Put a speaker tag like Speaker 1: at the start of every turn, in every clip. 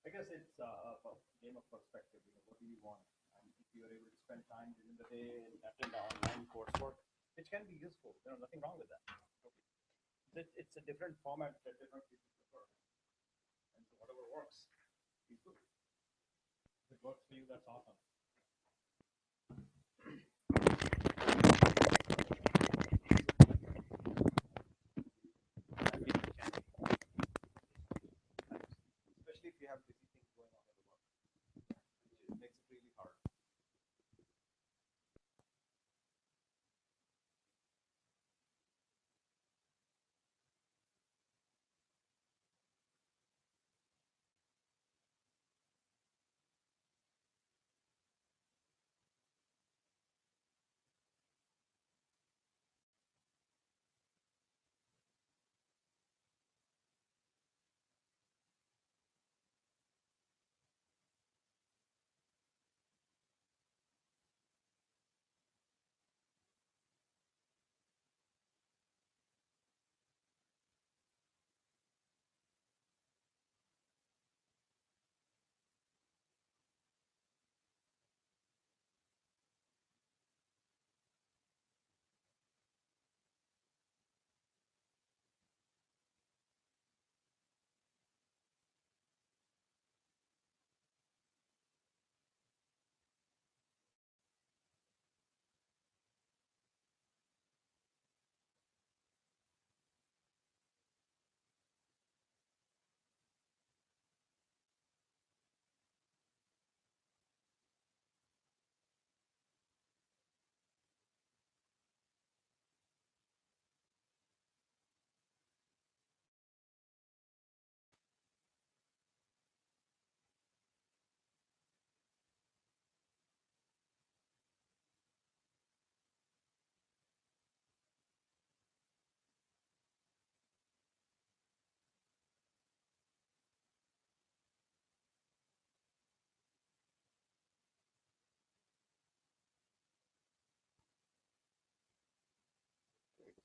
Speaker 1: I guess it's a game of perspective. What do you want? And if you are able to spend time during the day and attend the online coursework, which can be useful. Nothing wrong with that. It's a different format that different people prefer, and so whatever works, is good. If it works for you, that's awesome. Especially if you have busy things going on at work, it makes it really hard.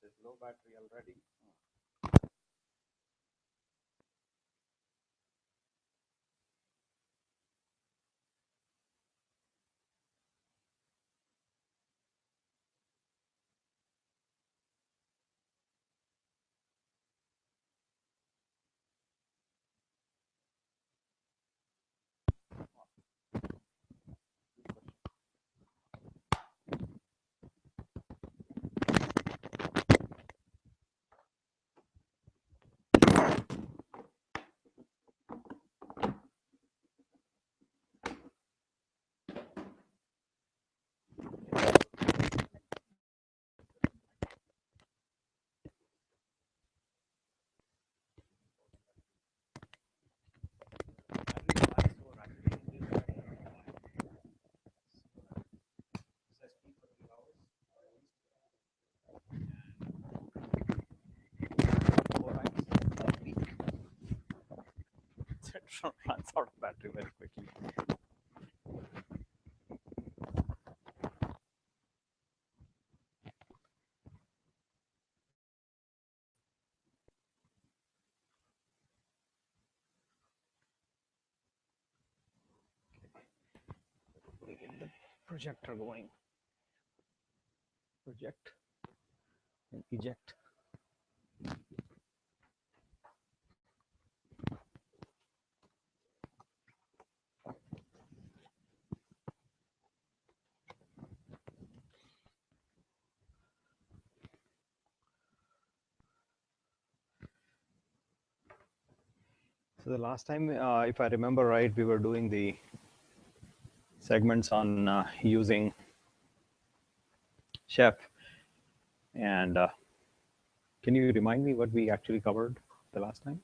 Speaker 1: It's low battery already. it runs out of battery very quickly. Get the projector going. Project and eject. So the last time, if I remember right, we were doing the segments on using Chef. And can you remind me what we actually covered the last time?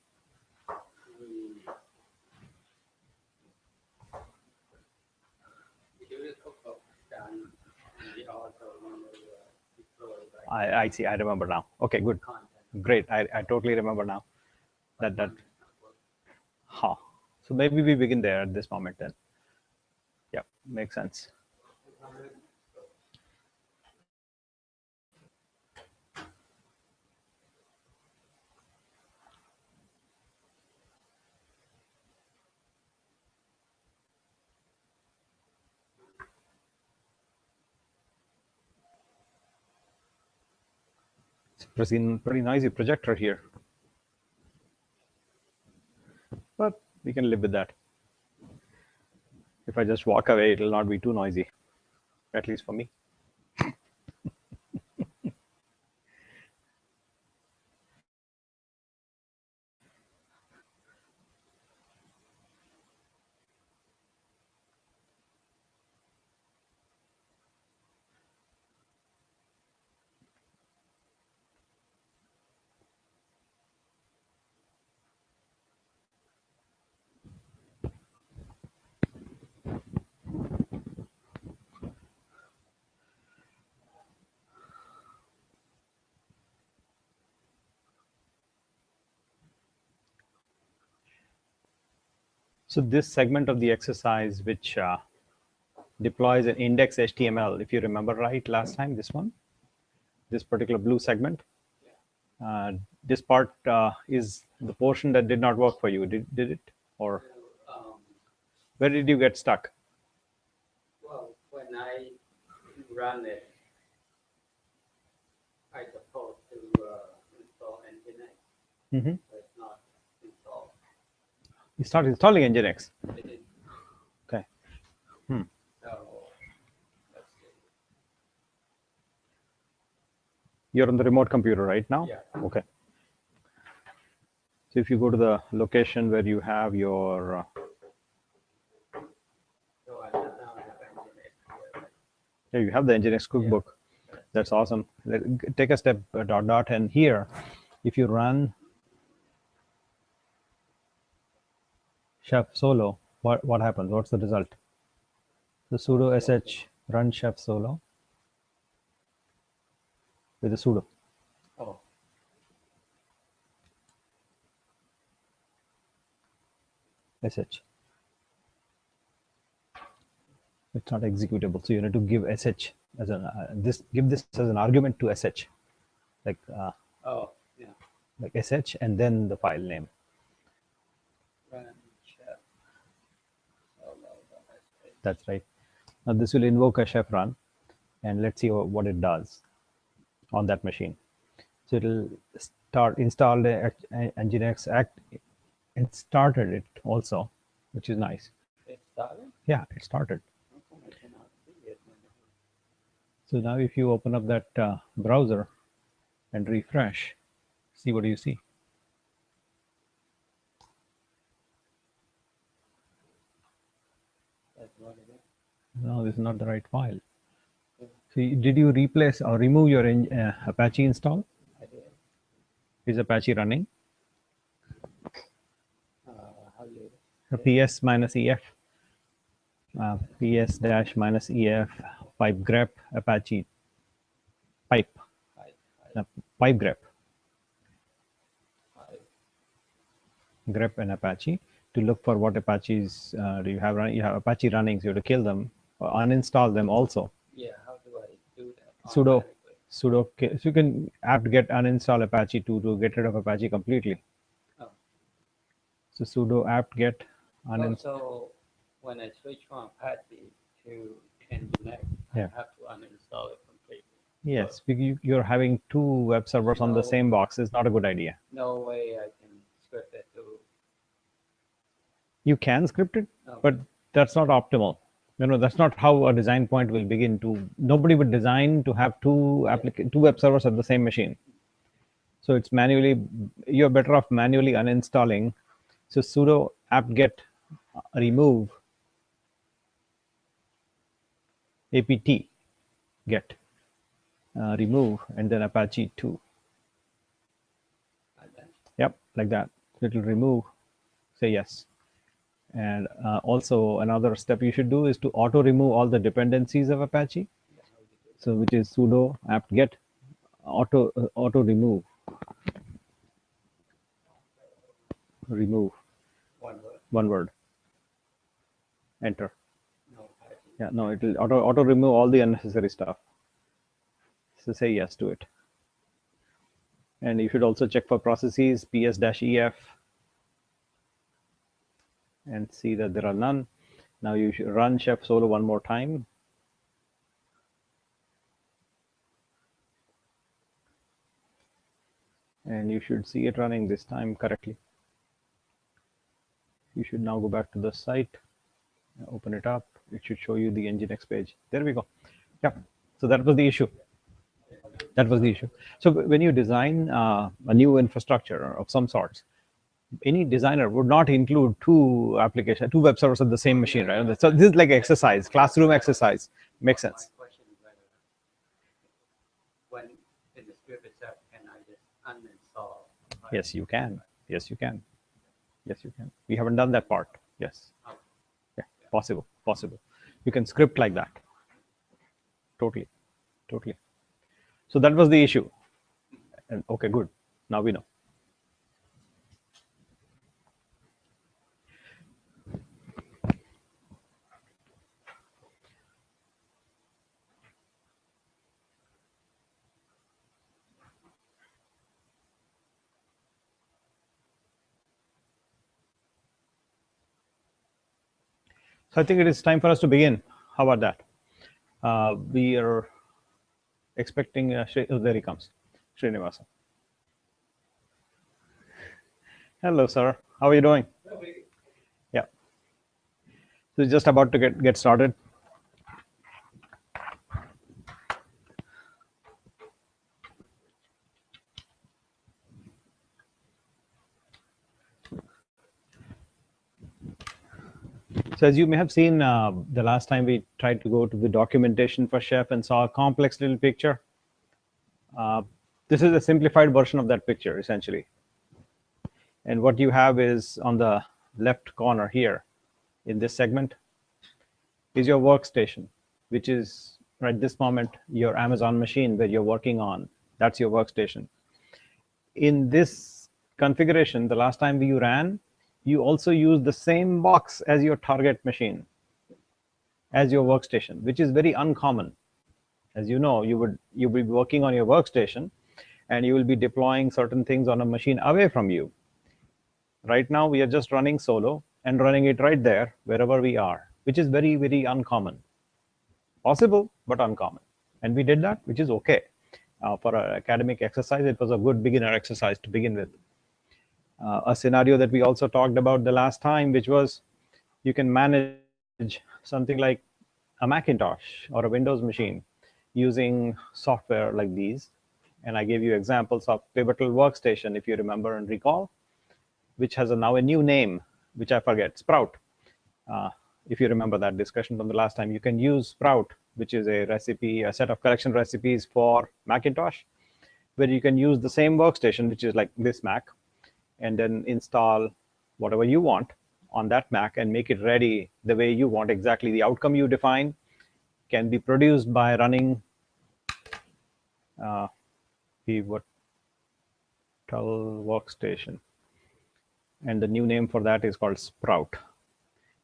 Speaker 1: I see. I remember now. Okay, good. Great. I totally remember now. That. Huh. So maybe we begin there at this moment then. Yeah, makes sense. It's pretty noisy projector here, but we can live with that. If I just walk away, it will not be too noisy, at least for me. So this segment of the exercise, which deploys an index HTML, if you remember right last time, this particular blue segment, this part is the portion that did not work for you. Did it? Or where did you get stuck?
Speaker 2: Well, when I run it, I supposed to install Nginx,
Speaker 1: Mm-hmm.
Speaker 2: but it's not installed.
Speaker 1: You start installing Nginx.
Speaker 2: It is.
Speaker 1: Okay.
Speaker 2: So let's see.
Speaker 1: You're on the remote computer right now?
Speaker 2: Yeah.
Speaker 1: Okay. So if you go to the location where you have your
Speaker 2: So I now have Nginx here. Right?
Speaker 1: yeah, you have the Nginx cookbook.
Speaker 2: Yeah.
Speaker 1: That's awesome. Take a step dot, and here, if you run chef solo, what happens? What's the result? The sudo sh run chef solo with the sudo.
Speaker 2: Oh.
Speaker 1: Sh. It's not executable, so you need to give sh as an give this as an argument to sh, like
Speaker 2: Oh, yeah.
Speaker 1: like sh and then the file name.
Speaker 2: Run chef solo.sh.
Speaker 1: That's right. Now this will invoke a chef run, and let's see what it does on that machine. So it'll start install the Nginx act. It started it also, which is nice.
Speaker 2: It started?
Speaker 1: Yeah, it started.
Speaker 2: How come I cannot see it?
Speaker 1: So now if you open up that browser and refresh, see what you see.
Speaker 2: That's what it is.
Speaker 1: No, this is not the right file. So did you replace or remove your Apache install?
Speaker 2: I did.
Speaker 1: Is Apache running?
Speaker 2: How do you?
Speaker 1: PS minus EF, PS dash minus EF, pipe grep Apache, pipe grep, grep and Apache.
Speaker 3: to look for what Apaches do you have running. You have Apache running, so you have to kill them or uninstall them also.
Speaker 2: Yeah, how do I do that
Speaker 3: Sudo
Speaker 2: automatically?
Speaker 3: so you can apt get uninstall Apache to get rid of Apache completely.
Speaker 2: Oh,
Speaker 3: So sudo apt get uninstall.
Speaker 2: so when I switch from Apache to Nginx, I
Speaker 3: Yeah.
Speaker 2: have to uninstall it completely.
Speaker 3: Yes, you're having two web servers on the
Speaker 2: No.
Speaker 3: same box. It's not a good idea.
Speaker 2: No way I can script it to.
Speaker 3: You can script it,
Speaker 2: No.
Speaker 3: but that's not optimal. That's not how a design point will begin. Nobody would design to have two web servers at the same machine. So it's manually. You're better off manually uninstalling. So sudo apt-get remove apt get remove and then Apache 2.
Speaker 2: Like that.
Speaker 3: Yep, like that. So it will remove. Say yes. And also another step you should do is to auto remove all the dependencies of Apache.
Speaker 2: Yeah, how do you do
Speaker 3: So which is sudo apt-get auto remove
Speaker 2: one word?
Speaker 3: one word. Enter.
Speaker 2: No Apache.
Speaker 3: Yeah, no, it will auto remove all the unnecessary stuff. So say yes to it. And you should also check for processes ps-ef and see that there are none. Now you should run chef solo one more time. And you should see it running this time correctly. You should now go back to the site, open it up. It should show you the Nginx page. There we go. Yeah. So that was the issue. That was the issue. So when you design a new infrastructure of some sorts, any designer would not include two web servers at the same machine, right? So this is like exercise, classroom exercise. Makes sense.
Speaker 2: My question is whether when in the script itself, can I just uninstall?
Speaker 3: Yes, you can. Yes, you can. Yes, you can. We haven't done that part. Yes.
Speaker 2: Okay.
Speaker 3: Yeah, possible. You can script like that. Totally. So that was the issue. And okay, good. Now we know. So I think it is time for us to begin. How about that? We are expecting, oh, there he comes, Srinivasa. Hello, sir. How are you doing? Yeah. So just about to get started. So as you may have seen, the last time we tried to go to the documentation for Chef and saw a complex little picture. This is a simplified version of that picture, essentially. And what you have is on the left corner here in this segment is your workstation, which is right this moment your Amazon machine where you're working on. That's your workstation. In this configuration, the last time you ran, you also use the same box as your target machine, as your workstation, which is very uncommon. As you know, you'll be working on your workstation and you will be deploying certain things on a machine away from you. Right now, we are just running solo and running it right there, wherever we are, which is very, very uncommon. Possible, but uncommon. And we did that, which is okay. For an academic exercise, it was a good beginner exercise to begin with. A scenario that we also talked about the last time, which was you can manage something like a Macintosh or a Windows machine using software like these. And I gave you examples of Pivotal Workstation, if you remember and recall, which has now a new name, which I forget, Sprout. If you remember that discussion from the last time, you can use Sprout, which is a set of collection recipes for Macintosh, where you can use the same workstation, which is like this Mac, and then install whatever you want on that Mac and make it ready the way you want. Exactly the outcome you define can be produced by running Pivotal Workstation. and the new name for that is called Sprout.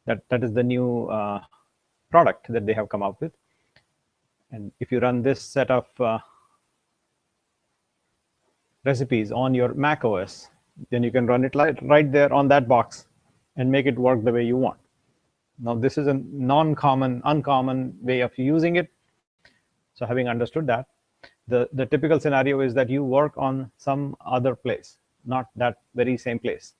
Speaker 3: That is the new product that they have come up with. And if you run this set of recipes on your Mac OS, then you can run it right there on that box and make it work the way you want. Now, this is a uncommon way of using it. So having understood that, the typical scenario is that you work on some other place, not that very same place.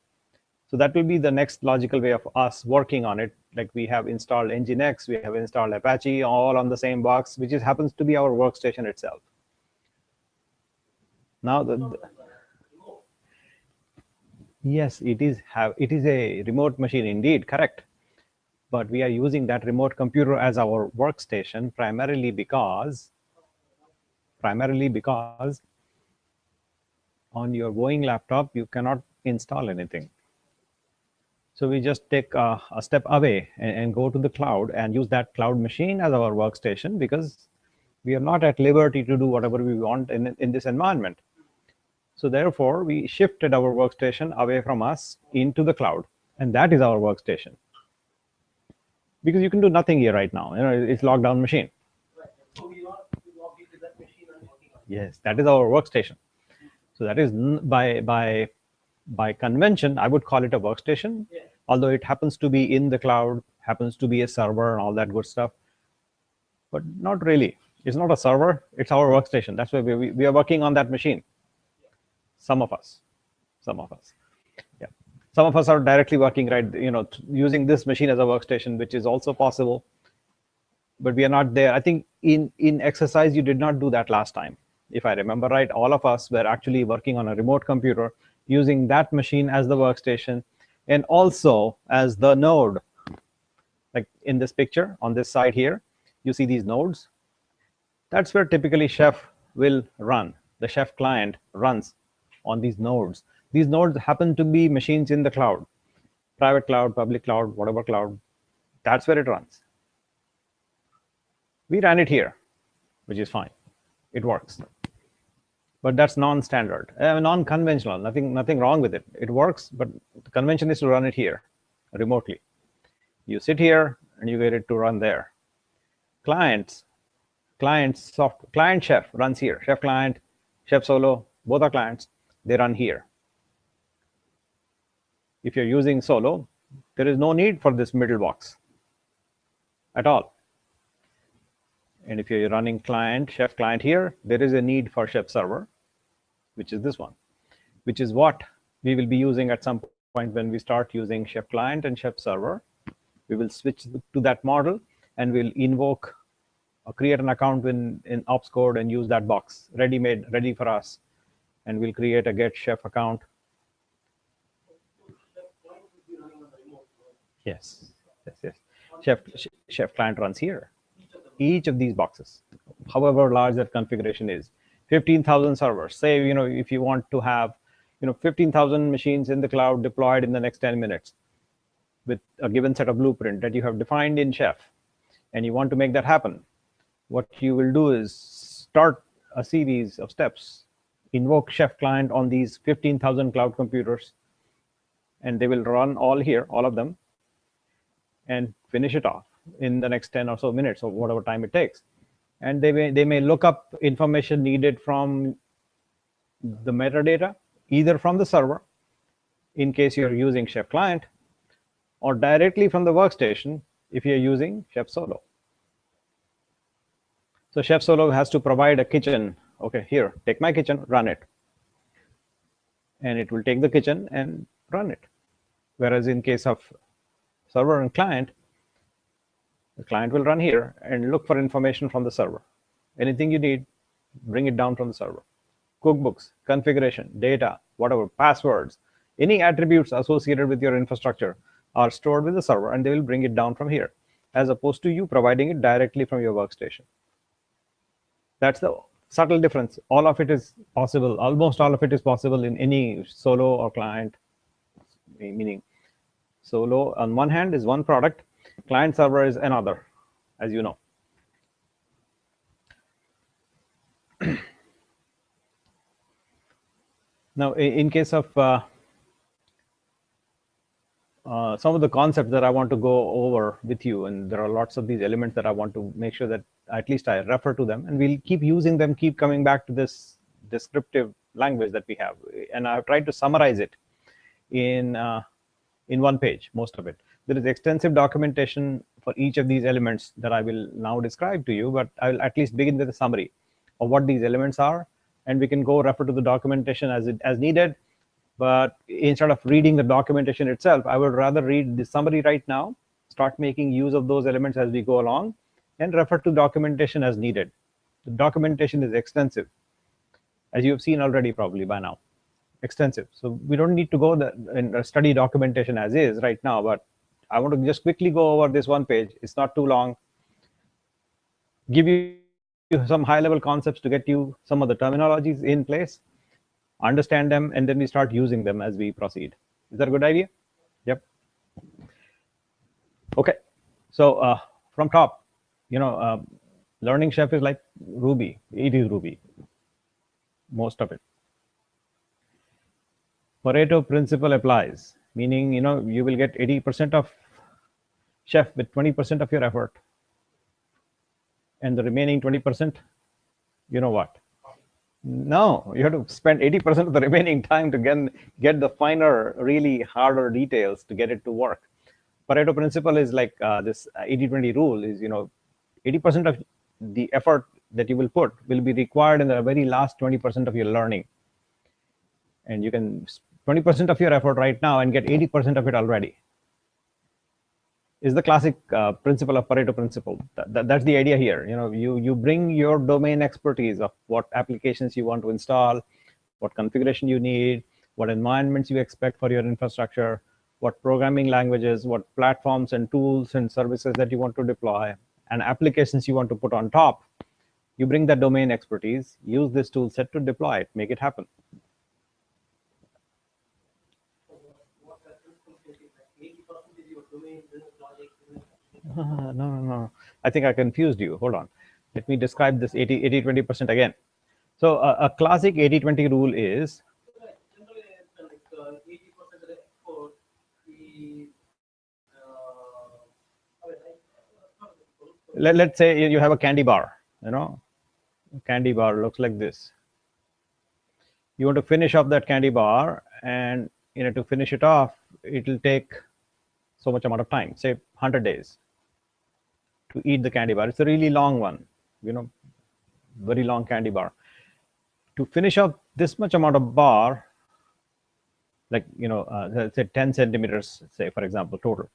Speaker 3: So that will be the next logical way of us working on it. Like we have installed Nginx, we have installed Apache, all on the same box, which happens to be our workstation itself. Now, yes, it is a remote machine indeed, correct. But we are using that remote computer as our workstation primarily because on your Boeing laptop, you cannot install anything. So we just take a step away and go to the cloud and use that cloud machine as our workstation, because we are not at liberty to do whatever we want in this environment. So therefore, we shifted our workstation away from us into the cloud, and that is our workstation. Because you can do nothing here right now. It's lockdown machine.
Speaker 1: So we log into that machine and working on it.
Speaker 3: Yes, that is our workstation. So that is by convention, I would call it a workstation,
Speaker 1: Yeah.
Speaker 3: although it happens to be in the cloud, happens to be a server and all that good stuff. But not really. It's not a server. It's our workstation. That's why we are working on that machine. Some of us. Yeah. Some of us are directly working, right, using this machine as a workstation, which is also possible. But we are not there. I think in exercise, you did not do that last time. If I remember right, all of us were actually working on a remote computer using that machine as the workstation and also as the node. Like in this picture on this side here, you see these nodes. That's where typically Chef will run. The Chef client runs on these nodes. These nodes happen to be machines in the cloud, private cloud, public cloud, whatever cloud. That's where it runs. We ran it here, which is fine. It works. But that's non-standard, non-conventional. Nothing wrong with it. It works, but the convention is to run it here, remotely. You sit here and you get it to run there. Client Chef runs here. Chef client, Chef Solo, both are clients. They run here. If you're using Solo, there is no need for this middle box at all. And if you're running Chef client here, there is a need for Chef server, which is this one, which is what we will be using at some point when we start using Chef client and Chef server. We will switch to that model and we'll invoke or create an account in ops code and use that box ready for us. And we'll create a get Chef account. Yes. Chef client runs here. Each of these boxes, however large that configuration is, 15,000 servers. Say, if you want to have, 15,000 machines in the cloud deployed in the next 10 minutes with a given set of blueprint that you have defined in Chef, and you want to make that happen, what you will do is start a series of steps, invoke Chef client on these 15,000 cloud computers, and they will run all here, all of them, and finish it off in the next 10 or so minutes or whatever time it takes. And they may look up information needed from the metadata, either from the server, in case you're using Chef client, or directly from the workstation if you're using Chef Solo. So Chef Solo has to provide a kitchen. Okay, here, take my kitchen, run it. And it will take the kitchen and run it. Whereas in case of server and client, the client will run here and look for information from the server. Anything you need, bring it down from the server. Cookbooks, configuration, data, whatever, passwords, any attributes associated with your infrastructure are stored with the server, and they will bring it down from here, as opposed to you providing it directly from your workstation. That's the subtle difference. All of it is possible. Almost all of it is possible in any Solo or client, meaning Solo on one hand is one product, client server is another, as you know. Now, in case of some of the concepts that I want to go over with you, and there are lots of these elements that I want to make sure that at least I refer to them, and we'll keep using them, keep coming back to this descriptive language that we have. And I've tried to summarize it in one page, most of it. There is extensive documentation for each of these elements that I will now describe to you, but I will at least begin with a summary of what these elements are, and we can go refer to the documentation as needed. But instead of reading the documentation itself, I would rather read the summary right now, start making use of those elements as we go along, and refer to documentation as needed. The documentation is extensive, as you have seen already probably by now. Extensive. So we don't need to go and study documentation as is right now, but I want to just quickly go over this one page. It's not too long. Give you some high-level concepts to get you some of the terminologies in place, understand them, and then we start using them as we proceed. Is that a good idea? Yep. Okay. So from top, learning Chef is like Ruby. It is Ruby, most of it. Pareto principle applies, meaning you will get 80% of Chef with 20% of your effort, and the remaining 20%, you know what? No, you have to spend 80% of the remaining time to get the finer, really harder details to get it to work. Pareto principle is like this 80-20 rule is, 80% of the effort that you will put will be required in the very last 20% of your learning. And you can 20% of your effort right now and get 80% of it already. Is the classic principle of Pareto principle. That's the idea here. You bring your domain expertise of what applications you want to install, what configuration you need, what environments you expect for your infrastructure, what programming languages, what platforms and tools and services that you want to deploy, and applications you want to put on top. You bring that domain expertise, use this tool set to deploy it, make it happen. No. I think I confused you. Hold on. Let me describe this 80-20% again. So a classic 80-20 rule is, let's say you have a candy bar. Candy bar looks like this. You want to finish off that candy bar, and to finish it off, it will take so much amount of time, say 100 days. To eat the candy bar. It's a really long one, very long candy bar. To finish off this much amount of bar, like, let's say 10 centimeters, say, for example, total.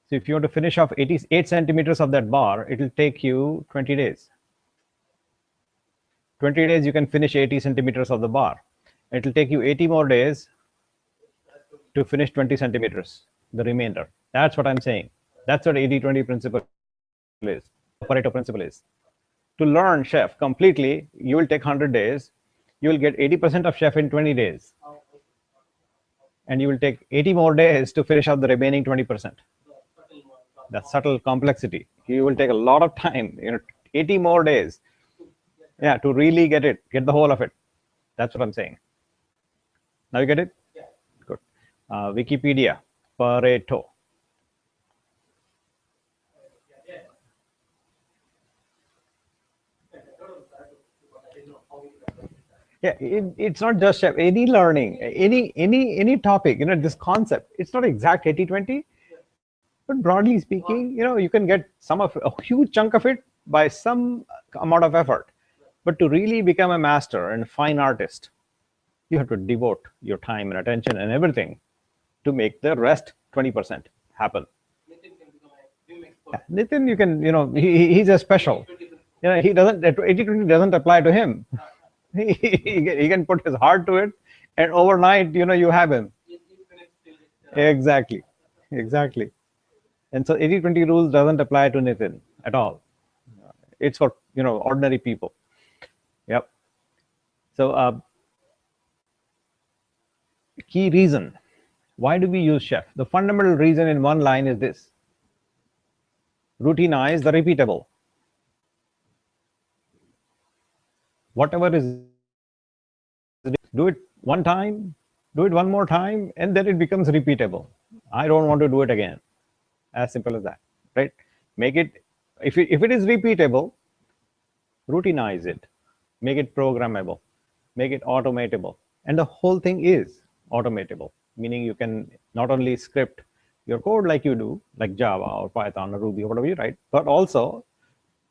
Speaker 3: So if you want to finish off 88 centimeters of that bar, it will take you 20 days. 20 days, you can finish 80 centimeters of the bar. It will take you 80 more days to finish 20 centimeters, the remainder. That's what I'm saying. That's what 80-20 principle is, Pareto principle is. To learn Chef completely, you will take 100 days. You will get 80% of Chef in 20 days. And you will take 80 more days to finish out the remaining 20%. That subtle complexity. You will take a lot of time, 80 more days. Yeah, to really get the whole of it. That's what I'm saying. Now you get it?
Speaker 2: Yeah.
Speaker 3: Good. Wikipedia, Pareto. Yeah, it's not just Chef. Any learning, any topic, this concept, it's not exact 80-20, but broadly speaking, you can get a huge chunk of it by some amount of effort. But to really become a master and fine artist, you have to devote your time and attention and everything to make the rest 20% happen. Nitin, you can, he's a special. He doesn't, 80-20 doesn't apply to him. He can put his heart to it, and overnight, you have him. Exactly. And so 80-20 rules doesn't apply to Nitin at all. It's for, ordinary people. Yep. So key reason. Why do we use Chef? The fundamental reason in one line is this. Routinize the repeatable. Whatever is, do it one time, do it one more time, and then it becomes repeatable. I don't want to do it again. As simple as that, right? Make it, if it is repeatable, routinize it, make it programmable, make it automatable. And the whole thing is automatable, meaning you can not only script your code like you do, like Java or Python or Ruby or whatever you write, but also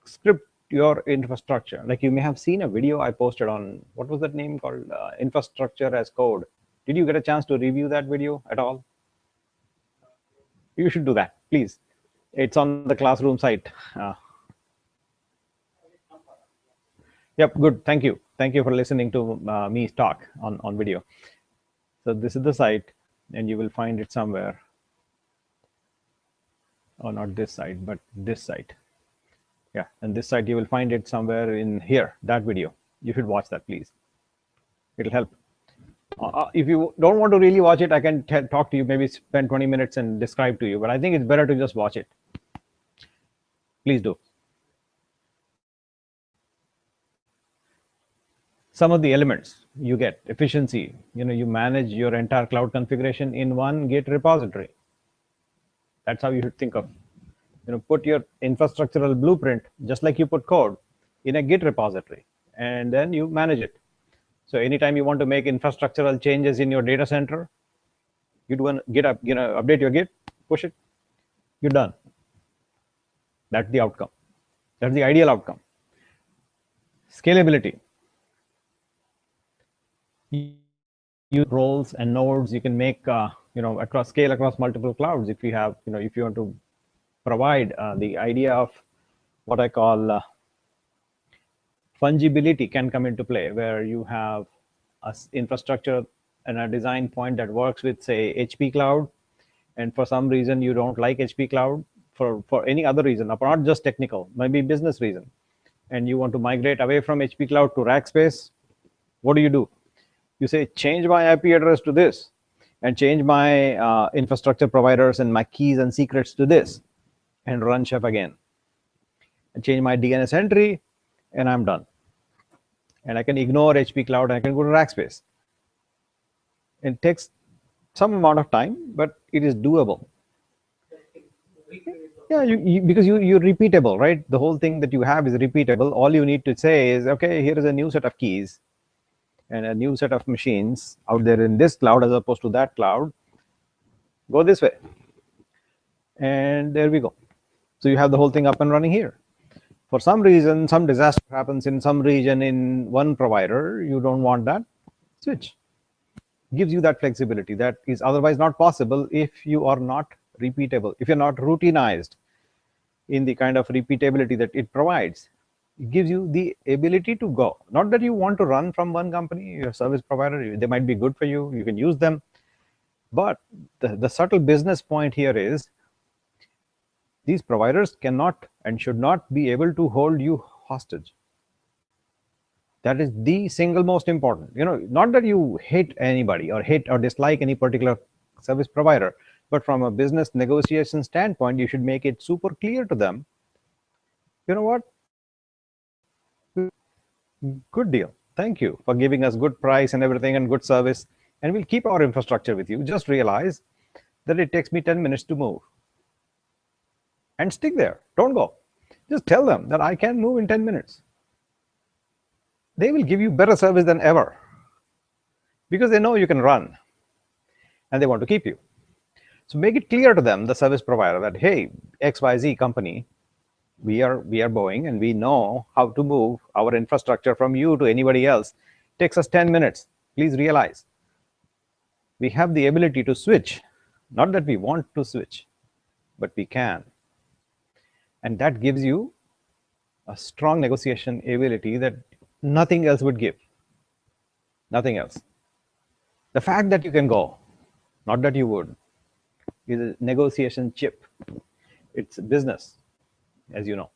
Speaker 3: script your infrastructure. Like you may have seen a video I posted on, what was that name called? Infrastructure as Code. Did you get a chance to review that video at all? You should do that, please. It's on the classroom site. Yep, good. Thank you. Thank you for listening to me talk on video. So this is the site, and you will find it somewhere. Oh, not this site, but this site. Yeah, and this site, you will find it somewhere in here, that video. You should watch that, please. It'll help. If you don't want to really watch it, I can talk to you, maybe spend 20 minutes and describe to you, but I think it's better to just watch it. Please do. Some of the elements you get: efficiency. You manage your entire cloud configuration in one Git repository. That's how you should think of. Put your infrastructural blueprint, just like you put code, in a Git repository, and then you manage it. So anytime you want to make infrastructural changes in your data center, you do an Git up, update your Git, push it, you're done. That's the outcome. That's the ideal outcome. Scalability. You roles and nodes you can make scale across multiple clouds. If you have if you want to provide the idea of what I call fungibility can come into play, where you have a infrastructure and a design point that works with, say, HP cloud, and for some reason you don't like HP cloud for any other reason, not just technical, maybe business reason, and you want to migrate away from HP cloud to Rackspace. What do? You say, change my IP address to this, and change my infrastructure providers and my keys and secrets to this, and run Chef again, and change my DNS entry, and I'm done. And I can ignore HP cloud, and I can go to Rackspace. It takes some amount of time, but it is doable. Yeah, because you're repeatable, right? The whole thing that you have is repeatable. All you need to say is, okay, here is a new set of keys and a new set of machines out there in this cloud as opposed to that cloud. Go this way. And there we go. So you have the whole thing up and running here. For some reason, some disaster happens in some region in one provider. You don't want that. Switch. Gives you that flexibility that is otherwise not possible if you are not repeatable, if you're not routinized in the kind of repeatability that it provides. It gives you the ability to go. Not that you want to run from one company, your service provider, they might be good for you, you can use them. But the subtle business point here is these providers cannot and should not be able to hold you hostage. That is the single most important. Not that you hate anybody or hate or dislike any particular service provider, but from a business negotiation standpoint, you should make it super clear to them. You know what? Good deal. Thank you for giving us good price and everything and good service. And we'll keep our infrastructure with you. Just realize that it takes me 10 minutes to move. And stick there. Don't go. Just tell them that I can move in 10 minutes. They will give you better service than ever because they know you can run and they want to keep you. So make it clear to them, the service provider, that, hey, XYZ company, we are Boeing, and we know how to move our infrastructure from you to anybody else. It takes us 10 minutes. Please realize we have the ability to switch. Not that we want to switch, but we can. And that gives you a strong negotiation ability that nothing else would give. Nothing else. The fact that you can go, not that you would, is a negotiation chip. It's business, as you know.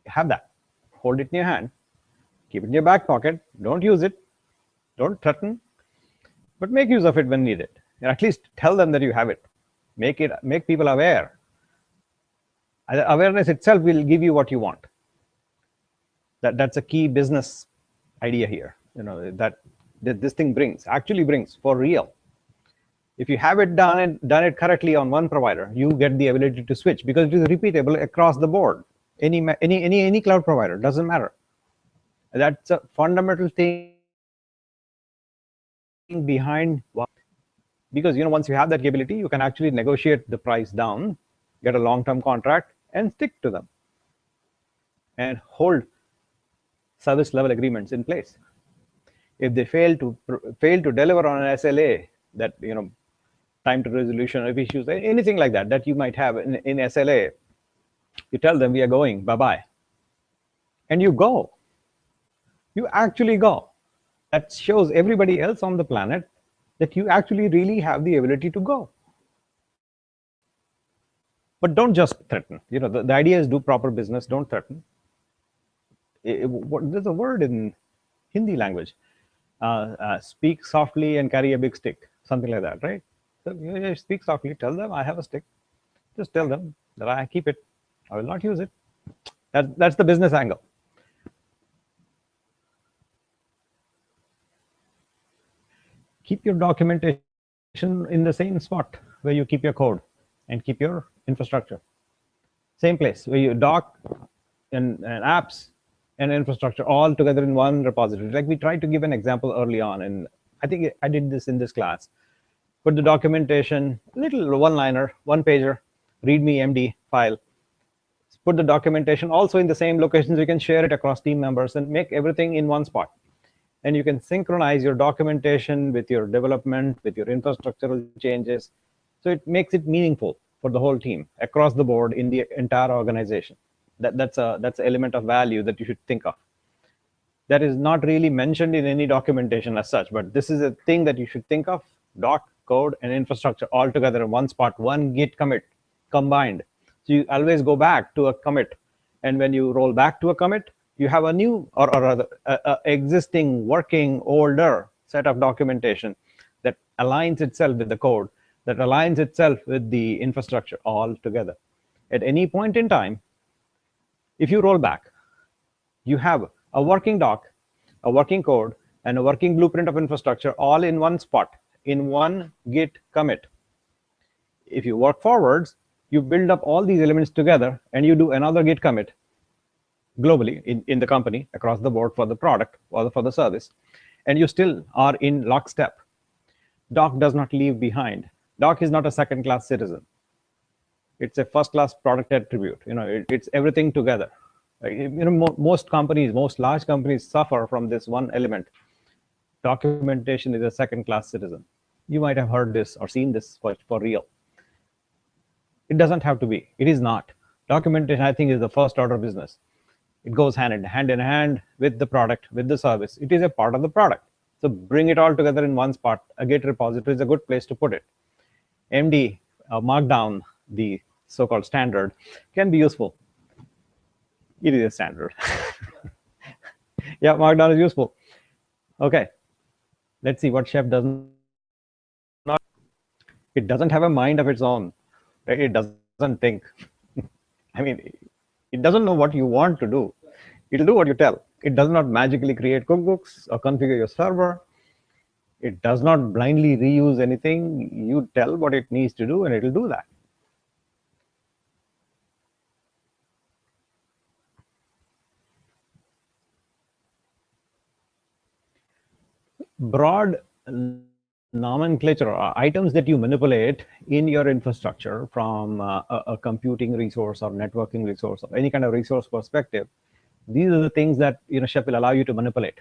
Speaker 3: Have that. Hold it in your hand. Keep it in your back pocket. Don't use it. Don't threaten. But make use of it when needed. And at least tell them that you have it. Make people aware. Awareness itself will give you what you want. That's a key business idea here. That this thing actually brings for real. If you have it done it correctly on one provider, you get the ability to switch because it is repeatable across the board. Any cloud provider, doesn't matter. That's a fundamental thing behind why. Because once you have that capability, you can actually negotiate the price down, get a long-term contract, and stick to them, and hold service level agreements in place. If they fail to deliver on an SLA, that time to resolution of issues, anything like that you might have in SLA, you tell them we are going, bye bye, and you go. You actually go. That shows everybody else on the planet that you actually really have the ability to go. But don't just threaten. The idea is do proper business, don't threaten. There's a word in Hindi language, speak softly and carry a big stick, something like that, right? So you speak softly, tell them I have a stick. Just tell them that I keep it, I will not use it. That's the business angle. Keep your documentation in the same spot where you keep your code and keep your infrastructure. Same place where you doc and apps and infrastructure all together in one repository. Like we tried to give an example early on, and I think I did this in this class. Put the documentation, little one-liner, one-pager, README MD file. Put the documentation also in the same locations. You can share it across team members and make everything in one spot. And you can synchronize your documentation with your development, with your infrastructural changes. So it makes it meaningful for the whole team across the board in the entire organization. That's an element of value that you should think of. That is not really mentioned in any documentation as such, but this is a thing that you should think of. Doc, code, and infrastructure all together in one spot, one Git commit combined. So you always go back to a commit. And when you roll back to a commit, you have a new or rather existing working older set of documentation that aligns itself with the code, that aligns itself with the infrastructure all together. At any point in time, if you roll back, you have a working doc, a working code, and a working blueprint of infrastructure all in one spot, in one Git commit. If you work forwards, you build up all these elements together and you do another Git commit globally in the company across the board for the product or for the service, and you still are in lockstep. Doc does not leave behind. Doc is not a second-class citizen. It's a first-class product attribute. It's everything together. Most companies, most large companies suffer from this one element. Documentation is a second-class citizen. You might have heard this or seen this for real. It doesn't have to be. It is not. Documentation, I think, is the first order business. It goes hand in hand with the product, with the service. It is a part of the product. So bring it all together in one spot. A Git repository is a good place to put it. MD, Markdown, the so-called standard, can be useful. It is a standard. Yeah, Markdown is useful. Okay, let's see what Chef does not. It doesn't have a mind of its own. Right? It doesn't think. I mean, it doesn't know what you want to do. It'll do what you tell. It does not magically create cookbooks or configure your server. It does not blindly reuse anything. You tell what it needs to do, and it'll do that. Broad nomenclature are items that you manipulate in your infrastructure from a computing resource or networking resource or any kind of resource perspective. These are the things that Chef will allow you to manipulate.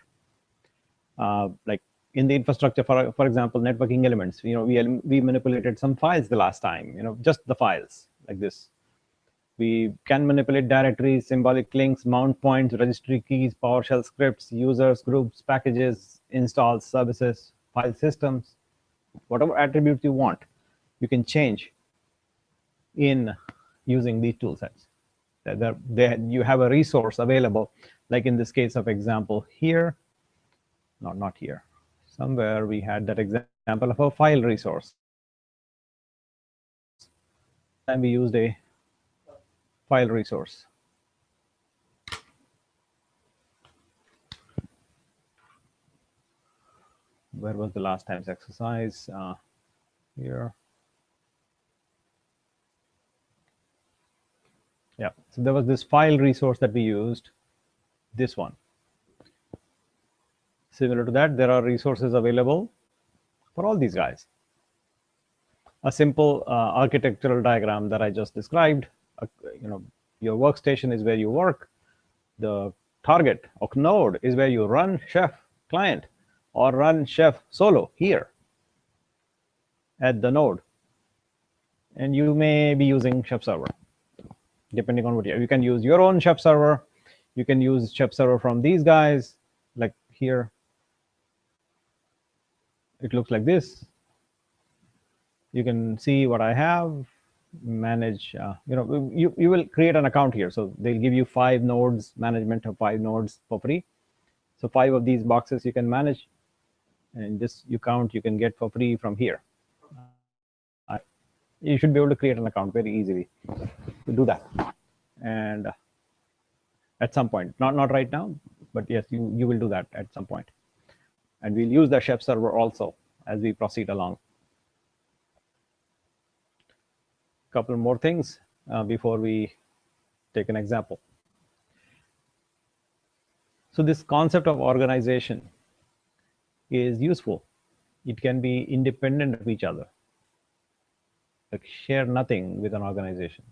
Speaker 3: Like in the infrastructure, for example, networking elements. We manipulated some files the last time. Just the files like this. We can manipulate directories, symbolic links, mount points, registry keys, PowerShell scripts, users, groups, packages, installs, services, file systems, whatever attributes you want, you can change in using these tool sets. You have a resource available, like in this case of example here, not here, somewhere we had that example of a file resource. And we used a file resource. Where was the last time's exercise? here. Yeah, so there was this file resource that we used, this one. Similar to that, there are resources available for all these guys. A simple architectural diagram that I just described. Your workstation is where you work. The target or node is where you run Chef client or run Chef solo here at the node. And you may be using Chef server, depending on what you can use your own Chef server. You can use Chef server from these guys, like here. It looks like this. You can see what I have, manage, you will create an account here. So they'll give you 5 nodes, management of 5 nodes for free. So 5 of these boxes you can manage, and this you can get for free from here. You should be able to create an account very easily to do that. And at some point, not right now, but yes, you will do that at some point. And we'll use the Chef server also as we proceed along. Couple more things before we take an example. So this concept of organization is useful. It can be independent of each other. Like share nothing with an organization,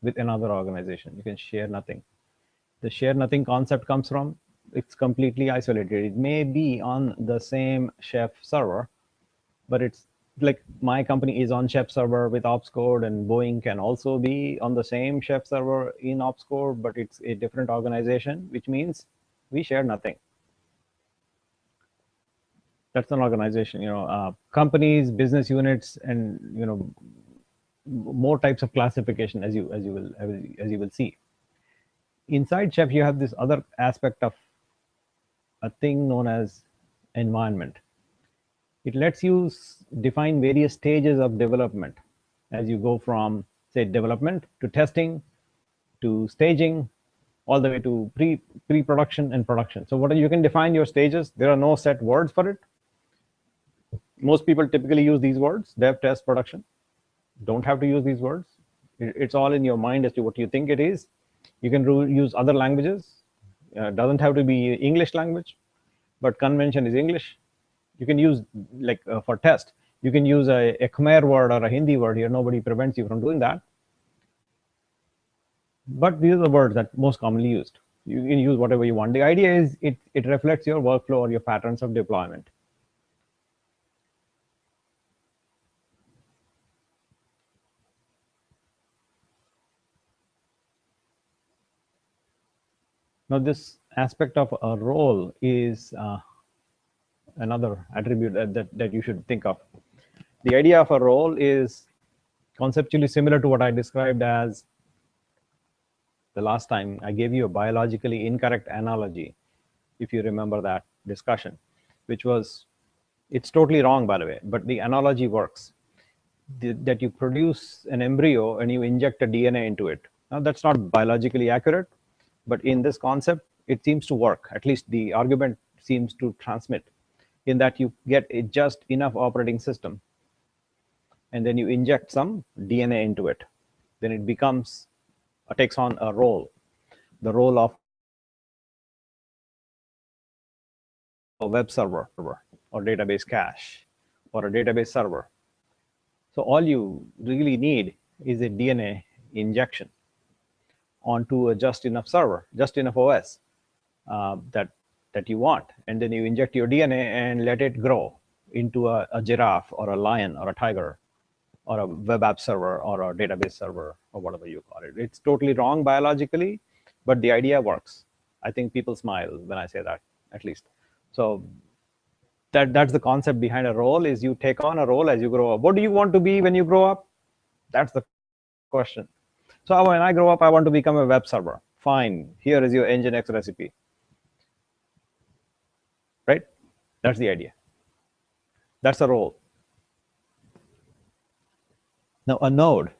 Speaker 3: with another organization. You can share nothing. The share nothing concept comes from, it's completely isolated. It may be on the same Chef server, but it's like my company is on Chef server with ops code, and Boeing can also be on the same Chef server in ops code, but it's a different organization, which means we share nothing. That's an organization. Companies, business units, and more types of classification as you will see. Inside Chef, you have this other aspect of a thing known as environment. It lets you define various stages of development as you go from, say, development to testing to staging, all the way to pre-production and production. So you can define your stages. There are no set words for it. Most people typically use these words: dev, test, production. Don't have to use these words. It's all in your mind as to what you think it is. You can use other languages. Doesn't have to be English language, but convention is English. You can use, like for test, you can use a Khmer word or a Hindi word here. Nobody prevents you from doing that. But these are the words that most commonly used. You can use whatever you want. The idea is it reflects your workflow or your patterns of deployment. Now, this aspect of a role is another attribute that you should think of. The idea of a role is conceptually similar to what I described as the last time. I gave you a biologically incorrect analogy, if you remember that discussion, which was, it's totally wrong, by the way, but the analogy works. That you produce an embryo and you inject a DNA into it. Now, that's not biologically accurate, but in this concept, it seems to work. At least the argument seems to transmit, in that you get just enough operating system, and then you inject some DNA into it. Then it takes on a role, the role of a web server or database cache or a database server. So all you really need is a DNA injection onto a just enough server, just enough OS that you want. And then you inject your DNA and let it grow into a giraffe or a lion or a tiger or a web app server or a database server or whatever you call it. It's totally wrong biologically, but the idea works. I think people smile when I say that, at least. So that's the concept behind a role, is you take on a role as you grow up. What do you want to be when you grow up? That's the question. So when I grow up, I want to become a web server. Fine, here is your Nginx recipe. Right? That's the idea. That's a role. Now, a node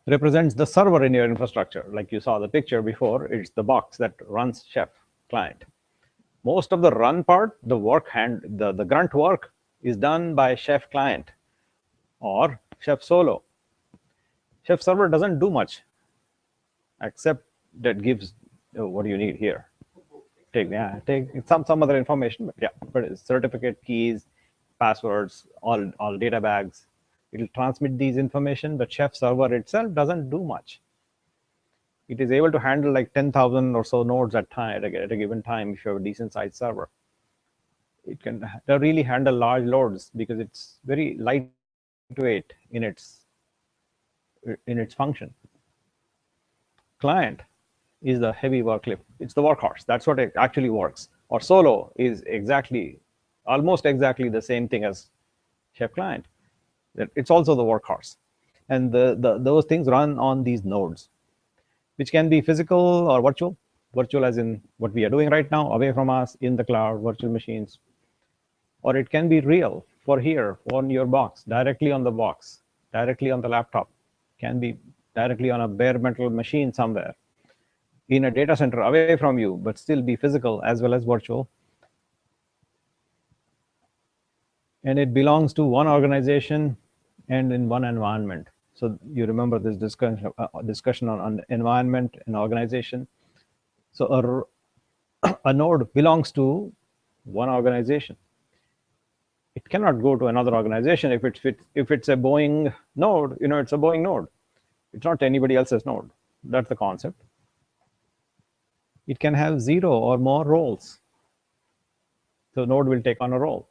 Speaker 3: represents the server in your infrastructure. Like you saw the picture before, it's the box that runs Chef client. Most of the run part, the grunt work, is done by Chef client or Chef Solo. Chef Server doesn't do much except that gives what you need here. Take some other information, but yeah, but it's certificate keys, passwords, all data bags. It'll transmit these information, but Chef Server itself doesn't do much. It is able to handle like 10,000 or so nodes at a given time if you have a decent sized server. It can really handle large loads because it's very lightweight in its function. Client is the heavy worklift. It's the workhorse. That's what it actually works. Or Solo is almost exactly the same thing as Chef Client. It's also the workhorse. And those things run on these nodes, which can be physical or virtual. Virtual as in what we are doing right now, away from us, in the cloud, virtual machines. Or it can be real for here, on your box, directly on the box, directly on the laptop. Can be directly on a bare metal machine somewhere in a data center away from you, but still be physical as well as virtual. And it belongs to one organization and in one environment. So you remember this discussion on environment and organization. So a node belongs to one organization. It cannot go to another organization if it's a Boeing node. It's a Boeing node. It's not anybody else's node. That's the concept. It can have 0 or more roles. So node will take on a role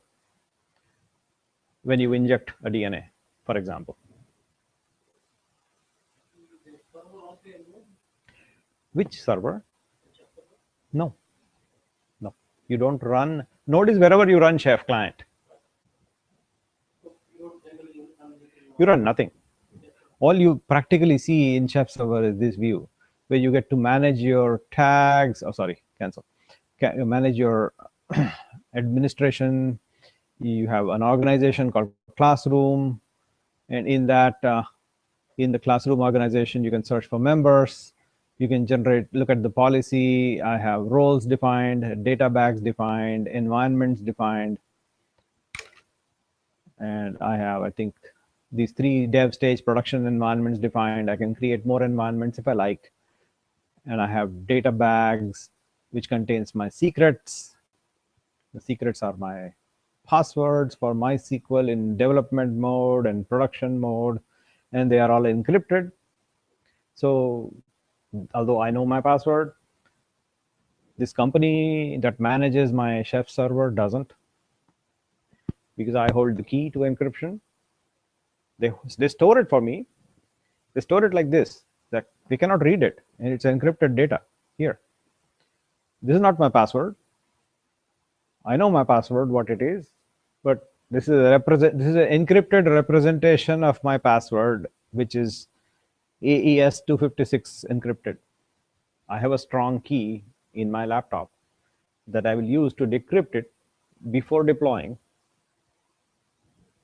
Speaker 3: when you inject a DNA, for example. Which server? No. You don't run. Node is wherever you run Chef Client. You run nothing. All you practically see in Chef Server is this view, where you get to manage your tags. Manage your administration. You have an organization called Classroom, and in that, in the Classroom organization, you can search for members. You can look at the policy. I have roles defined, data bags defined, environments defined, and I think, these 3 dev stage production environments defined. I can create more environments if I like. And I have data bags, which contains my secrets. The secrets are my passwords for MySQL in development mode and production mode, and they are all encrypted. So although I know my password, this company that manages my Chef server doesn't, because I hold the key to encryption. They store it for me. They store it like this, that we cannot read it, and it's encrypted data here. This is not my password. I know my password, what it is, but this is an encrypted representation of my password, which is AES 256 encrypted. I have a strong key in my laptop that I will use to decrypt it before deploying,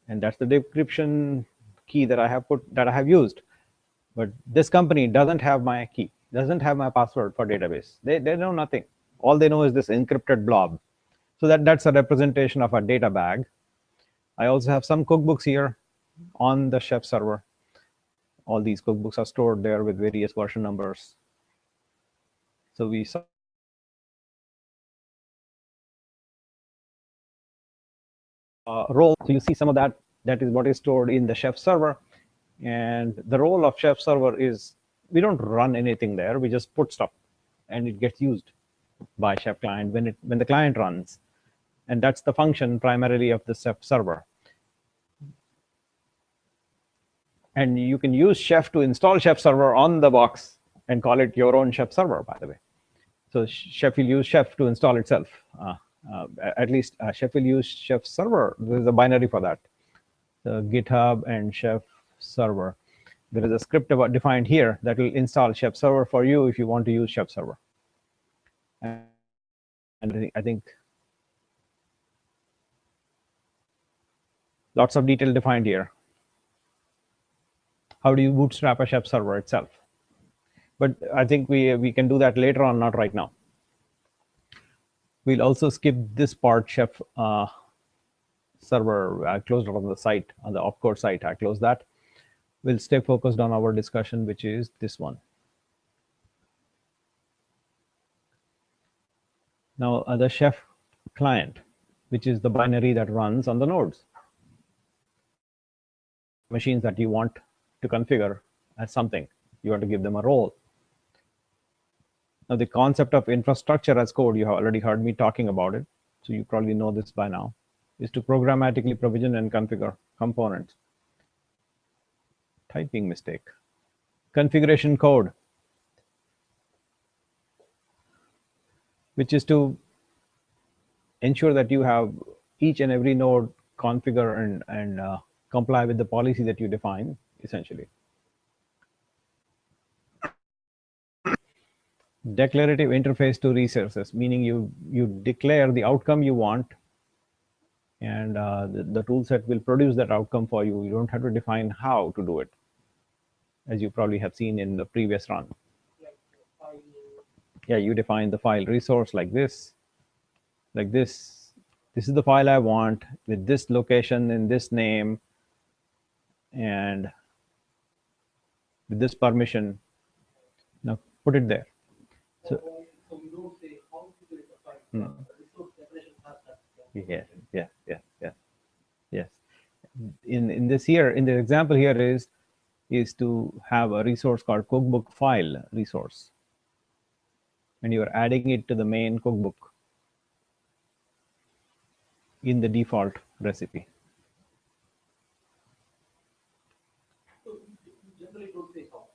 Speaker 3: and that's the decryption key that I have used. But this company doesn't have my key, doesn't have my password for database. They know nothing. All they know is this encrypted blob. So that's a representation of a data bag. I also have some cookbooks here on the Chef server. All these cookbooks are stored there with various version numbers. So we saw role. So you see some of that. That is what is stored in the Chef server. And the role of Chef server is, we don't run anything there. We just put stuff, and it gets used by Chef client when the client runs. And that's the function primarily of the Chef server. And you can use Chef to install Chef server on the box and call it your own Chef server, by the way. So Chef will use Chef to install itself. At least Chef will use Chef server. There's a binary for that. The GitHub and Chef server. There is a script defined here that will install Chef server for you if you want to use Chef server. And I think lots of detail defined here. How do you bootstrap a Chef server itself? But I think we can do that later on, not right now. We'll also skip this part, Chef server. I closed it on the site, on the opcore site. I closed that. We'll stay focused on our discussion, which is this one. Now, the chef client, which is the binary that runs on the nodes, machines that you want to configure as something. You want to give them a role. Now, the concept of infrastructure as code, you have already heard me talking about it, so you probably know this by now, is to programmatically provision and configure components. Typing mistake. Configuration code, which is to ensure that you have each and every node configure and comply with the policy that you define, essentially. Declarative interface to resources, meaning you declare the outcome you want, and the tool set will produce that outcome for you. You don't have to define how to do it, as you probably have seen in the previous run. Yeah, you define the file resource like this, like this. This is the file I want with this location and this name and with this permission. Now put it there. So
Speaker 2: we don't say how to create a file. The resource definition has that.
Speaker 3: yes. In this here, in the example here is to have a resource called cookbook file resource, and you are adding it to the main cookbook in the default recipe.
Speaker 2: So you generally don't say how.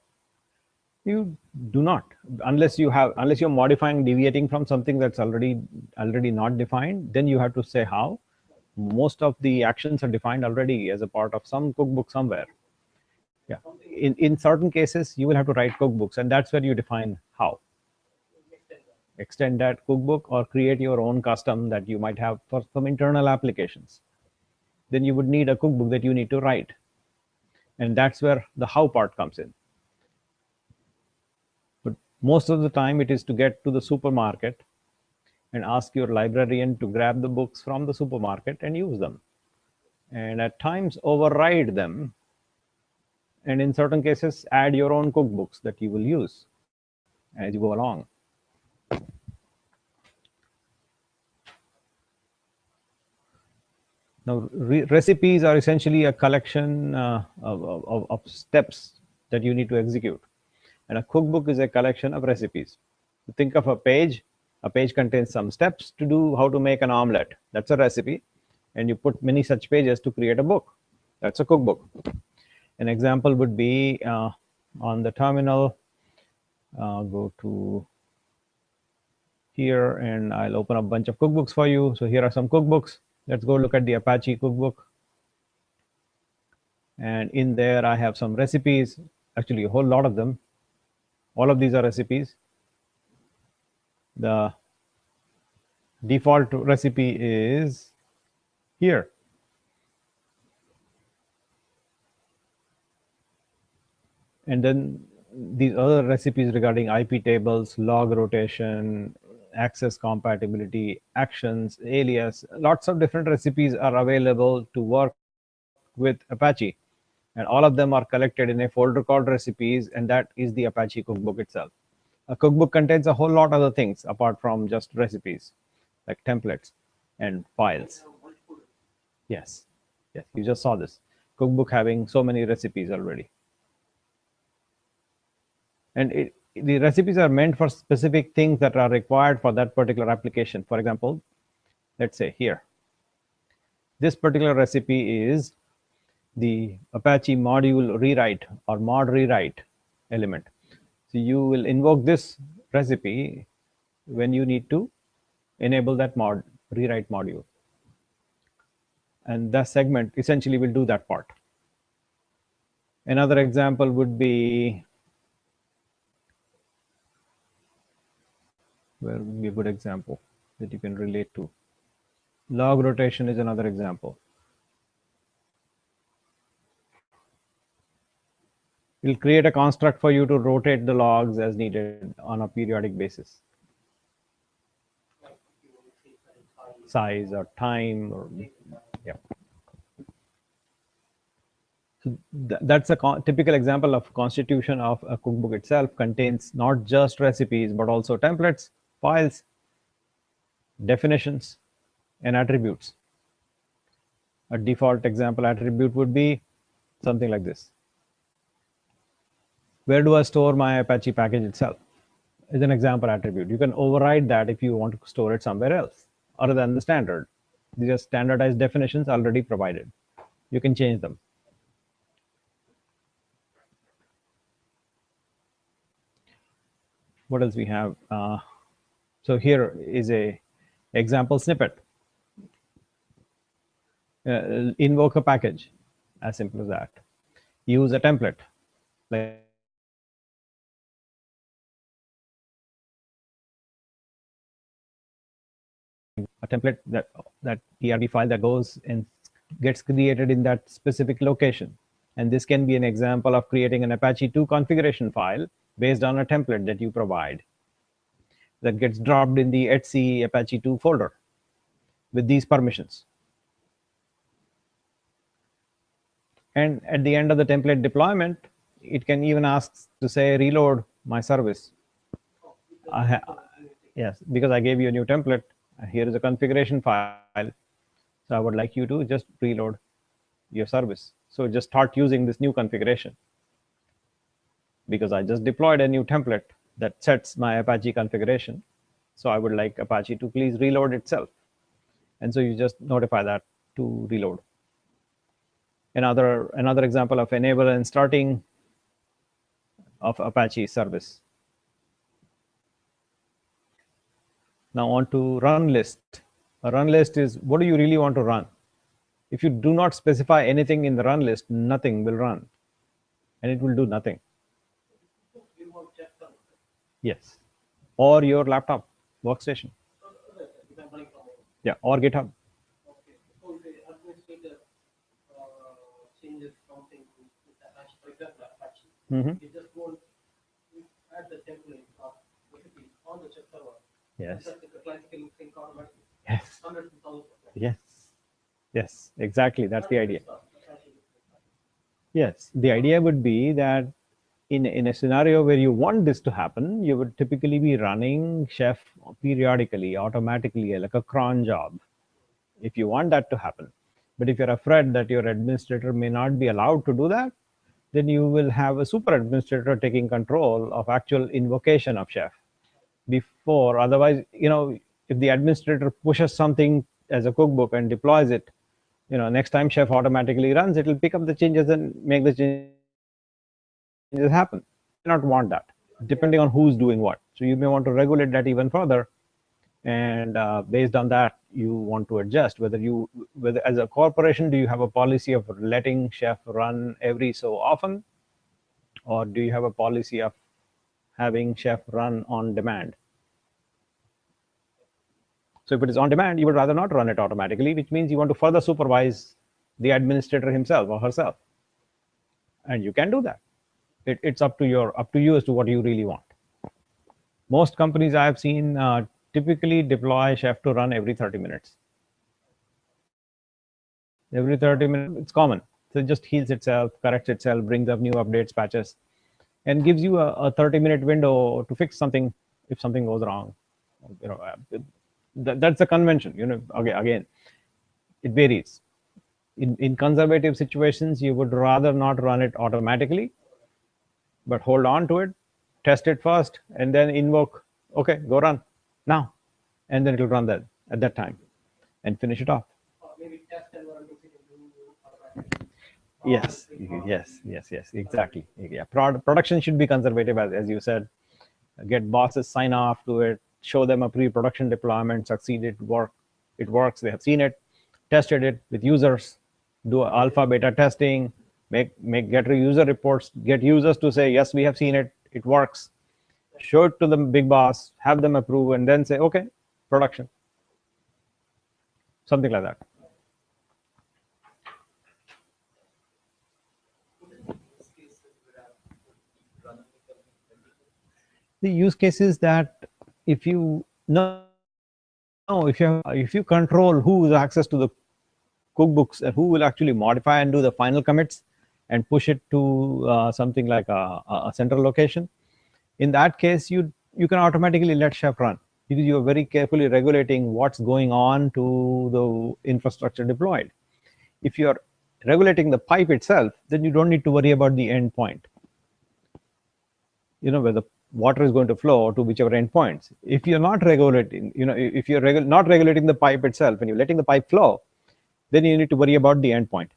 Speaker 3: You do not, unless you're modifying, deviating from something that's already not defined. Then you have to say how. Most of the actions are defined already as a part of some cookbook somewhere. Yeah. In certain cases, you will have to write cookbooks, and that's where you define how. Extend that cookbook or create your own custom that you might have for some internal applications. Then you would need a cookbook that you need to write. And that's where the how part comes in. But most of the time it is to get to the supermarket and ask your librarian to grab the books from the supermarket and use them. And at times override them. And in certain cases, add your own cookbooks that you will use as you go along. Now, recipes are essentially a collection of steps that you need to execute. And a cookbook is a collection of recipes. Think of a page. A page contains some steps to do how to make an omelette. That's a recipe. And you put many such pages to create a book. That's a cookbook. An example would be on the terminal, go to here, and I'll open up a bunch of cookbooks for you. So here are some cookbooks. Let's go look at the Apache cookbook. And in there, I have some recipes, actually a whole lot of them. All of these are recipes. The default recipe is here. And then these other recipes regarding IP tables, log rotation, access compatibility, actions, alias, lots of different recipes are available to work with Apache. And all of them are collected in a folder called recipes, and that is the Apache cookbook itself. A cookbook contains a whole lot of other things apart from just recipes, like templates and files. Yes, you just saw this. Cookbook having so many recipes already. And the recipes are meant for specific things that are required for that particular application. For example, let's say here, this particular recipe is the Apache module rewrite or mod rewrite element. So you will invoke this recipe when you need to enable that mod rewrite module. And that segment essentially will do that part. Another example would be, where would be a good example that you can relate to? Log rotation is another example. We'll create a construct for you to rotate the logs as needed on a periodic basis. Size or time or Yeah. So that's a typical example of constitution of a cookbook itself contains not just recipes, but also templates, files, definitions, and attributes. A default example attribute would be something like this. Where do I store my Apache package itself? Is an example attribute. You can override that if you want to store it somewhere else other than the standard. These are standardized definitions already provided. You can change them. What else we have? So here is a example snippet. Invoke a package, as simple as that. Use a template, like a template that TRB file that goes and gets created in that specific location. And this can be an example of creating an Apache 2 configuration file based on a template that you provide that gets dropped in the etc Apache 2 folder with these permissions. And at the end of the template deployment, it can even ask to say, reload my service. Yes, because I gave you a new template. Here is a configuration file. So I would like you to just reload your service. So just start using this new configuration. Because I just deployed a new template that sets my Apache configuration. So I would like Apache to please reload itself. And so you just notify that to reload. Another example of enable and starting of Apache service. Now on to run list. A run list is what do you really want to run? If you do not specify anything in the run list, nothing will run. And it will do nothing. Yes. Or your laptop, workstation. Yeah, or GitHub.
Speaker 4: Okay. So the administrator changes something with Apache, for example, Apache. You just won't add the template of recipe on the chef server.
Speaker 3: Yes.
Speaker 4: That's like a classical sync automatically.
Speaker 3: Yes.
Speaker 4: Hundreds and thousands of them.
Speaker 3: Yes. Yes, exactly. That's the idea. Yes, the idea would be that in a scenario where you want this to happen, you would typically be running Chef periodically, automatically, like a cron job, if you want that to happen. But if you're afraid that your administrator may not be allowed to do that, then you will have a super administrator taking control of actual invocation of Chef before. Otherwise, if the administrator pushes something as a cookbook and deploys it, next time Chef automatically runs, it will pick up the changes and make the changes happen. You do not want that, depending on who's doing what. So you may want to regulate that even further, and based on that, you want to adjust whether as a corporation, do you have a policy of letting Chef run every so often, or do you have a policy of having Chef run on demand? So if it is on demand, you would rather not run it automatically, which means you want to further supervise the administrator himself or herself, and you can do that. It's up to you as to what you really want. Most companies I have seen typically deploy Chef to run every 30 minutes. Every 30 minutes, it's common. So it just heals itself, corrects itself, brings up new updates, patches, and gives you a 30-minute window to fix something if something goes wrong. That's a convention. Again, it varies. In conservative situations, you would rather not run it automatically, but hold on to it, test it first, and then invoke, okay, go run now. And then it will run that at that time and finish it off.
Speaker 4: Maybe test environment you can do.
Speaker 3: Yes, exactly. Yeah, production should be conservative, as you said. Get bosses sign off to it, show them a pre-production deployment, succeeded, it works, they have seen it, tested it with users, do alpha beta testing, get user reports, get users to say, yes, we have seen it, it works, show it to the big boss, have them approve, and then say, okay, production. Something like that. The use case is that if you control who's access to the cookbooks and who will actually modify and do the final commits and push it to something like a central location. In that case, you can automatically let Chef run because you are very carefully regulating what's going on to the infrastructure deployed. If you are regulating the pipe itself, then you don't need to worry about the endpoint. Where the water is going to flow to whichever endpoints. If you're not regulating, if you're not regulating the pipe itself and you're letting the pipe flow, then you need to worry about the endpoint.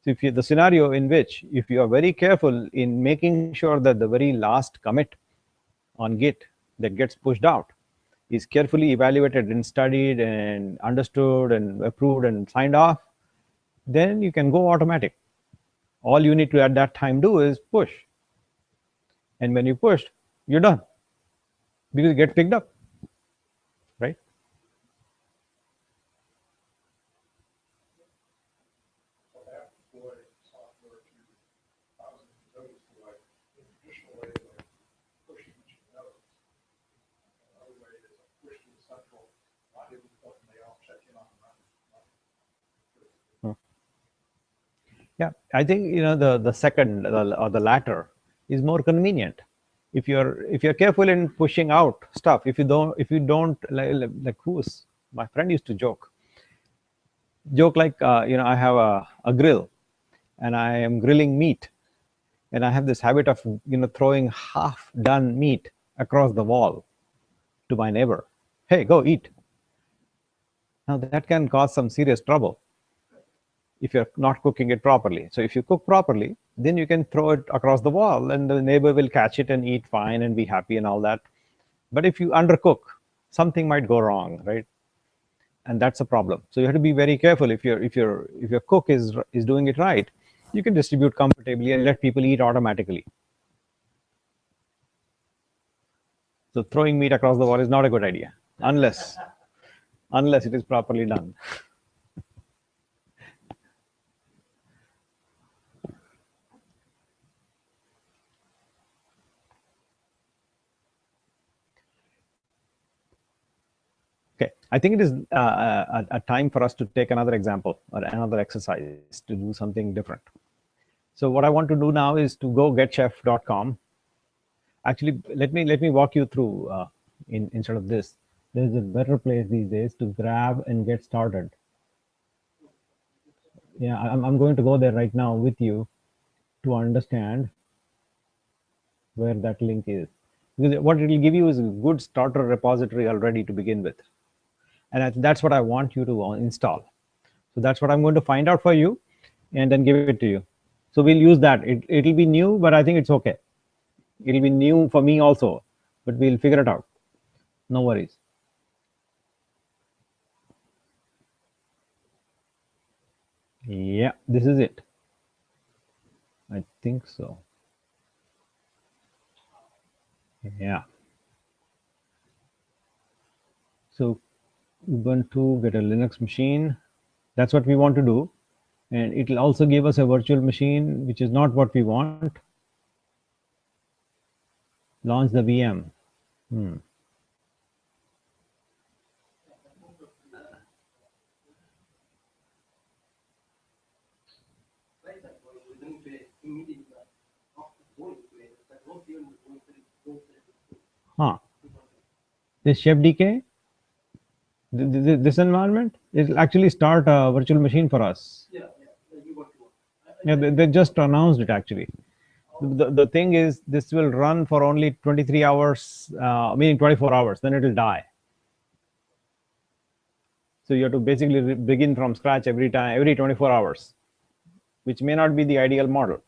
Speaker 3: So if the scenario in which, if you are very careful in making sure that the very last commit on Git that gets pushed out is carefully evaluated and studied and understood and approved and signed off, then you can go automatic. All you need to at that time do is push. And when you push, you're done because you get picked up, right? Yeah, I think the second or the latter is more convenient. If you're careful in pushing out stuff, if you don't like who's my friend used to joke like I have a grill and I am grilling meat, and I have this habit of throwing half done meat across the wall to my neighbor. Hey, go eat. Now that can cause some serious trouble if you're not cooking it properly. So if you cook properly, then you can throw it across the wall and the neighbor will catch it and eat fine and be happy and all that. But if you undercook, something might go wrong, right? And that's a problem. So you have to be very careful. If your cook is doing it right, you can distribute comfortably and let people eat automatically. So throwing meat across the wall is not a good idea unless it is properly done. Okay, I think it is a time for us to take another example or another exercise to do something different. So what I want to do now is to go getchef.com. Actually, let me walk you through instead of this. There's a better place these days to grab and get started. Yeah, I'm going to go there right now with you to understand where that link is. Because what it will give you is a good starter repository already to begin with. And that's what I want you to install. So that's what I'm going to find out for you and then give it to you. So we'll use that. It'll be new, but I think it's okay. It'll be new for me also, but we'll figure it out. No worries. Yeah, this is it. I think so. Yeah. So Ubuntu, get a Linux machine. That's what we want to do. And it'll also give us a virtual machine, which is not what we want. Launch the VM. Huh. This Chef DK, this environment, it'll actually start a virtual machine for us. Yeah, they just announced it actually. The thing is, this will run for only 23 hours, meaning 24 hours, then it will die. So you have to basically begin from scratch every 24 hours, which may not be the ideal model.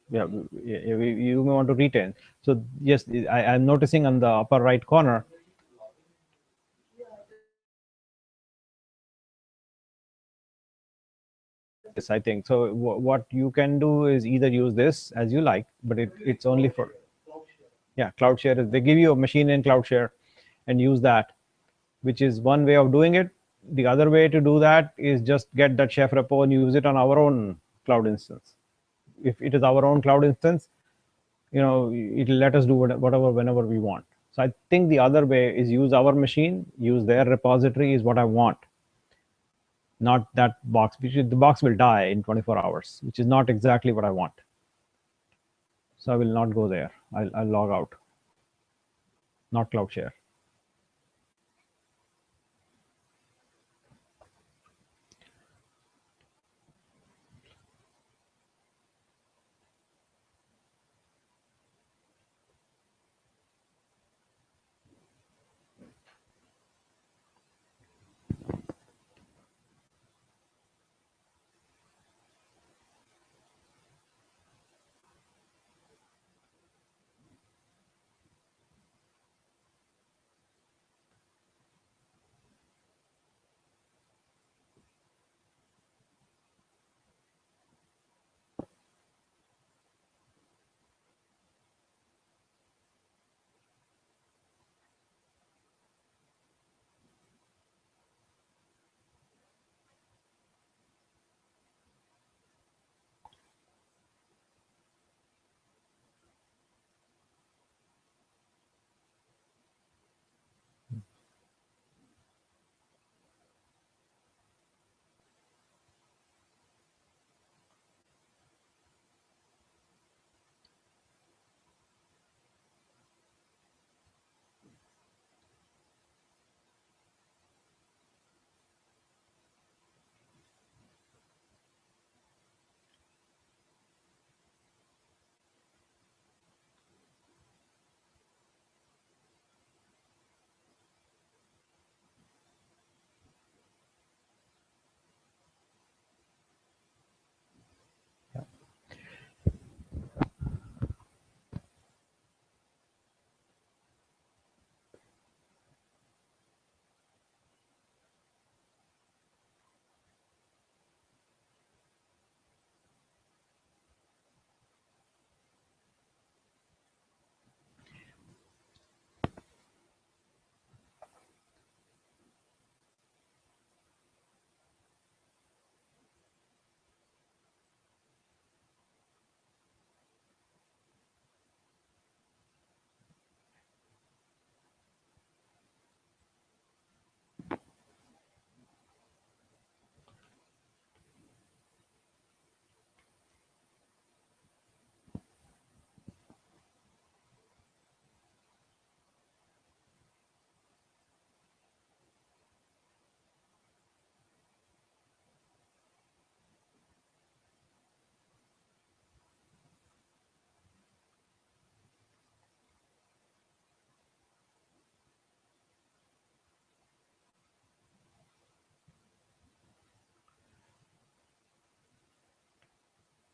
Speaker 3: Yeah, you may want to retain. So yes, I'm noticing on the upper right corner, this I think. So what you can do is either use this as you like, but it's only for, yeah, CloudShare. They give you a machine in CloudShare and use that, which is one way of doing it. The other way to do that is just get that Chef repo and use it on our own cloud instance. If it is our own cloud instance, it'll let us do whatever whenever we want. So I think the other way is use our machine, use their repository is what I want. Not that box, because the box will die in 24 hours, which is not exactly what I want. So I will not go there. I'll log out, not CloudShare.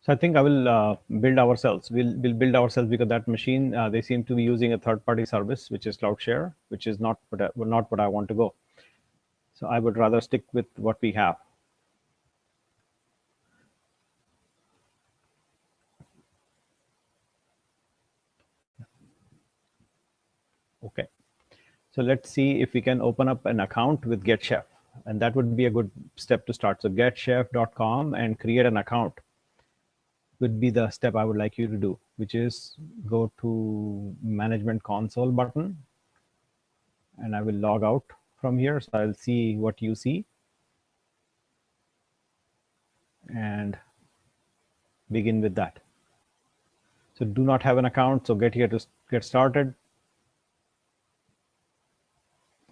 Speaker 3: So I think I will build ourselves. We'll build ourselves because that machine, they seem to be using a third-party service, which is CloudShare, which is not what I want to go. So I would rather stick with what we have. Okay. So let's see if we can open up an account with GetChef. And that would be a good step to start. So getchef.com and create an account would be the step I would like you to do, which is go to management console button. And I will log out from here. So I'll see what you see. And begin with that. So do not have an account. So get here to get started.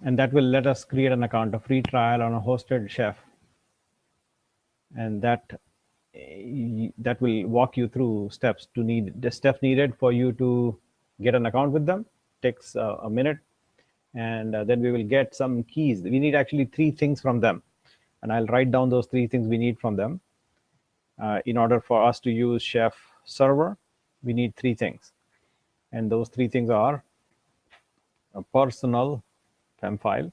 Speaker 3: And that will let us create an account, a free trial on a hosted chef. And that will walk you through the steps needed for you to get an account with them. Takes a minute. And then we will get some keys. We need actually 3 things from them. And I'll write down those 3 things we need from them. In order for us to use Chef server, we need 3 things. And those 3 things are a personal PEM file.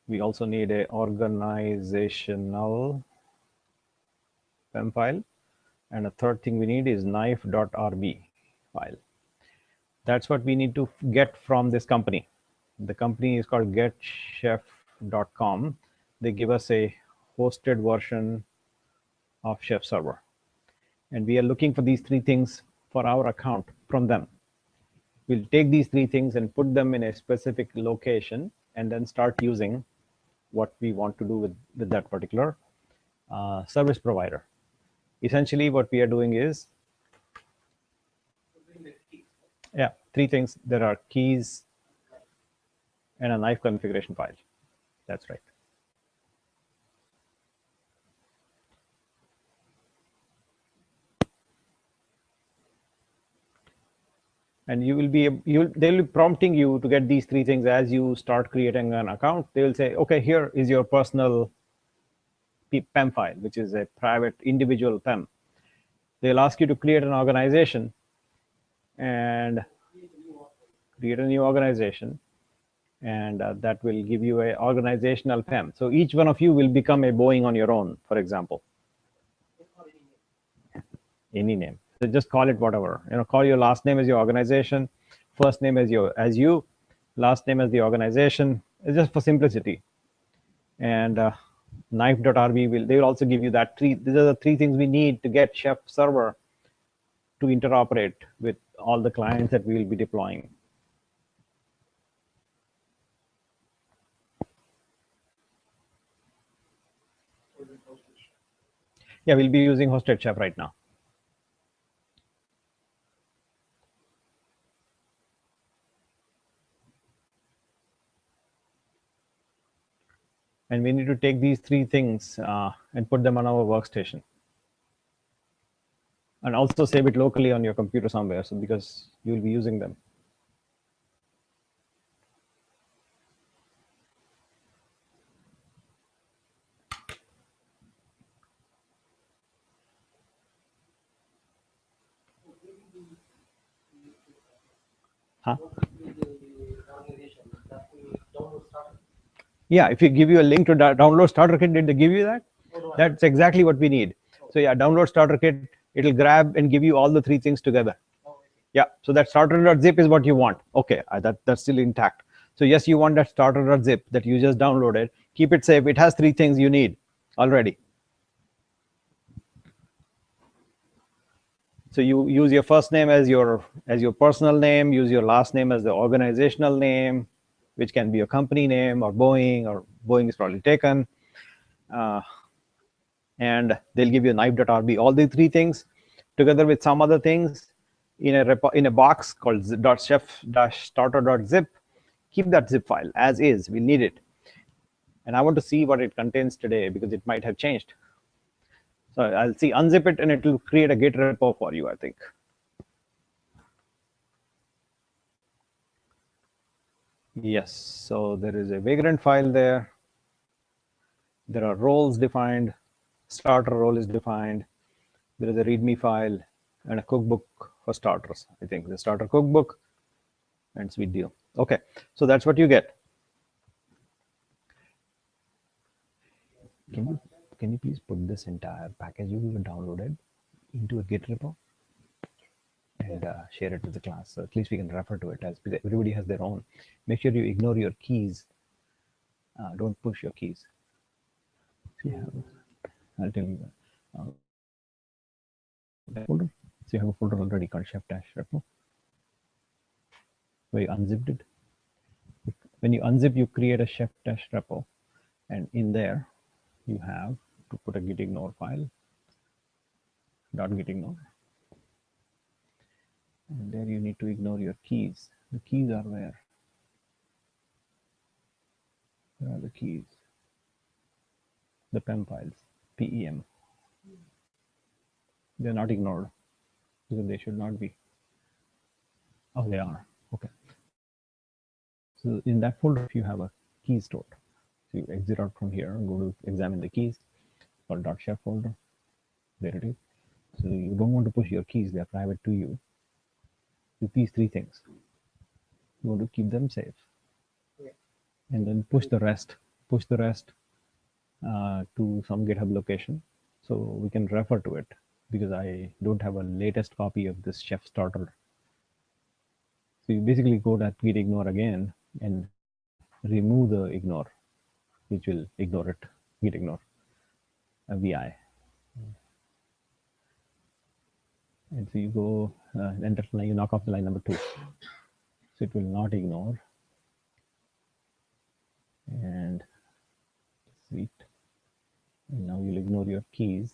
Speaker 3: We also need a organizational PEM file. And a third thing we need is knife.rb file. That's what we need to get from this company. The company is called getchef.com. They give us a hosted version of Chef server. And we are looking for these 3 things for our account from them. we'll take these three things and put them in a specific location and then start using what we want to do with that particular service provider. Essentially, what we are doing is, yeah, three things. There are keys and a knife configuration file. That's right. And they'll be prompting you to get these three things as you start creating an account. They will say, okay, here is your personal PEM file, which is a private individual PEM. They'll ask you to create an organization and create a new organization, and that will give you a organizational PEM. So each one of you will become a Boeing on your own, for example. Any name. So just call it whatever. Call your last name as your organization, first name as you, last name as the organization. It's just for simplicity. And knife.rb they will also give you that these are the three things we need to get Chef server to interoperate with all the clients that we will be deploying. Yeah, we'll be using hosted Chef right now. And we need to take these three things and put them on our workstation. And also save it locally on your computer somewhere, so because you will be using them. Huh? Yeah, if you give you a link to download starter kit, did they give you that? That's exactly what we need. So yeah, download starter kit, it'll grab and give you all the three things together. Yeah, so that starter.zip is what you want. Okay, that's still intact. So yes, you want that starter.zip that you just downloaded. Keep it safe. It has three things you need already. So you use your first name as your personal name, use your last name as the organizational name, which can be a company name or Boeing is probably taken. And they'll give you knife.rb, all these three things together with some other things in a box called .chef-starter.zip. Keep that zip file as is. We'll need it. And I want to see what it contains today because it might have changed. So I'll see, unzip it, and it will create a Git repo for you, I think. Yes, so there is a Vagrant file there. There are roles defined. Starter role is defined. There is a README file and a cookbook for starters. I think the starter cookbook, and sweet deal. Okay, so that's what you get. Can you please put this entire package you downloaded into a Git repo and share it with the class, so at least we can refer to it, as because everybody has their own. Make sure you ignore your keys. Don't push your keys. Yeah, I'll tell you that folder. So you have a folder already called chef-repo where you unzipped it. When you unzip, you create a chef-repo, and in there you have to put a gitignore file, .gitignore, and there you need to ignore your keys. The keys are where? Where are the keys? The PEM files, PEM. They're not ignored because they should not be. Oh, they are. Okay. So in that folder, if you have a key stored, so you exit out from here and go to examine the keys, or .chef folder. There it is. So you don't want to push your keys; they are private to you. With these three things, you want to keep them safe, and then push the rest. Push the rest to some GitHub location, so we can refer to it, because I don't have a latest copy of this chef starter. So you basically go to gitignore again and remove the ignore, which will ignore it, gitignore, a VI. And so you go enter line, you knock off the line number 2. So it will not ignore. And sweet. And now you'll ignore your keys.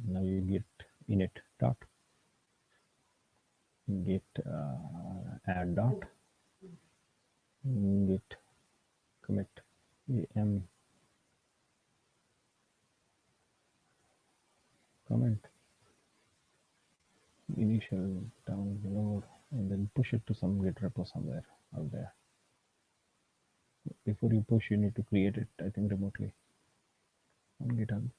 Speaker 3: Now you get init dot, get add dot, get commit am comment initial download, and then push it to some git repo somewhere out there. Before you push, you need to create it, I think, remotely on GitHub.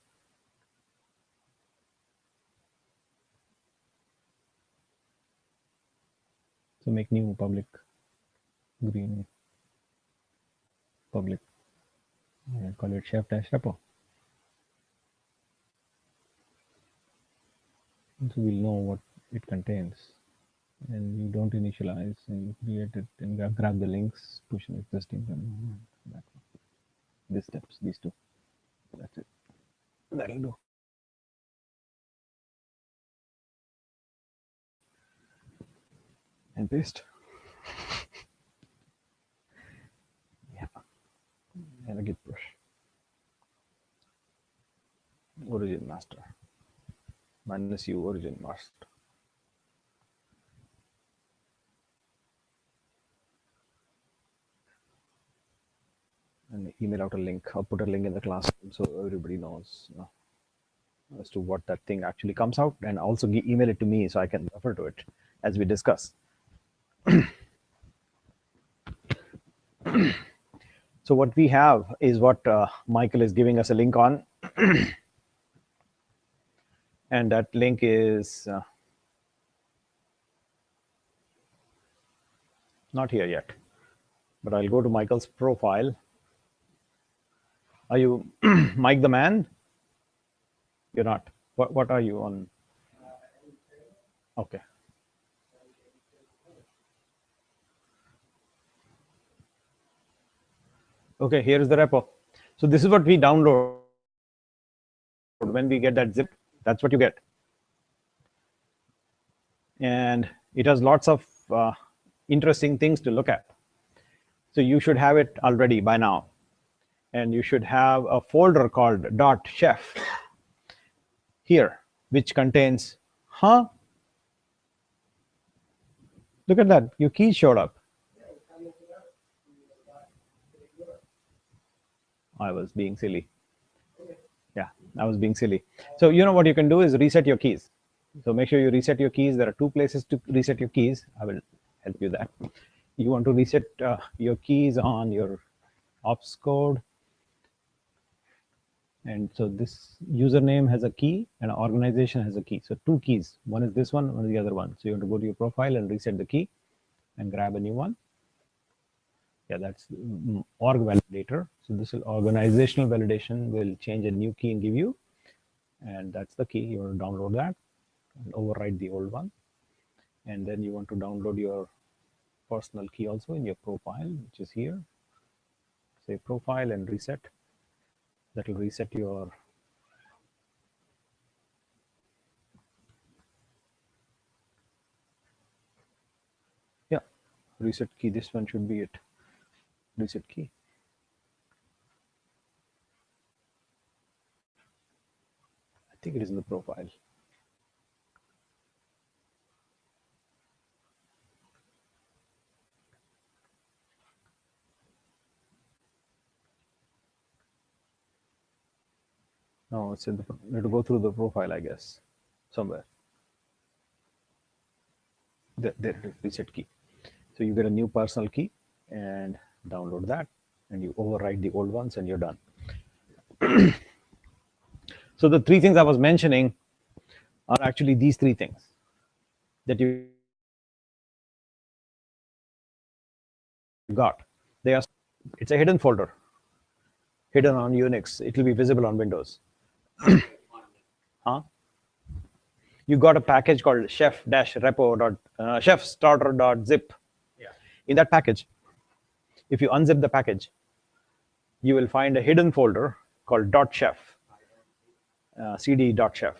Speaker 3: So make new public green public and call it chef-repo. So we'll know what it contains. And you don't initialize, and you create it and grab the links, push an existing one. That one. These steps, these two. That's it. That'll do. And paste. Yeah. And a git push. Origin master. -u origin master. And email out a link. I'll put a link in the class so everybody knows as to what that thing actually comes out, and also email it to me so I can refer to it as we discuss. So what we have is what Michael is giving us a link on. And that link is not here yet, but I'll go to Michael's profile. Are you Mike the man? You're not. What are you on? Okay. Okay, here is the repo. So this is what we download when we get that zip. That's what you get. And it has lots of interesting things to look at. So you should have it already by now. And you should have a folder called .chef here, which contains, look at that, your keys showed up. I was being silly. Yeah, I was being silly. So you know what you can do is reset your keys. So make sure you reset your keys. There are two places to reset your keys. I will help you that. You want to reset your keys on your ops code. And so this username has a key and organization has a key. So two keys. One is this one is the other one. So you want to go to your profile and reset the key and grab a new one. Yeah, that's org validator. So this is organizational validation will change a new key and give you. And that's the key. You want to download that and override the old one. And then you want to download your personal key also in your profile, which is here. Say profile and reset. That will reset your reset key. This one should be it. Reset key. I think it is in the profile. No, it's in the, you have to go through the profile, I guess, somewhere. There it is, reset key. So you get a new personal key and download that, and you override the old ones, and you're done. So the three things I was mentioning are actually these three things that you got. They are. It's a hidden folder, hidden on Unix. It will be visible on Windows. You got a package called chef-repo.chef-starter.zip.
Speaker 2: Yeah.
Speaker 3: In that package, if you unzip the package, you will find a hidden folder called .chef, cd.chef,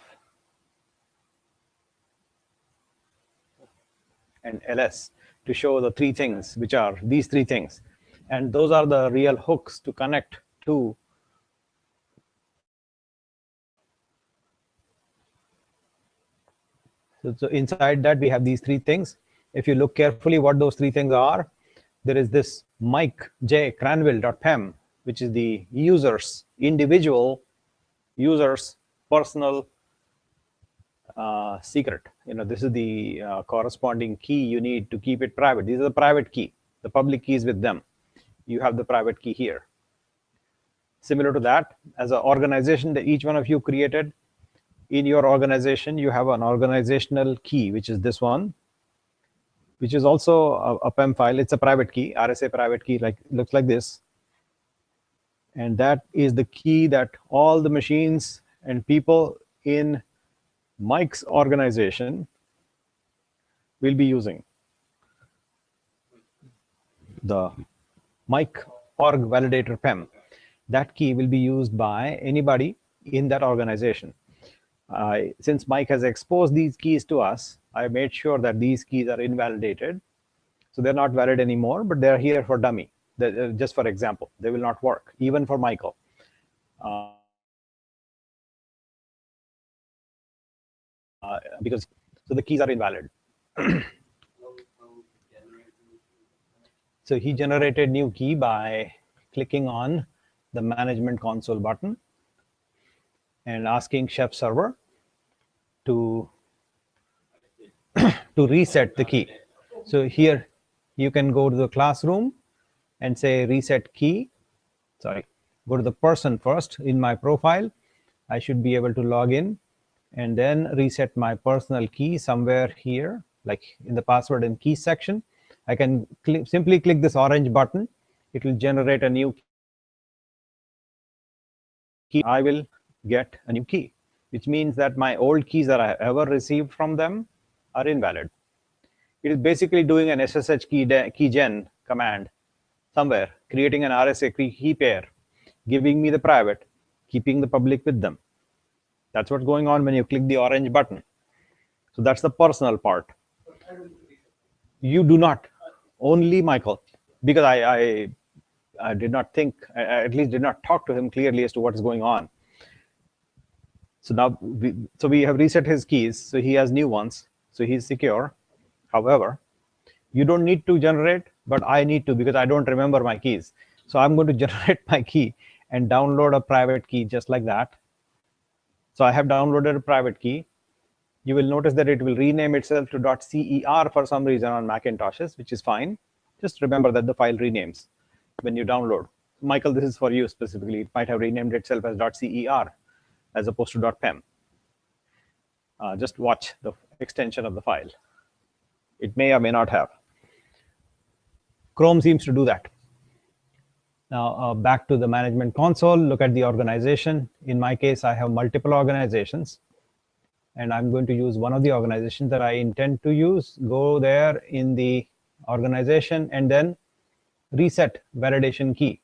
Speaker 3: and ls to show the three things, which are these three things. And those are the real hooks to connect to so inside that we have these three things. If you look carefully what those three things are, there is this Mike J Cranville.pem, which is the user's individual user's personal secret. This is the corresponding key you need to keep it private. These are the private key. The public key is with them. You have the private key here. Similar to that, as an organization that each one of you created, in your organization, you have an organizational key, which is this one, which is also a PEM file. It's a private key, RSA private key, looks like this. And that is the key that all the machines and people in Mike's organization will be using. The Mike org validator PEM. That key will be used by anybody in that organization. Since Mike has exposed these keys to us, I made sure that these keys are invalidated. So they're not valid anymore, but they're here for dummy. Just for example, they will not work, even for Michael. Because so the keys are invalid. So he generated new key by clicking on the management console button and asking Chef server to reset the key. So here you can go to the classroom and say reset key. Sorry, go to the person first. In my profile, I should be able to log in and then reset my personal key somewhere here, like in the password and key section. I can simply click this orange button. It will generate a new key. I will get a new key, which means that my old keys that I ever received from them are invalid. It is basically doing an SSH keygen command somewhere, creating an RSA key pair, giving me the private, keeping the public with them. That's what's going on when you click the orange button. So that's the personal part. You do not, only Michael, because I did not think, I at least did not talk to him clearly as to what is going on. So now, we have reset his keys, so he has new ones, so he's secure. However, you don't need to generate, but I need to because I don't remember my keys. So I'm going to generate my key and download a private key just like that. So I have downloaded a private key. You will notice that it will rename itself to .cer for some reason on Macintoshes, which is fine. Just remember that the file renames when you download. Michael, this is for you specifically. It might have renamed itself as .cer as opposed to .pem. Just watch the extension of the file. It may or may not have. Chrome seems to do that. Now, back to the management console, look at the organization. In my case, I have multiple organizations, and I'm going to use one of the organizations that I intend to use. Go there in the organization and then reset validation key.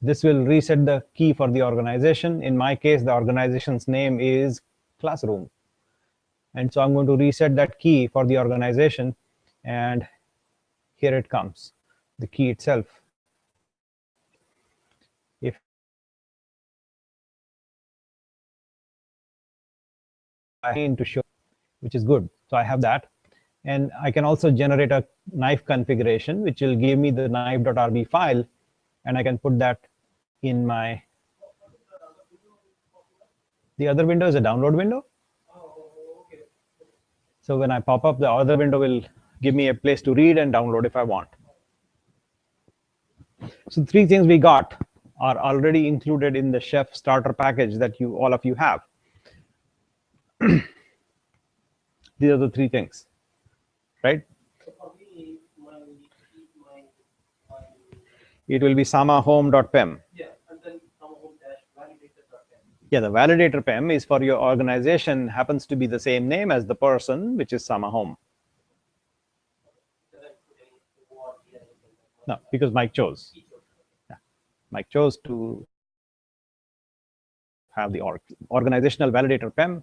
Speaker 3: This will reset the key for the organization. In my case, the organization's name is Classroom. And so I'm going to reset that key for the organization, and here it comes, the key itself. If I need to show, which is good, so I have that. And I can also generate a knife configuration, which will give me the knife.rb file, and I can put that in my, the other window is a download window. So when I pop up, the other window will give me a place to read and download if I want. So three things we got are already included in the Chef starter package that all of you have. These are the three things, right? It will be samahome.pem.
Speaker 4: Yeah, and then samahome-validator.pem.
Speaker 3: Yeah, the validator PEM is for your organization, happens to be the same name as the person, which is Samahome. No, because Mike chose. Yeah. Mike chose to have the organizational validator PEM.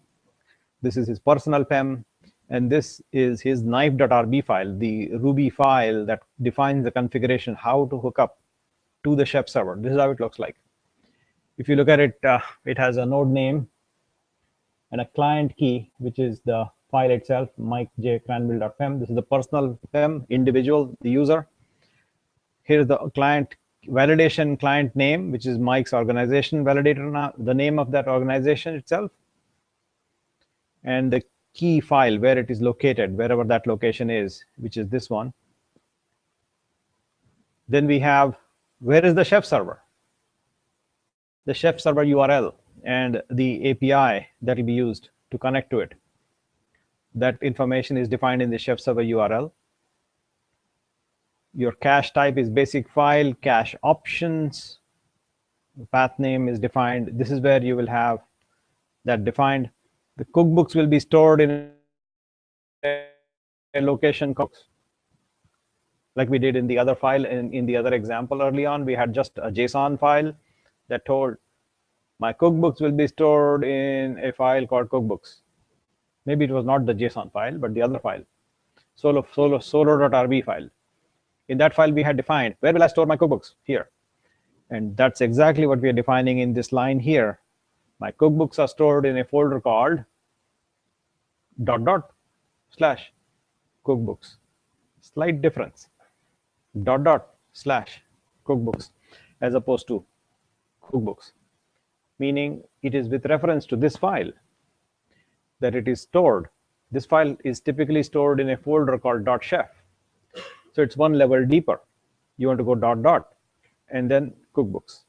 Speaker 3: This is his personal PEM. And this is his knife.rb file, the Ruby file that defines the configuration, how to hook up to the Chef server. This is how it looks like. If you look at it, it has a node name and a client key, which is the file itself, mikejcranville.pem. This is the personal pem, individual, the user. Here's the client validation client name, which is Mike's organization validator, the name of that organization itself, and the key file where it is located, wherever that location is, which is this one. Then we have, where is the Chef server? The Chef server URL and the API that will be used to connect to it. That information is defined in the Chef server URL. Your cache type is basic file, cache options, the path name is defined. This is where you will have that defined. The cookbooks will be stored in a location cookbooks, like we did in the other file. In the other example early on, we had just a JSON file that told my cookbooks will be stored in a file called cookbooks. Maybe it was not the JSON file, but the other file, solo.rb file. In that file, we had defined, where will I store my cookbooks? Here. And that's exactly what we are defining in this line here. My cookbooks are stored in a folder called ... /cookbooks. Slight difference. ... /cookbooks as opposed to cookbooks, meaning it is with reference to this file that it is stored. This file is typically stored in a folder called .chef. So it's one level deeper. You want to go ... and then cookbooks.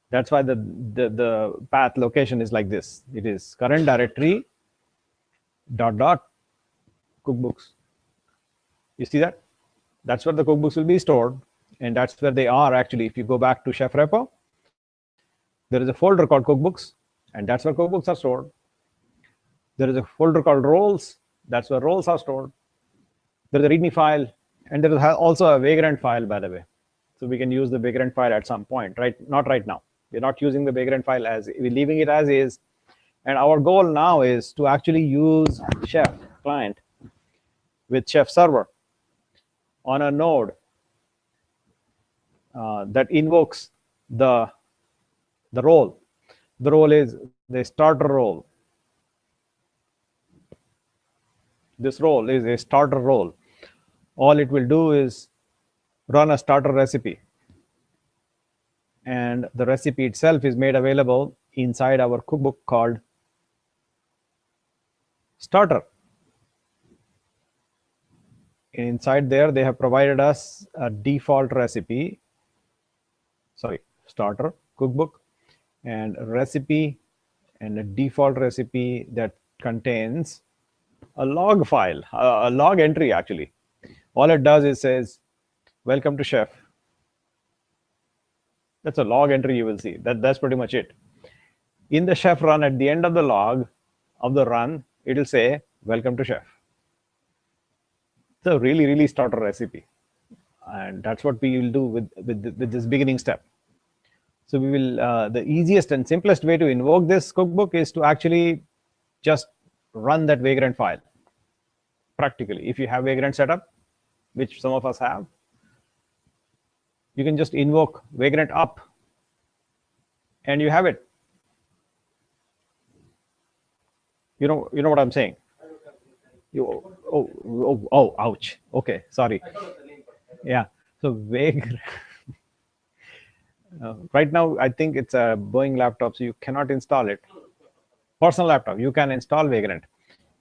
Speaker 3: That's why the path location is like this. It is current directory ... cookbooks. You see that? That's where the cookbooks will be stored, and that's where they are actually. If you go back to Chef repo, there is a folder called cookbooks, and that's where cookbooks are stored. There is a folder called roles. That's where roles are stored. There's a README file, and there is also a Vagrant file, by the way. So we can use the Vagrant file at some point, right? Not right now. We're not using the Vagrant file as, we're leaving it as is. And our goal now is to actually use Chef client with Chef server on a node that invokes the role. The role is the starter role. This role is a starter role. All it will do is run a starter recipe. And the recipe itself is made available inside our cookbook called starter. And inside there, they have provided us a default recipe, starter, cookbook, and a recipe, and a default recipe that contains a log file, a log entry actually. All it does is says, welcome to Chef. That's a log entry you will see. That's pretty much it. In the Chef run, at the end of the log of the run, it will say, welcome to Chef. It's a really, really starter recipe. And that's what we will do with this beginning step. So we will, the easiest and simplest way to invoke this cookbook is to actually just run that Vagrant file. Practically, if you have Vagrant setup, which some of us have, you can just invoke Vagrant up, and you have it. You know what I'm saying? Oh, ouch. Okay, sorry. Yeah. So Vagrant. Right now, I think it's a Boeing laptop, so you cannot install it. Personal laptop, you can install Vagrant.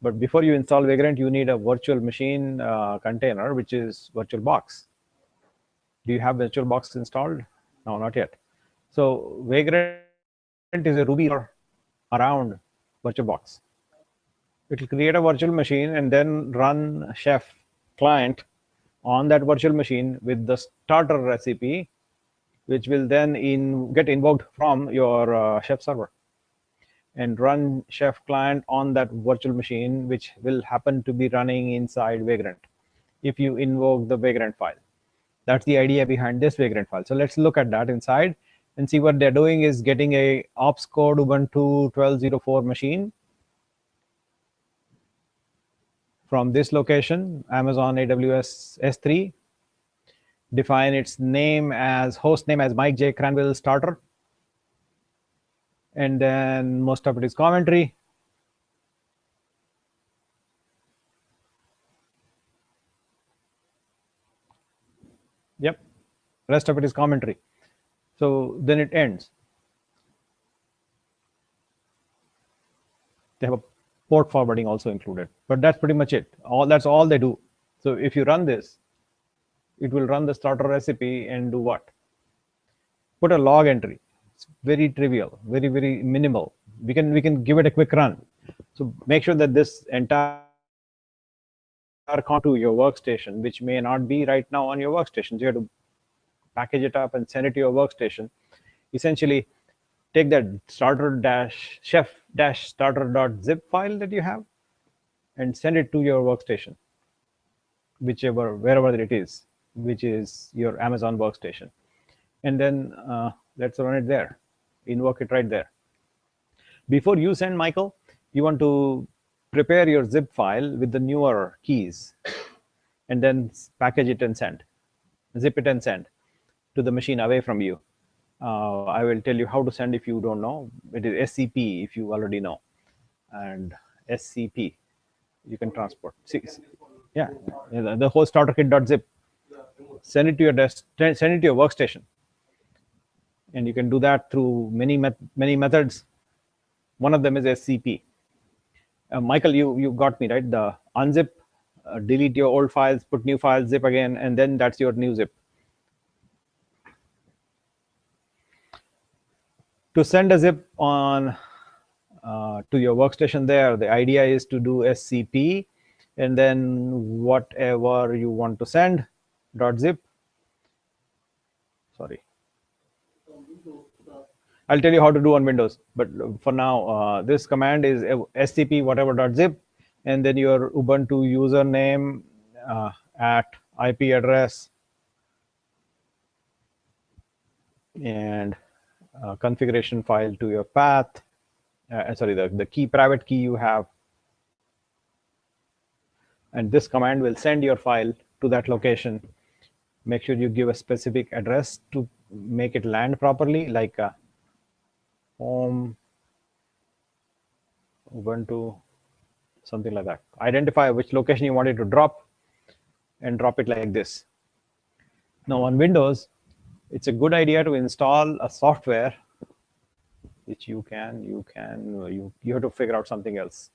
Speaker 3: But before you install Vagrant, you need a virtual machine container, which is VirtualBox. Do you have VirtualBox installed? No, not yet. So Vagrant is a Ruby around VirtualBox. It will create a virtual machine and then run Chef client on that virtual machine with the starter recipe, which will then get invoked from your Chef server, and run Chef client on that virtual machine, which will happen to be running inside Vagrant if you invoke the Vagrant file. That's the idea behind this Vagrant file. So let's look at that inside and see what they're doing is getting a ops code Ubuntu 12.04 machine. from this location, Amazon AWS S3, define its name as host name as Mike J. Cranwell starter. And then most of it is commentary. Yep, rest of it is commentary. So then it ends. They have a port forwarding also included, but that's pretty much it. That's all they do. So if you run this, it will run the starter recipe and do what? Put a log entry. It's very trivial, very minimal. We can give it a quick run. So make sure that this entire to your workstation, which may not be right now on your workstation. So you have to package it up and send it to your workstation. Essentially, take that starter-chef-starter.zip file that you have and send it to your workstation, wherever it is, which is your Amazon workstation. And then let's run it there, invoke it right there. Before you send, Michael, you want to prepare your zip file with the newer keys and then package it and send, zip it and send to the machine away from you. I will tell you how to send if you don't know. It is SCP if you already know, and SCP you can transport. Yeah, the whole starter kit.zip. Send it to your send it to your workstation, and you can do that through many methods. One of them is SCP. Michael, you got me right. The unzip, delete your old files, put new files, zip again, and then that's your new zip. To send a zip on to your workstation there, the idea is to do SCP and then whatever you want to send .zip. Sorry. I'll tell you how to do on Windows, but for now, this command is SCP whatever.zip, and then your Ubuntu username at IP address and configuration file to your path. Sorry, the private key you have, and this command will send your file to that location. Make sure you give a specific address to make it land properly, like home, Ubuntu, something like that. Identify which location you want it to drop and drop it like this. Now on Windows, it's a good idea to install a software which you have to figure out something else.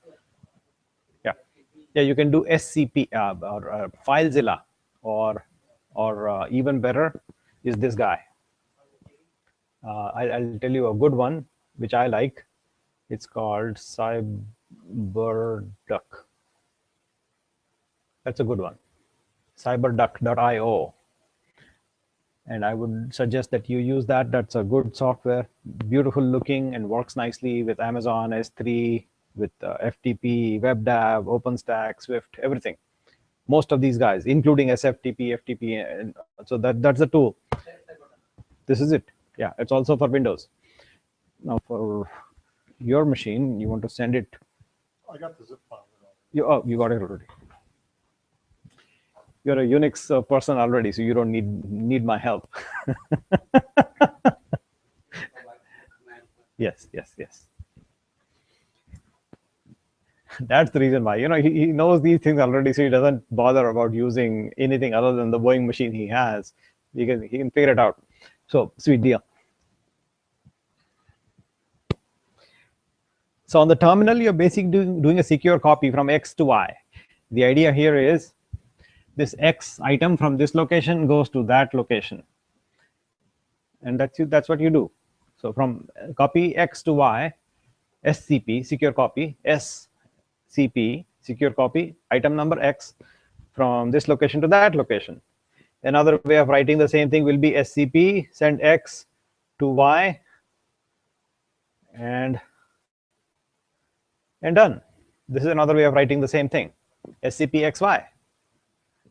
Speaker 3: Yeah, you can do SCP or FileZilla, or even better is this guy. I'll tell you a good one which I like. It's called CyberDuck. That's a good one. cyberduck.io. And I would suggest that you use that. That's a good software, beautiful looking, and works nicely with Amazon S3, with FTP, WebDAV, OpenStack, Swift, everything. Most of these guys, including SFTP, FTP, and so that's the tool. This is it. Yeah, it's also for Windows. Now for your machine, you want to send it.
Speaker 5: I got the zip file.
Speaker 3: You got it already. You're a Unix person already, so you don't need my help. Yes. That's the reason why. He knows these things already, so he doesn't bother about using anything other than the Boeing machine he has. He can figure it out. So sweet deal. So on the terminal, you're basically doing a secure copy from X to Y. The idea here is this X item from this location goes to that location, and that's what you do. So from copy X to Y, SCP, secure copy, SCP, secure copy, item number X from this location to that location. Another way of writing the same thing will be SCP, send X to Y, and done. This is another way of writing the same thing, SCP XY.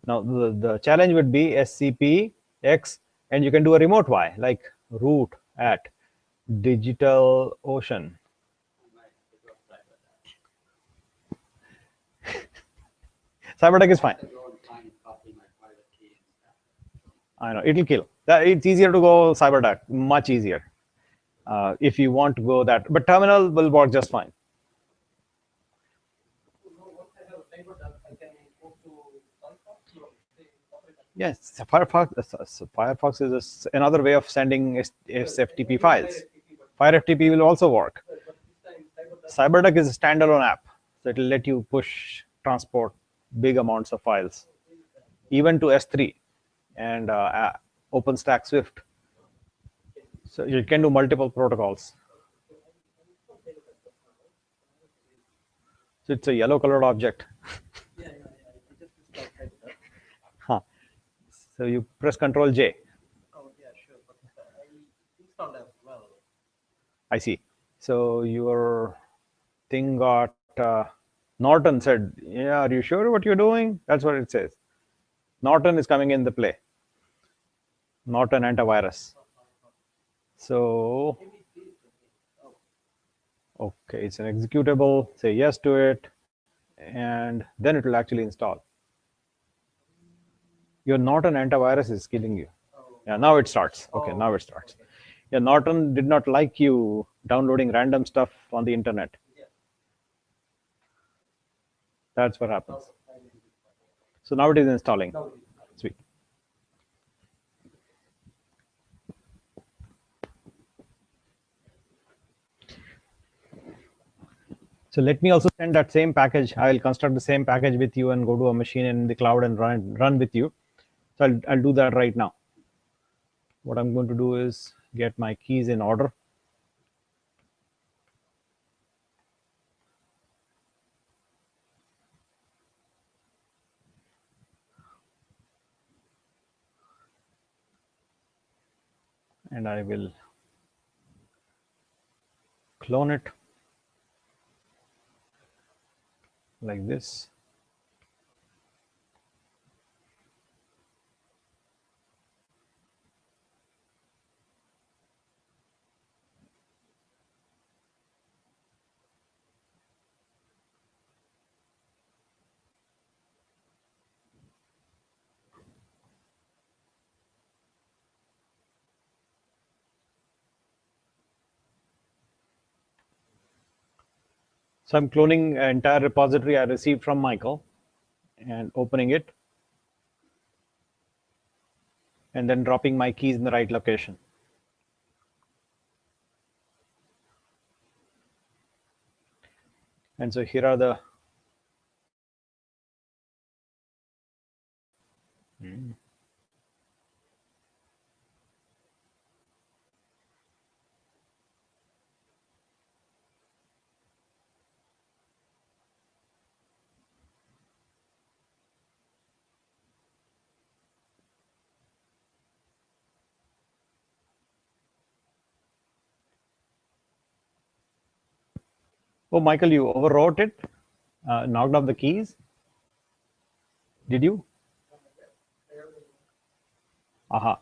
Speaker 3: Now the challenge would be SCP X, and you can do a remote Y, like root at DigitalOcean. CyberDuck is fine.
Speaker 2: I have to go and find and copy my private key and stuff.
Speaker 3: I know it'll kill. It's easier to go CyberDuck, much easier. If you want to go that, but terminal will work just fine.
Speaker 4: So now once I have a CyberDuck, I can go to Firefox or say operate on
Speaker 3: Yes, Firefox is another way of sending SFTP files. FireFTP will also work.
Speaker 4: but this time CyberDuck.
Speaker 3: CyberDuck is a standalone app, so it will let you push, transport big amounts of files, even to S3 and OpenStack Swift. So you can do multiple protocols. So it's a yellow colored object.
Speaker 4: Yeah. I just installed CyberDuck.
Speaker 3: Huh. So you press Control J.
Speaker 4: Oh yeah, sure. But I installed as well.
Speaker 3: I see. So your thing got Norton said, "Yeah, are you sure what you're doing?" That's what it says. Norton is coming in the play. Norton antivirus. So
Speaker 4: Maybe it is. Oh,
Speaker 3: okay, it's an executable. Say yes to it, and then it will actually install. Your Norton antivirus is killing you. Yeah, now it starts. Okay, now it starts. Yeah, Norton did not like you downloading random stuff on the internet.
Speaker 4: yeah.
Speaker 3: That's what happens.
Speaker 4: I will do it.
Speaker 3: So now it is installing.
Speaker 4: Now it is.
Speaker 3: Sweet. So let me also send that same package. I will construct the same package with you and go to a machine in the cloud and run with you. So I'll do that right now. What I'm going to do is get my keys in order. And I will clone it like this. So I'm cloning an entire repository I received from Michael and opening it and then dropping my keys in the right location. And so here are the Oh, Michael, you overwrote it, knocked off the keys. Did you? Aha.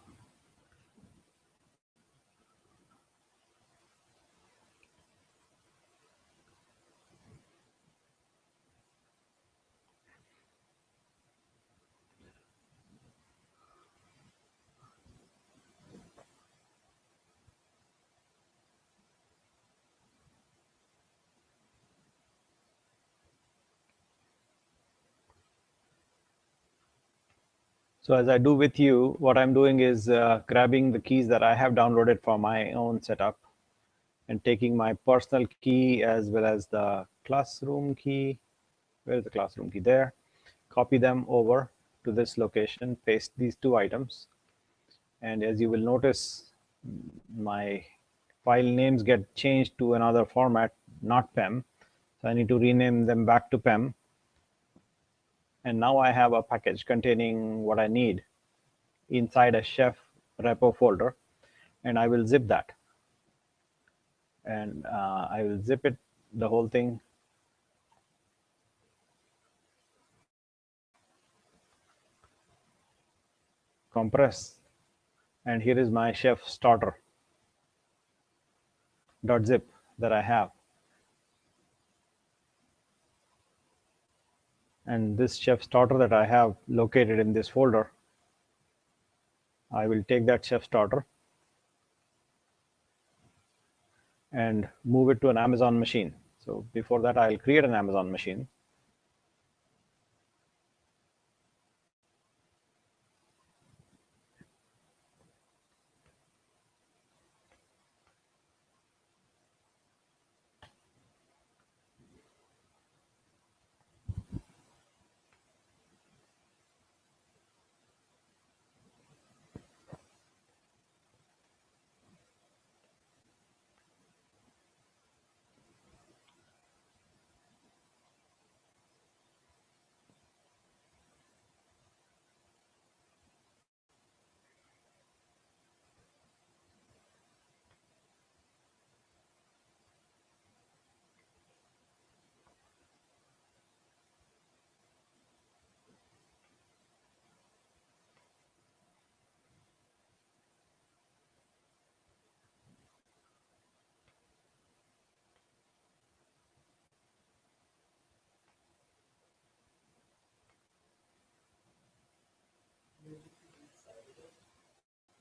Speaker 3: So as I do with you, what I'm doing is grabbing the keys that I have downloaded for my own setup and taking my personal key as well as the classroom key. Where is the classroom key? There. Copy them over to this location, paste these two items. And as you will notice, my file names get changed to another format, not PEM. So I need to rename them back to PEM. And now I have a package containing what I need inside a chef repo folder, and I will zip that. And I will zip it, the whole thing. Compress. And here is my chef starter .zip that I have. And this chef starter that I have located in this folder, I will take that chef starter and move it to an Amazon machine. So before that, I'll create an Amazon machine.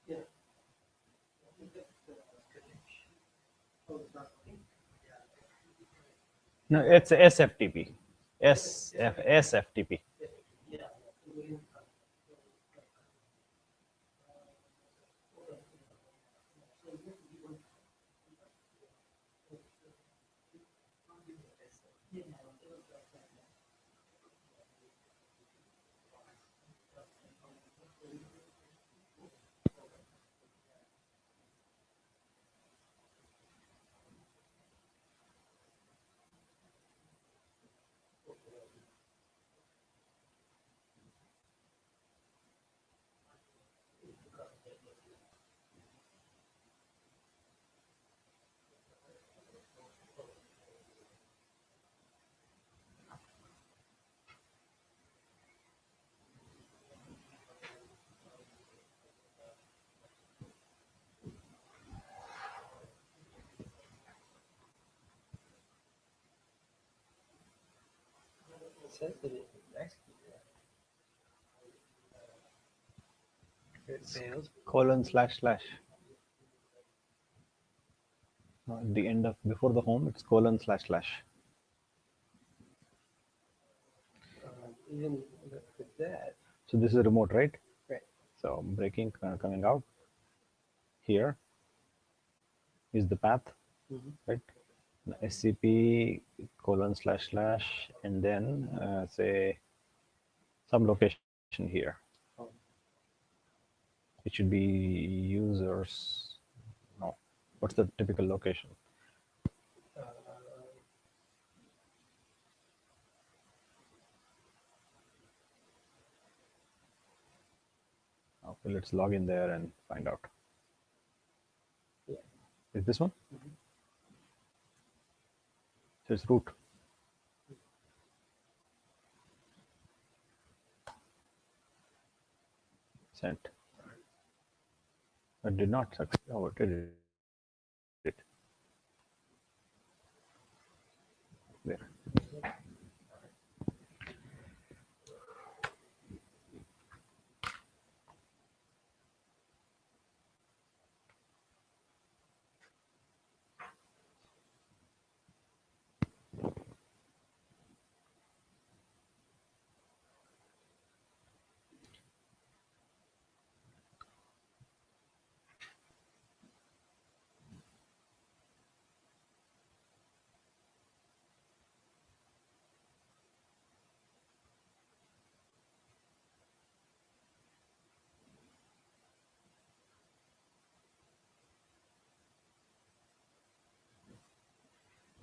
Speaker 4: Yeah. Oh, it's not working?
Speaker 3: No, it's SFTP. SFTP.
Speaker 4: Yeah.
Speaker 2: Says that it executed. It fails. ://
Speaker 3: At the end of before the home, it's ://.
Speaker 2: Even with that,
Speaker 3: So this is a remote, right?
Speaker 2: right?
Speaker 3: So breaking coming out here is the path, right? SCP : / and then say some location here.
Speaker 2: Oh.
Speaker 3: It should be users. No, what's the typical location?
Speaker 2: Uh,
Speaker 3: Okay, let's log in there and find out.
Speaker 2: yeah.
Speaker 3: Is this one? So it's root. Sent. It did not succeed. Oh, it did it. There.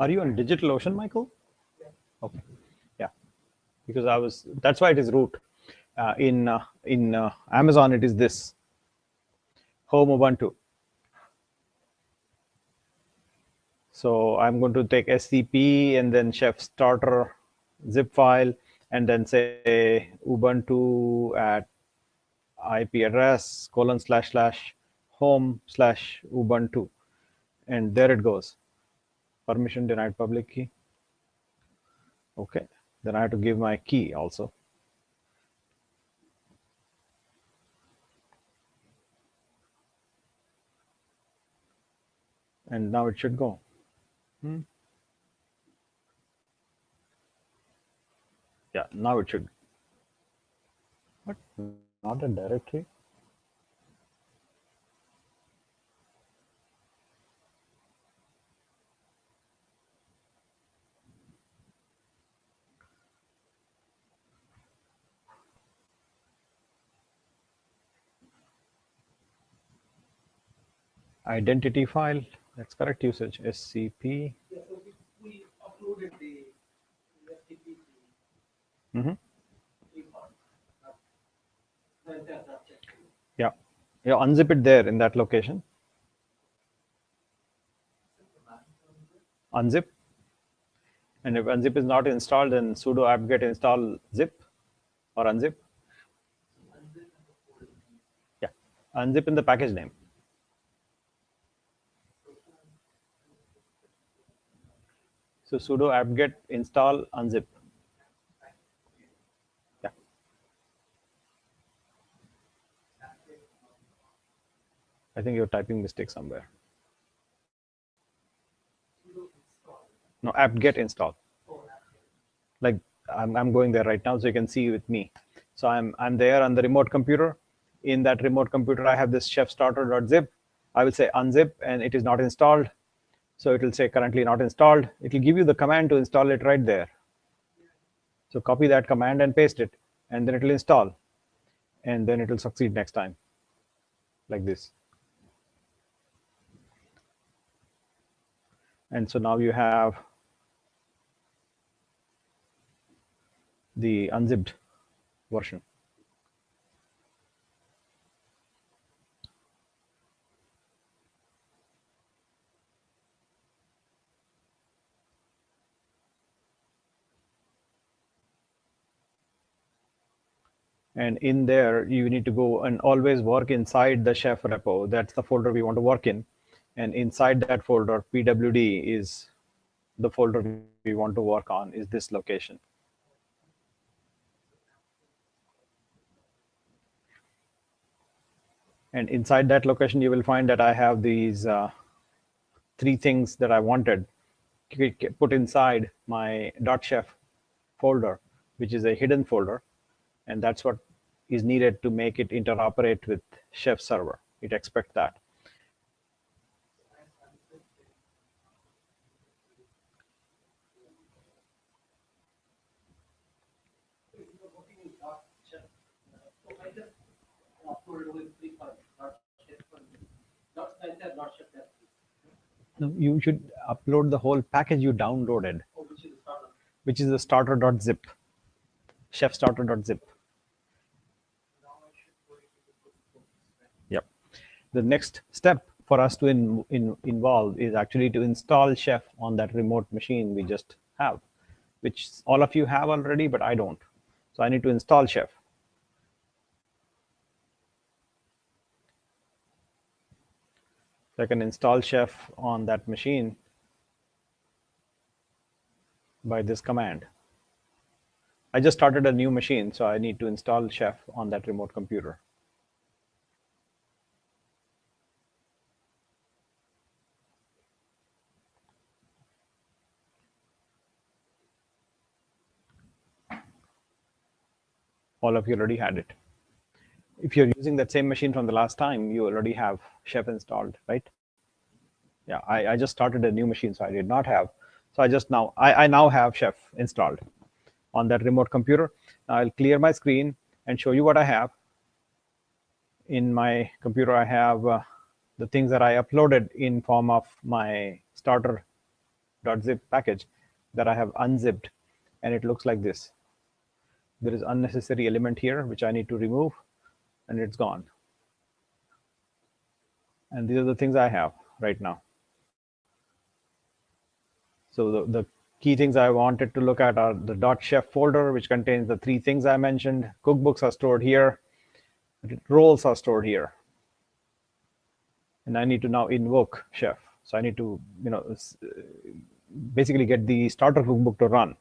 Speaker 3: Are you on DigitalOcean, Michael? Okay. Yeah. Because I was. That's why it is root. In Amazon, it is this home Ubuntu. So I'm going to take SCP and then chef starter zip file and then say Ubuntu at IP address : / home / Ubuntu, and there it goes. Permission denied public key. Okay. Then I have to give my key also. And now it should go. Yeah, now it should. What? Not a directory? Identity file. That's correct usage. SCP.
Speaker 4: Yeah, so we uploaded the FTP
Speaker 3: Mm-hmm.
Speaker 4: report. Then that's not checked.
Speaker 3: Yeah. Yeah, unzip it there in that location. Unzip. And if unzip is not installed, then sudo apt-get install zip or unzip. Yeah. Unzip in the package name. So sudo apt-get install unzip. Yeah. I think you're typing mistake somewhere. No, apt-get install. Like I'm going there right now, so you can see with me. So I'm there on the remote computer. In that remote computer, I have this chef starter.zip. I will say unzip, and it is not installed. So it will say currently not installed. It will give you the command to install it right there. So copy that command and paste it, and then it will install, and then it will succeed next time, like this. And so now you have the unzipped version. And in there, you need to go and always work inside the chef repo. That's the folder we want to work in. And inside that folder, pwd is the folder we want to work on, is this location. And inside that location, you will find that I have these three things that I wanted put inside my .chef folder, which is a hidden folder. And that's what is needed to make it interoperate with Chef server. It expects that.
Speaker 4: So I just uploaded only 3 files, not chef one. Not center, not chef that.
Speaker 3: No, you should upload the whole package you downloaded,
Speaker 4: Oh, which is the starter.
Speaker 3: which is the starter.zip, chef starter.zip. Yep. The next step for us to involve is actually to install Chef on that remote machine we just have, which all of you have already, but I don't. So I need to install Chef. So I can install Chef on that machine by this command. I just started a new machine, so I need to install Chef on that remote computer. All of you already had it. If you're using that same machine from the last time, you already have Chef installed, right? Yeah, I just started a new machine, so I did not have. So I now have Chef installed on that remote computer. Now I'll clear my screen and show you what I have. In my computer, I have the things that I uploaded in form of my starter.zip package that I have unzipped, and it looks like this. There is unnecessary element here, which I need to remove, and it's gone. And these are the things I have right now. So the key things I wanted to look at are the .chef folder, which contains the three things I mentioned. Cookbooks are stored here. Roles are stored here. And I need to now invoke Chef. So I need to, basically get the starter cookbook to run.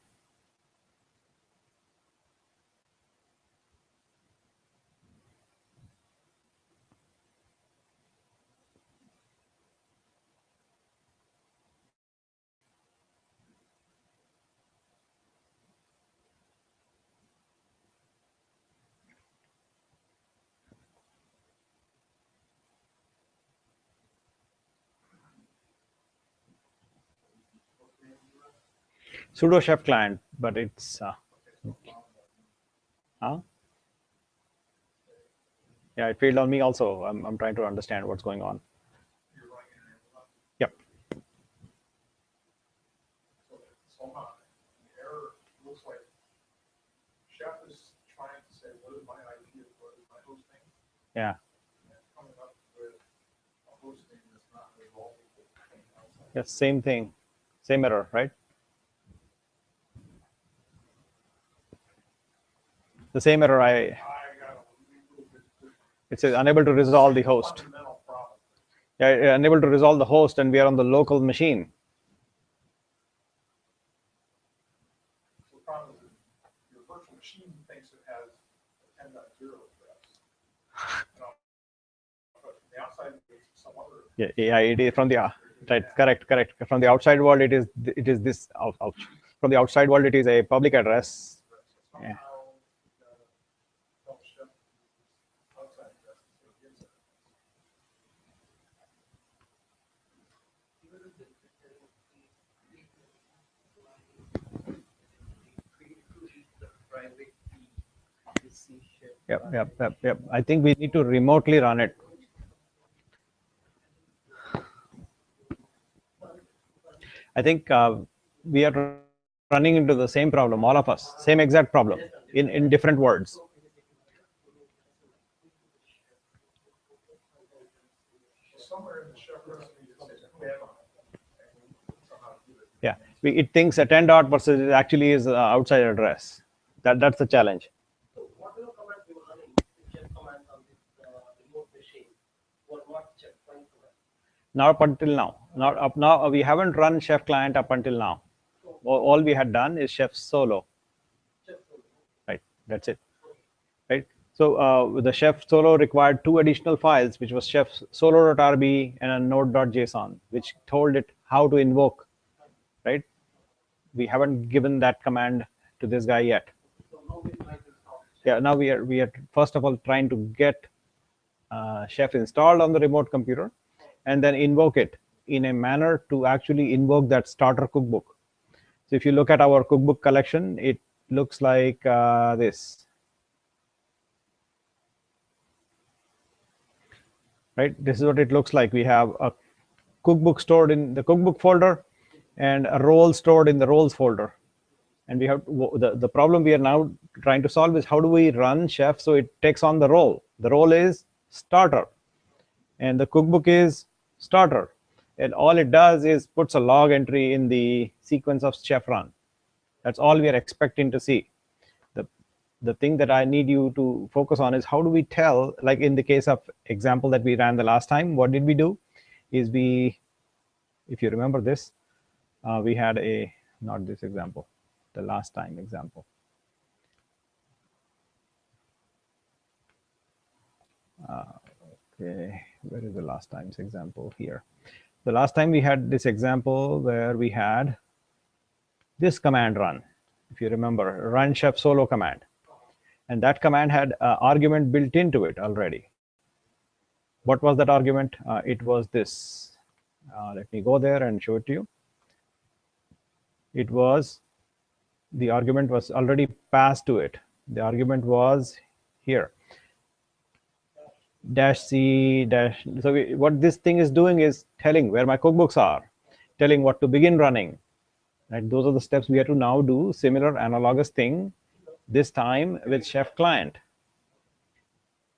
Speaker 3: sudo chef client, but it's huh? Yeah, it failed on me also. I'm trying to understand what's going on.
Speaker 5: You're running an error.
Speaker 3: Yep.
Speaker 5: So hold on. The error looks like Chef is trying to say, what is my IP, what is my host name?
Speaker 3: Yeah.
Speaker 5: And it's coming up with a host name that's not resolvable.
Speaker 3: Yes, same thing, same error, right? The same error
Speaker 5: I got
Speaker 3: it says unable to resolve the host.
Speaker 5: fundamental problem.
Speaker 3: Yeah, unable to resolve the host, and we are on the local machine.
Speaker 5: So the problem is that your virtual machine thinks it has a 10.0 address. But from the outside, it's some other.
Speaker 3: Yeah, it is from the right, correct. From the outside world, it is this. Ouch. From the outside world, it is a public address. Yeah. Yep. I think we need to remotely run it. I think we are running into the same problem, all of us, same exact problem in different words.
Speaker 5: Somewhere in the chef recipe, it says web on it. And we somehow do it.
Speaker 3: Yeah, it thinks a 10 dot versus it actually is outside address. That's the challenge.
Speaker 4: So whatever command you were running, chef command on this remote machine, were not chef client command.
Speaker 3: Not up until now. Not up now. We haven't run chef client up until now. All we had done is chef solo.
Speaker 4: Chef solo.
Speaker 3: Right. That's it. Right. So the chef solo required 2 additional files, which was chef solo.rb and a node.json, which told it how to invoke. Right. We haven't given that command to this guy yet.
Speaker 4: So now we try to solve.
Speaker 3: Yeah. Now we are first of all trying to get chef installed on the remote computer, and then invoke it in a manner to actually invoke that starter cookbook. So if you look at our cookbook collection, it looks like this. Right? This is what it looks like. We have a cookbook stored in the cookbook folder and a role stored in the roles folder. And we have the problem we are now trying to solve is how do we run chef so it takes on the role. The role is starter and the cookbook is starter. And all it does is puts a log entry in the sequence of chef run. That's all we are expecting to see. The thing that I need you to focus on is how do we tell, like in the case of example that we ran the last time, what did we do? Is if you remember this, we had not this example, the last time example. Okay, where is the last time's example here? The last time we had this example where we had this command run, if you remember, run chef solo command. And that command had an argument built into it already. What was that argument? It was this. Let me go there and show it to you. It was, the argument was already passed to it. The argument was here. -c dash. So what this thing is doing is telling where my cookbooks are, telling what to begin running. Right? Those are the steps we have to now do, similar analogous thing, this time with chef client.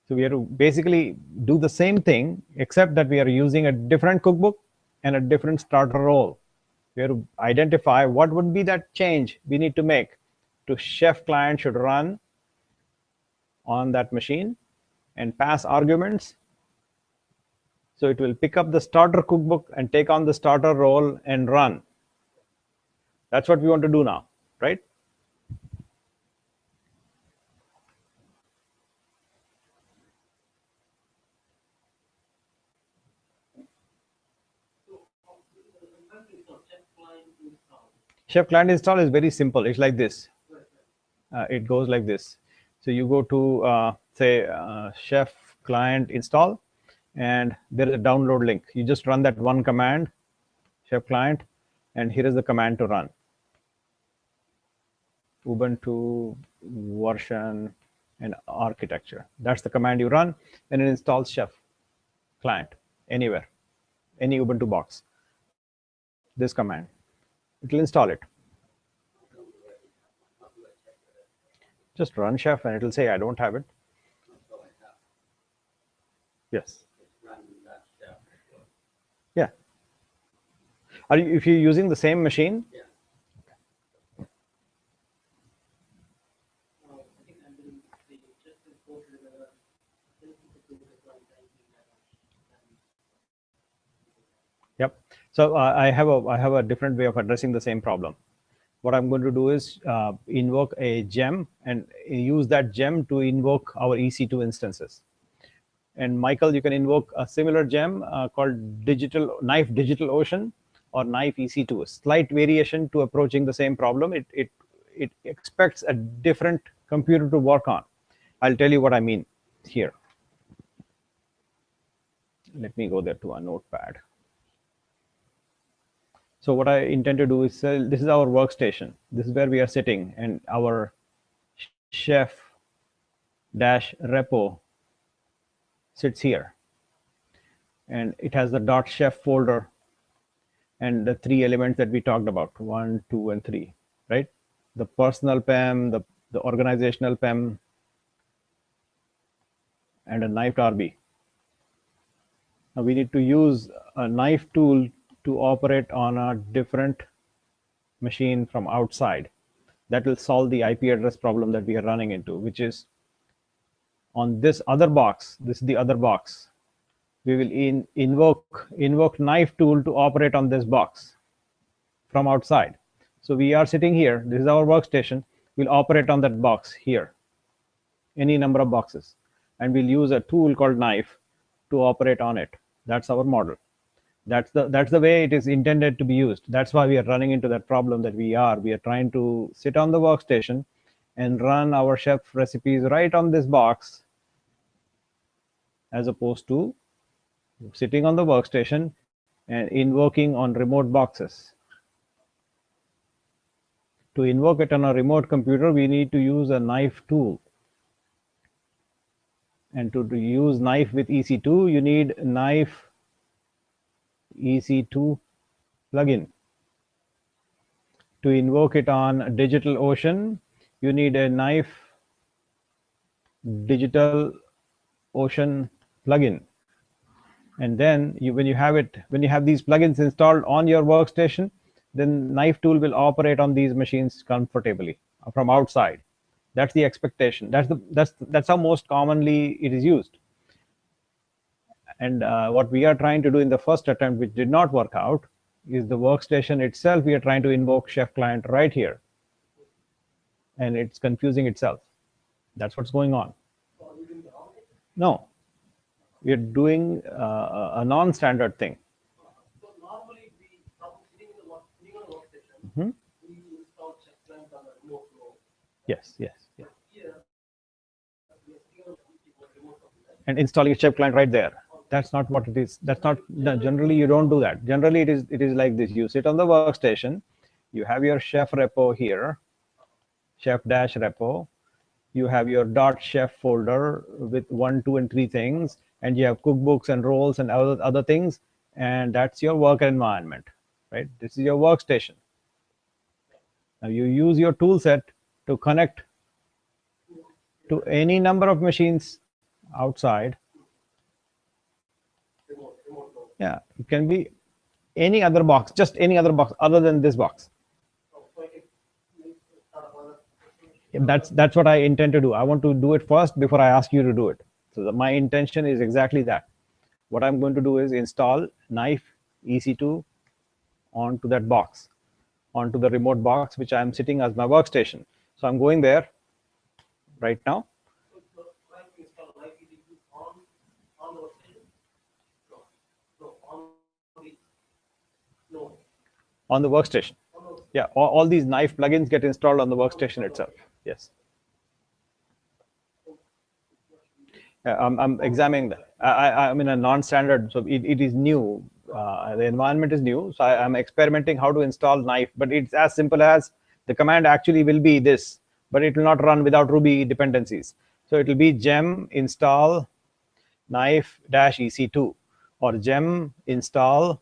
Speaker 3: So we have to basically do the same thing, except that we are using a different cookbook and a different starter role. We have to identify what would be that change we need to make to chef client should run on that machine and pass arguments. So it will pick up the starter cookbook and take on the starter role and run. That's what we want to do now, right? Chef client install is very simple. It's like this. It goes like this. So you go to say chef client install, and there is a download link. You just run that one command, chef client, and here is the command to run. Ubuntu version and architecture. That's the command you run, and it installs Chef client anywhere, any Ubuntu box. This command, it will install it. Just run Chef, and it will say I don't have it.
Speaker 2: So I have
Speaker 3: Yes.
Speaker 2: run that chef.
Speaker 3: Yeah. Are you, if you're using the same machine?
Speaker 2: Yeah.
Speaker 4: I think I'm doing the just imported the
Speaker 3: Yep. So I have a different way of addressing the same problem. What I'm going to do is invoke a gem and use that gem to invoke our EC2 instances. And Michael, you can invoke a similar gem called Knife Digital Ocean or Knife EC2. A slight variation to approaching the same problem. It expects a different computer to work on. I'll tell you what I mean here. Let me go there to a notepad. So what I intend to do is, this is our workstation. This is where we are sitting, and our chef dash repo sits here. And it has the .chef folder and the 3 elements that we talked about, 1, 2, and 3, right? The personal PEM, the organizational PEM, and a knife RB. Now we need to use a knife tool to operate on a different machine from outside. That will solve the IP address problem that we are running into, which is on this other box. This is the other box. We will invoke knife tool to operate on this box from outside. So we are sitting here. This is our workstation. We'll operate on that box here, any number of boxes, and we'll use a tool called knife to operate on it. That's our model. That's the way it is intended to be used. That's why we are running into that problem that we are trying to sit on the workstation and run our chef recipes right on this box, as opposed to sitting on the workstation and invoking on remote boxes. To invoke it on a remote computer, we need to use a knife tool. And to use knife with EC2, you need knife EC2 plugin. To invoke it on DigitalOcean, you need a knife DigitalOcean plugin. And then when you have these plugins installed on your workstation, then knife tool will operate on these machines comfortably from outside. That's the expectation. That's how most commonly it is used. And what we are trying to do in the first attempt, which did not work out, is the workstation itself. We are trying to invoke chef client right here, and it's confusing itself. That's what's going on. No, we are doing a non-standard thing.
Speaker 4: So normally we, from sitting on the workstation,
Speaker 3: Mhm.
Speaker 4: we install checkpoint on the remote flow.
Speaker 3: Yes.
Speaker 4: Here, we are sitting on the remote computer.
Speaker 3: And installing a chef client right there. That's not what it is. That's not, generally you don't do that. Generally it is like this. You sit on the workstation, you have your chef repo here, chef dash repo. You have your .chef folder with 1, 2, and 3 things, and you have cookbooks and roles and other things, and that's your work environment, right? This is your workstation. Now you use your tool set to connect to any number of machines outside.
Speaker 4: Remote flow.
Speaker 3: Yeah, it can be any other box, just any other box other than this box.
Speaker 4: So I can start another.
Speaker 3: That's what I intend to do. I want to do it first before I ask you to do it. So my intention is exactly that. What I'm going to do is install knife EC2 onto that box, onto the remote box, which I'm sitting as my workstation. So I'm going there right now.
Speaker 4: So it's not trying to install live EDU on the workstation. No,
Speaker 3: On the workstation.
Speaker 4: on the
Speaker 3: Yeah, all these knife plugins get installed on the workstation itself. Yes. I'm examining that. I'm in a non-standard, so it is new. The environment is new, so I'm experimenting how to install knife. But it's as simple as The command actually will be this, but it will not run without Ruby dependencies. So it will be gem install knife-ec2 or gem install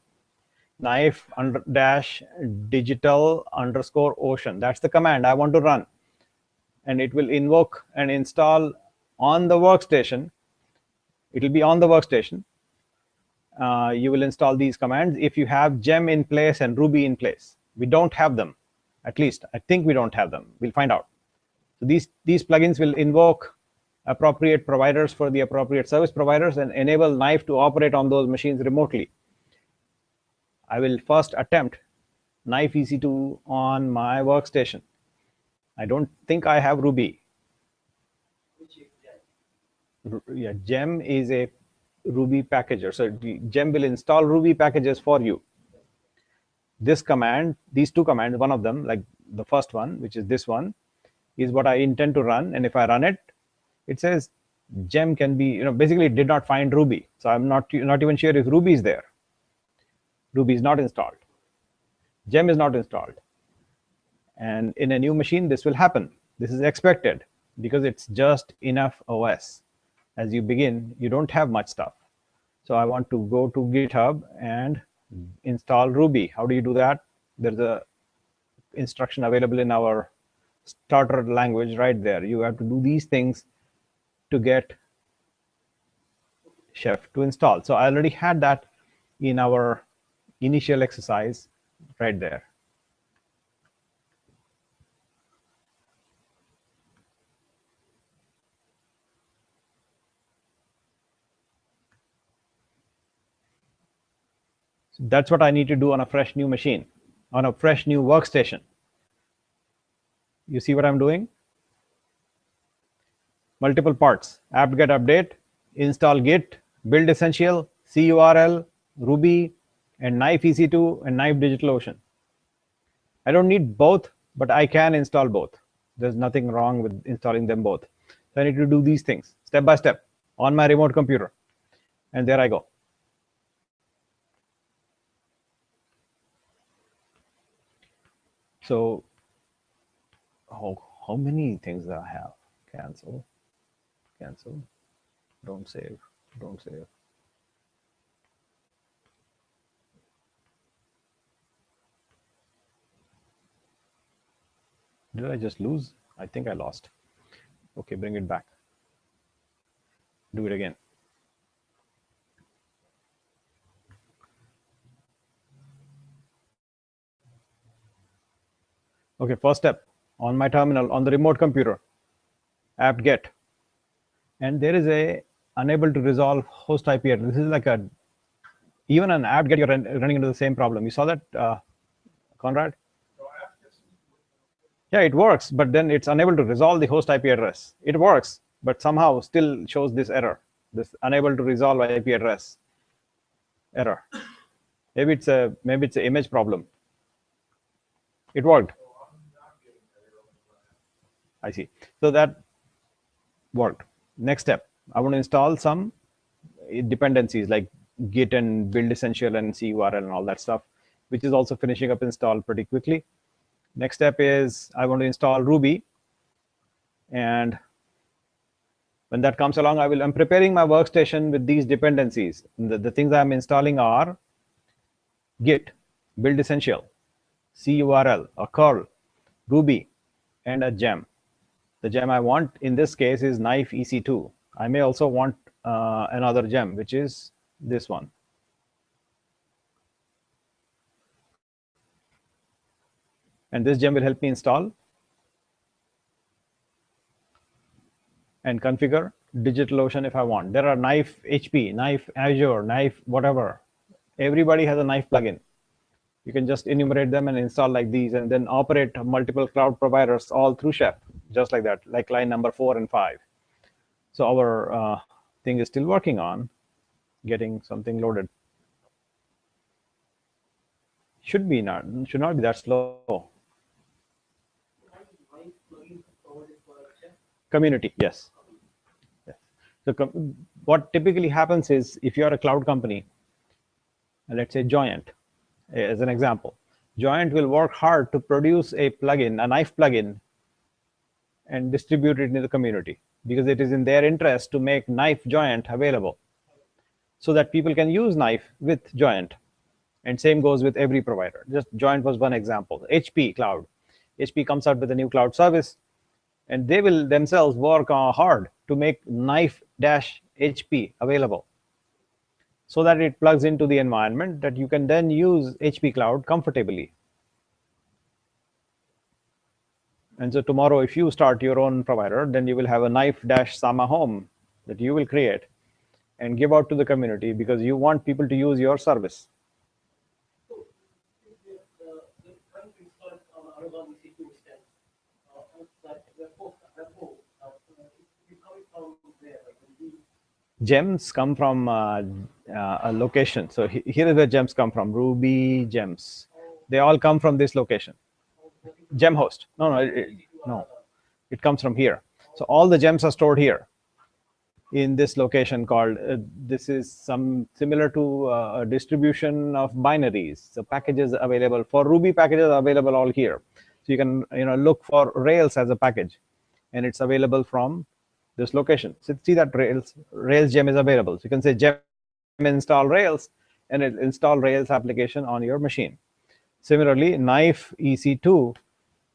Speaker 3: knife-digital_ocean. That's the command I want to run. And it will invoke and install on the workstation. It will be on the workstation. You will install these commands if you have gem in place and Ruby in place. We don't have them. At least I think we don't have them. We'll find out. So these plugins will invoke appropriate providers for the appropriate service providers and enable Knife to operate on those machines remotely. I will first attempt Knife EC2 on my workstation. I don't think I have Ruby. Yeah, gem is a Ruby packager. So gem will install Ruby packages for you. This command, these two commands, one of them, like the first one, which is this one, is what I intend to run. And if I run it, it says gem can be, basically it did not find Ruby. So I'm not even sure if Ruby is there. Ruby is not installed. Gem is not installed. And in a new machine, this will happen. This is expected because it's just enough OS. As you begin, you don't have much stuff. So I want to go to GitHub and install Ruby. How do you do that? There's a instruction available in our starter language right there. You have to do these things to get Chef to install. So I already had that in our initial exercise right there. So that's what I need to do on a fresh new machine, on a fresh new workstation. You see what I'm doing? Multiple parts: apt-get update, install git, build essential, curl, Ruby, and Knife EC2 and Knife DigitalOcean. I don't need both, but I can install both. There's nothing wrong with installing them both. So I need to do these things step by step on my remote computer. And there I go. So how many things do I have? Cancel, cancel, don't save, don't save. Did I just lose? I think I lost. Okay, bring it back. Do it again. Okay, first step, on my terminal, on the remote computer, apt-get. And there is a unable to resolve host IP address. This is like even an apt-get, you're running into the same problem. You saw that, Conrad? Yeah, it works, but then it's unable to resolve the host IP address. It works, but somehow still shows this error, this unable to resolve IP address error. Maybe it's an image problem. It worked. I see. So that worked. Next step, I want to install some dependencies like git and build essential and curl and all that stuff, which is also finishing up install pretty quickly. Next step is I want to install Ruby. And when that comes along, I'm preparing my workstation with these dependencies. The things I'm installing are git, build essential, curl, a curl, Ruby, and a gem. The gem I want in this case is Knife EC2. I may also want another gem, which is this one. And this gem will help me install and configure DigitalOcean if I want. There are Knife HP, Knife Azure, Knife whatever. Everybody has a Knife plugin. You can just enumerate them and install like these and then operate multiple cloud providers all through Chef, just like that, like line number 4 and 5. So our thing is still working on getting something loaded. Should not be that slow. Community, yes. Yes. So what typically happens is if you are a cloud company, let's say Joyent, as an example, Joint will work hard to produce a plugin, a knife plugin, and distribute it in the community because it is in their interest to make knife joint available so that people can use knife with joint. And same goes with every provider. Just joint was one example. HP cloud. HP comes out with a new cloud service, and they will themselves work hard to make knife dash HP available so that it plugs into the environment that you can then use HP cloud comfortably. And so tomorrow, if you start your own provider, then you will have a knife dash Sama home that you will create and give out to the community because you want people to use your service.
Speaker 4: So, the trying to install it on Amazon EC2 instance, like repo, you coming from there, like when we
Speaker 3: Gems come from a location. So here is where gems come from. Ruby gems. They all come from this location. Gem host. No. It comes from here. So all the gems are stored here in this location called, this is some similar to a distribution of binaries. So packages available for Ruby packages are available all here. So you can look for Rails as a package, and it's available from this location. So see that Rails gem is available. So you can say gem install Rails, and it install Rails application on your machine. Similarly, knife EC2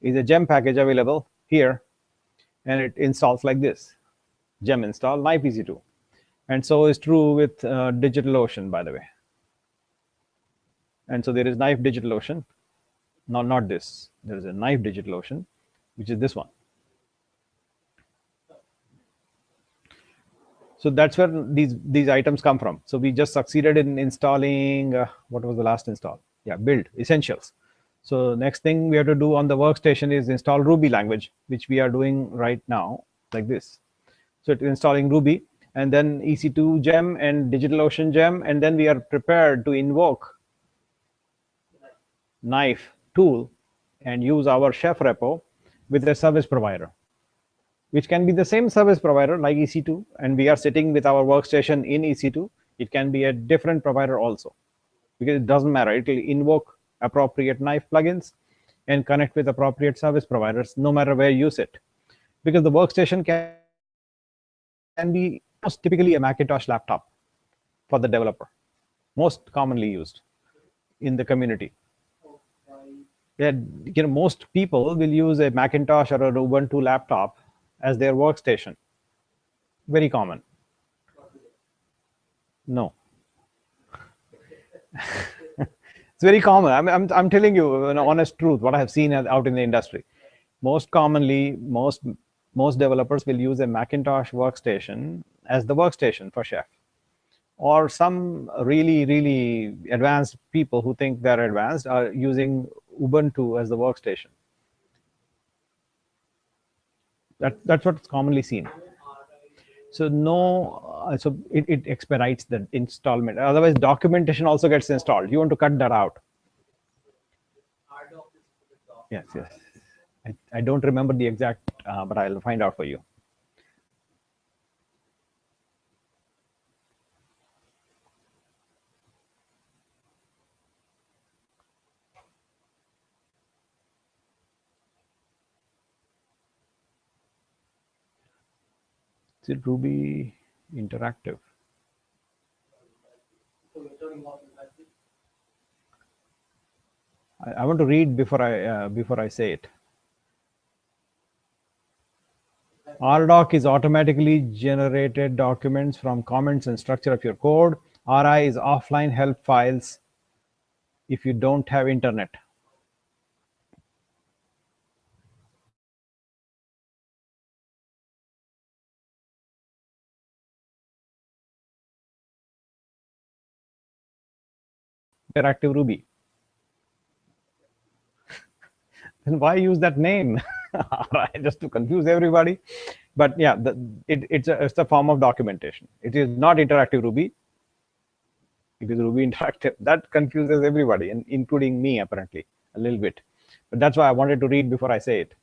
Speaker 3: is a gem package available here, and it installs like this: gem install knife EC2. And so is true with DigitalOcean, by the way. And so there is knife DigitalOcean. No, not this. There is a knife DigitalOcean, which is this one. So that's where these items come from. So we just succeeded in installing, what was the last install? Yeah, build essentials. So next thing we have to do on the workstation is install Ruby language, which we are doing right now, like this. So it's installing Ruby, and then EC2 gem and DigitalOcean gem, and then we are prepared to invoke knife tool and use our chef repo with a service provider, which can be the same service provider like EC2, and we are sitting with our workstation in EC2. It can be a different provider also, because it doesn't matter. It will invoke appropriate knife plugins and connect with appropriate service providers no matter where you sit, because the workstation can be most typically a Macintosh laptop for the developer, most commonly used in the community. Yeah, most people will use a Macintosh or an Ubuntu laptop as their workstation. Very common. No. It's very common. I'm telling you an honest truth, what I have seen out in the industry. Most commonly, most developers will use a Macintosh workstation as the workstation for Chef. Or some really, really advanced people who think they're advanced are using Ubuntu as the workstation. That's what's commonly seen. So so it expedites the installment. Otherwise, documentation also gets installed. You want to cut that out. Yes. I don't remember the exact, but I'll find out for you. Is it Ruby interactive? I want to read before I say it. RDoc is automatically generated documents from comments and structure of your code. RI is offline help files if you don't have internet. Interactive Ruby. Then why use that name? Just to confuse everybody. But yeah, it's a form of documentation. It is not interactive Ruby. It is Ruby interactive. That confuses everybody, and including me apparently a little bit. But that's why I wanted to read before I say it.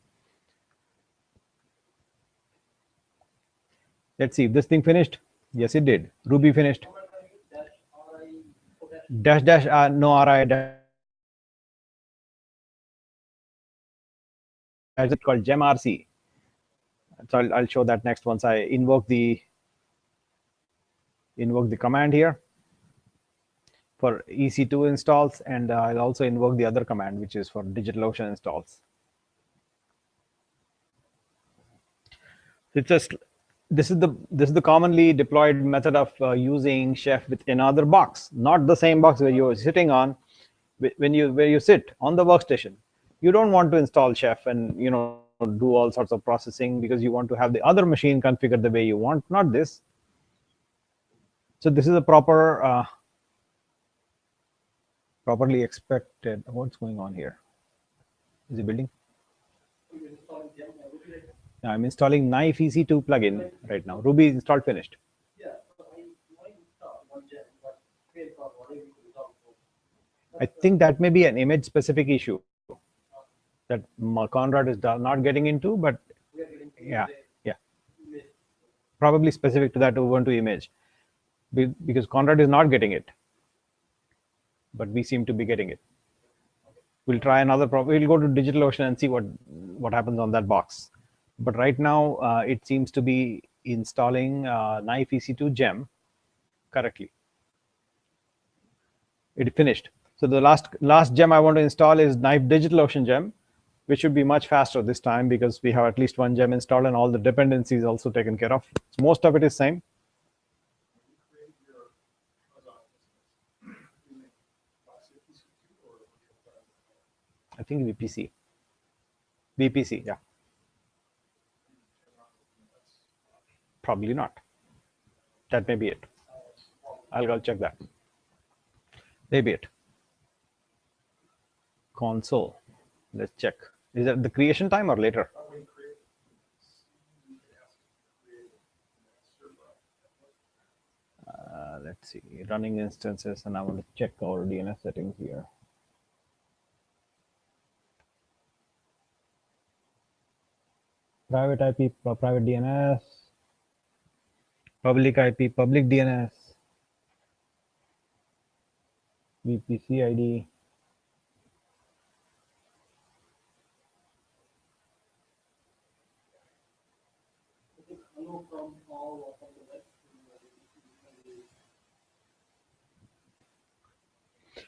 Speaker 3: Let's see if this thing finished. Yes, it did. Ruby finished. Dash no RI dash gadget called gemrc. So I'll show that next once I invoke the command here for EC2 installs, and I'll also invoke the other command, which is for DigitalOcean installs. It's just this is the commonly deployed method of using Chef with another box, not the same box where you're sitting on. Where you sit on the workstation, you don't want to install Chef and do all sorts of processing because you want to have the other machine configured the way you want, not this. So this is a properly expected. What's going on here? Is it building? I'm installing Knife EC2 plugin right now. Ruby is installed, finished.
Speaker 4: Yeah, so why install one gem, but create for whatever you can resolve.
Speaker 3: I think that may be an image specific issue that Conrad is not getting into, but
Speaker 4: We are getting
Speaker 3: yeah, yeah,
Speaker 4: image.
Speaker 3: probably specific to that Ubuntu image, because Conrad is not getting it, but we seem to be getting it. We'll try another we'll go to DigitalOcean and see what happens on that box. But right now, it seems to be installing Knife EC2 gem correctly. It finished. So the last gem I want to install is Knife DigitalOcean gem, which should be much faster this time because we have at least one gem installed and all the dependencies also taken care of. So most of it is same. I think VPC. VPC, yeah. Probably not. That may be it. I'll go check that. Maybe it. Console. Let's check. Is that the creation time or later? Let's see. Running instances, and I want to check our DNS settings here. Private IP, private DNS. Public IP, public DNS. VPC ID.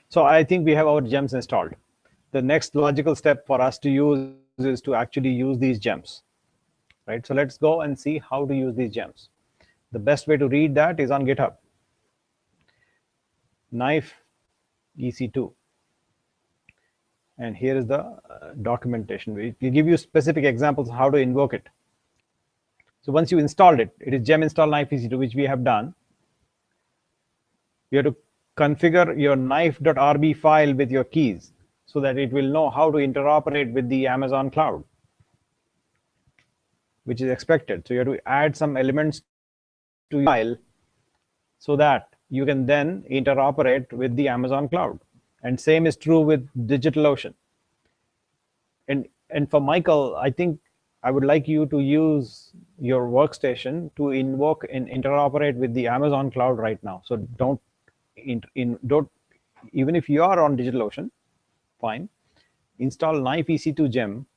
Speaker 3: So I think we have our gems installed. The next logical step for us to use is to actually use these gems, right? So let's go and see how to use these gems. The best way to read that is on GitHub. Knife EC2. And here is the documentation. We give you specific examples of how to invoke it. So once you installed it, it is gem install Knife EC2, which we have done. You have to configure your knife.rb file with your keys so that it will know how to interoperate with the Amazon cloud, which is expected. So you have to add some elements to your file so that you can then interoperate with the Amazon cloud. And same is true with DigitalOcean. And for Michael, I think I would like you to use your workstation to invoke and interoperate with the Amazon cloud right now. So don't even if you are on DigitalOcean, fine, install Knife EC2 gem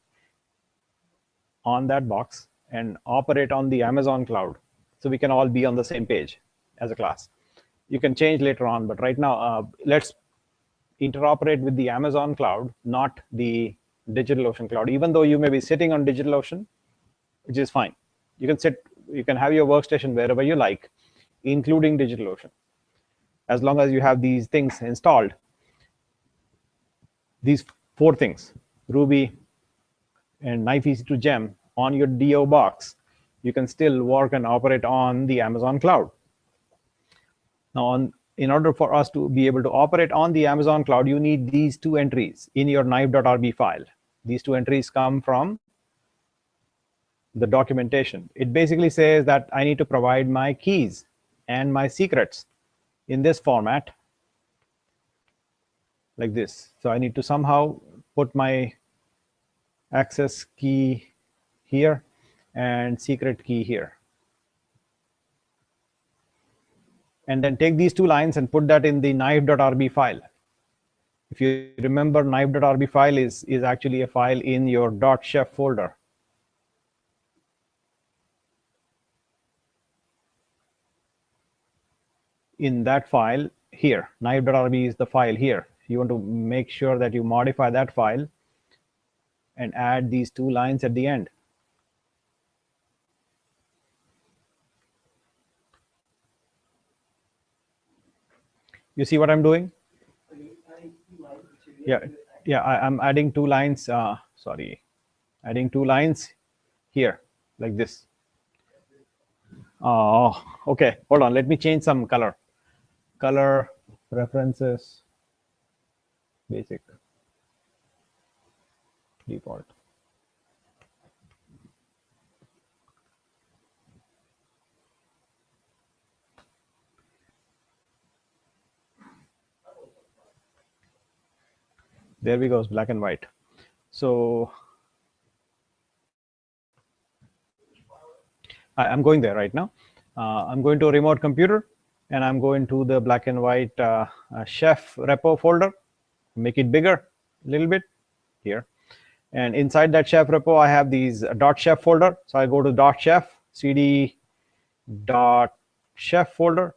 Speaker 3: on that box and operate on the Amazon cloud so we can all be on the same page as a class. You can change later on, but right now, let's interoperate with the Amazon cloud, not the DigitalOcean cloud. Even though you may be sitting on DigitalOcean, which is fine. You can have your workstation wherever you like, including DigitalOcean. As long as you have these things installed, these 4 things, Ruby and Knife EC2 gem on your DO box, you can still work and operate on the Amazon cloud. Now, in order for us to be able to operate on the Amazon cloud, you need these 2 entries in your knife.rb file. These 2 entries come from the documentation. It basically says that I need to provide my keys and my secrets in this format, like this. So I need to somehow put my access key here and secret key here. And then take these 2 lines and put that in the knife.rb file. If you remember, knife.rb file is actually a file in your .chef folder. In that file here, knife.rb is the file here. You want to make sure that you modify that file and add these 2 lines at the end. You see what I'm doing? Yeah, I'm adding 2 lines. Sorry, adding 2 lines here, like this. Oh, okay. Hold on. Let me change some color. Color preferences, basic, default. There we go, black and white. So I'm going there right now. I'm going to a remote computer, and I'm going to the black and white chef repo folder. Make it bigger a little bit here. And inside that chef repo, I have these .chef folder. So I go to .chef, cd .chef folder,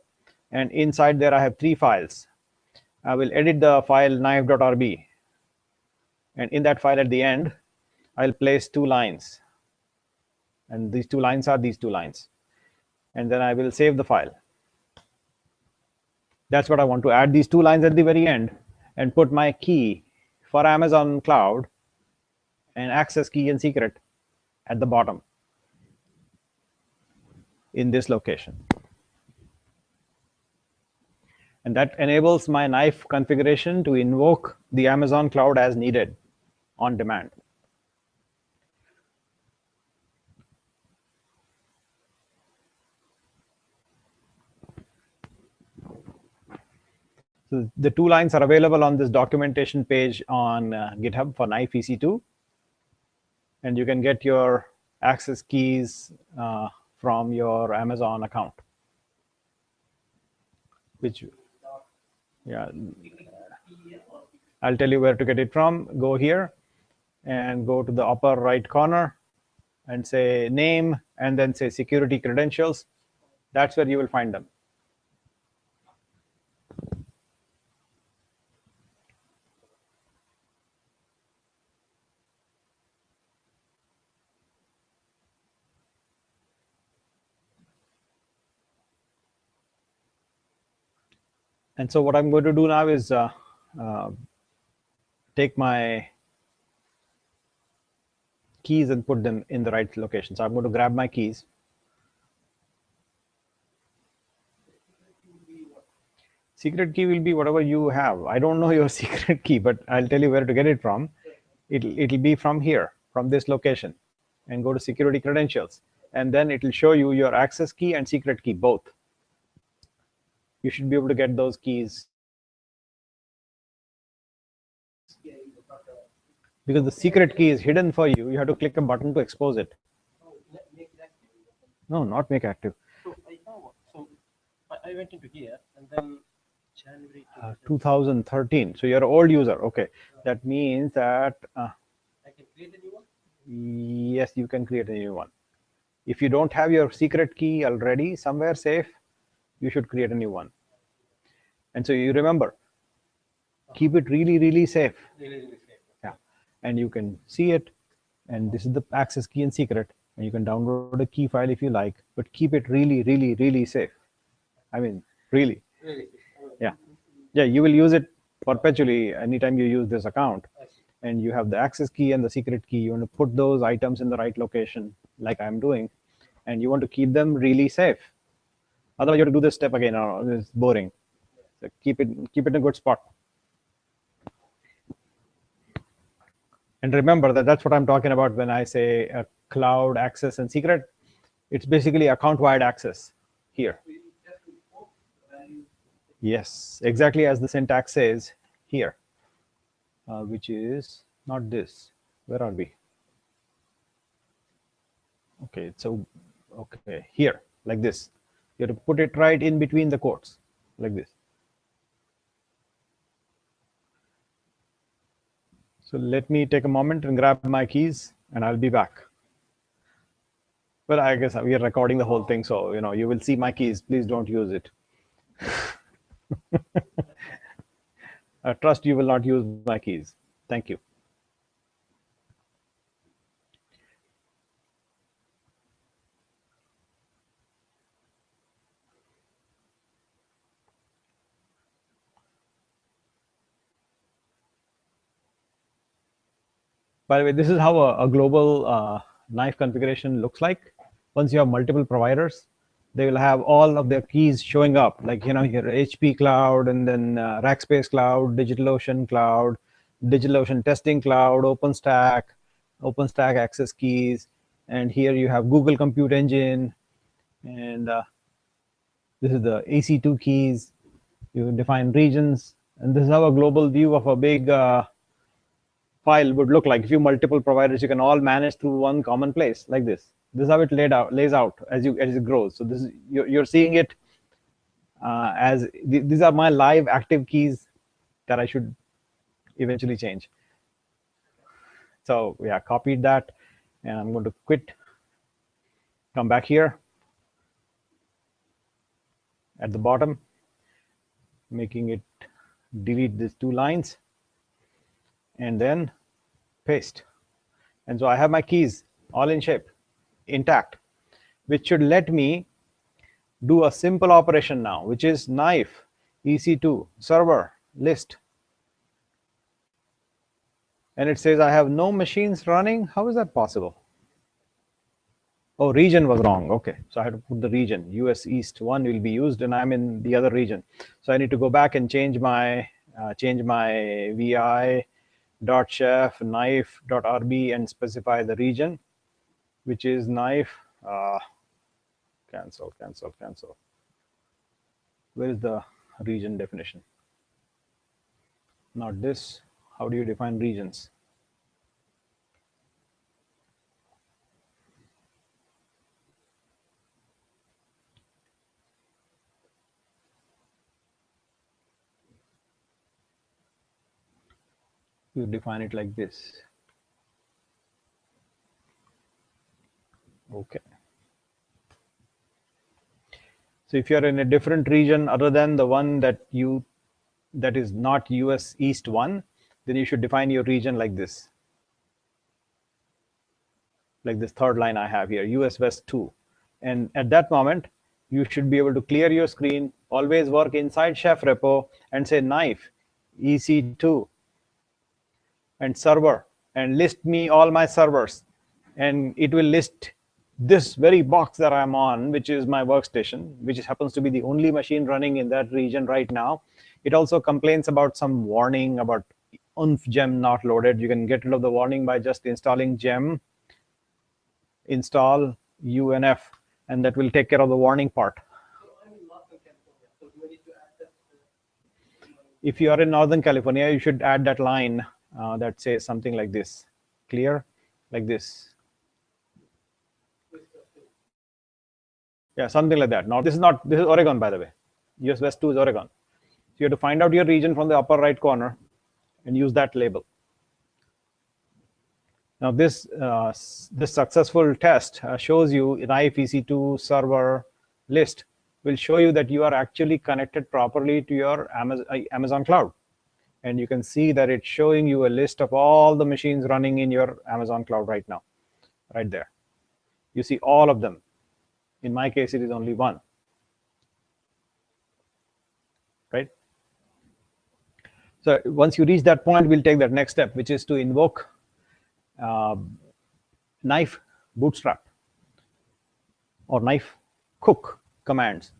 Speaker 3: and inside there I have 3 files. I will edit the file knife.rb, and in that file at the end, I'll place 2 lines. And these 2 lines are these 2 lines. And then I will save the file. That's what I want to add, these 2 lines at the very end, and put my key for Amazon Cloud and access key and secret at the bottom in this location. And that enables my knife configuration to invoke the Amazon Cloud as needed on demand. So the 2 lines are available on this documentation page on GitHub for knife EC2. And you can get your access keys from your Amazon account. Which, yeah, I'll tell you where to get it from. Go here and go to the upper right corner and say name, and then say security credentials. That's where you will find them. And so what I'm going to do now is take my keys and put them in the right location. So I'm going to grab my keys. Secret key will be whatever you have. I don't know your secret key, but I'll tell you where to get it from. It'll be from here, from this location, and go to security credentials. And then it'll show you your access key and secret key, both. You should be able to get those keys. Because the secret key is hidden for you, you have to click a button to expose it. No, not make active.
Speaker 4: So I went into here, and then January
Speaker 3: 2013. So you're an old user. Okay. That means that
Speaker 4: I can create a new one?
Speaker 3: yes, you can create a new one. If you don't have your secret key already somewhere safe, you should create a new one. And so you remember, keep it really, really safe.
Speaker 4: Really safe.
Speaker 3: Yeah. And you can see it. And this is the access key and secret. And you can download a key file if you like, but keep it really, really, really safe. I mean, really.
Speaker 4: Really?
Speaker 3: Yeah. Yeah, you will use it perpetually anytime you use this account. And you have the access key and the secret key. You want to put those items in the right location, like I'm doing. And you want to keep them really safe. Otherwise, you have to do this step again. It's boring. So keep it in a good spot. And remember that that's what I'm talking about when I say cloud access and secret. It's basically account-wide access here. Yes, exactly as the syntax says here, which is not this. Where are we? Okay, so okay, here, like this. You have to put it right in between the quotes, like this. So let me take a moment and grab my keys, and I'll be back. Well, I guess we are recording the whole thing, so you will see my keys. Please don't use it. I trust you will not use my keys. Thank you. By the way, this is how a global knife configuration looks like. Once you have multiple providers, they will have all of their keys showing up, like your HP Cloud, and then Rackspace Cloud, DigitalOcean Cloud, DigitalOcean Testing Cloud, OpenStack access keys, and here you have Google Compute Engine, and this is the EC2 keys. You define regions, and this is how a global view of a big file would look like. If you multiple providers, you can all manage through one common place like this. This is how it lays out as it grows. So this is you're seeing it as these are my live active keys that I should eventually change. So yeah, copied that, and I'm going to quit. Come back here at the bottom, making it delete these 2 lines, and then paste. And so I have my keys all in shape, intact, which should let me do a simple operation now, which is knife EC2 server list. And it says I have no machines running. How is that possible? Oh, region was wrong. Okay, so I had to put the region. US East 1 will be used, and I'm in the other region. So I need to go back and change my vi.chef knife.rb and specify the region, which is knife. Cancel. Where is the region definition? Not this. How do you define regions? You define it like this. Okay. So if you're in a different region other than the one that is not US East 1, then you should define your region like this. Like this third line I have here, US West 2. And at that moment, you should be able to clear your screen, always work inside Chef repo, and say knife EC2 and server, and list me all my servers. And it will list this very box that I'm on, which is my workstation, which happens to be the only machine running in that region right now. It also complains about some warning about unf gem not loaded. You can get rid of the warning by just installing gem install unf, and that will take care of the warning part.
Speaker 4: So I'm in Northern California, so do I need to add that?
Speaker 3: If you are in Northern California, you should add that line that says something like this, clear, like this. Yeah, something like that. Now, this is Oregon, by the way. US West 2 is Oregon. So you have to find out your region from the upper right corner and use that label. Now, this successful test shows you knife EC2 server list will show you that you are actually connected properly to your Amazon cloud. And you can see that it's showing you a list of all the machines running in your Amazon cloud right now, right there. You see all of them. In my case, it is only one, right? So once you reach that point, we'll take that next step, which is to invoke knife bootstrap or knife cook commands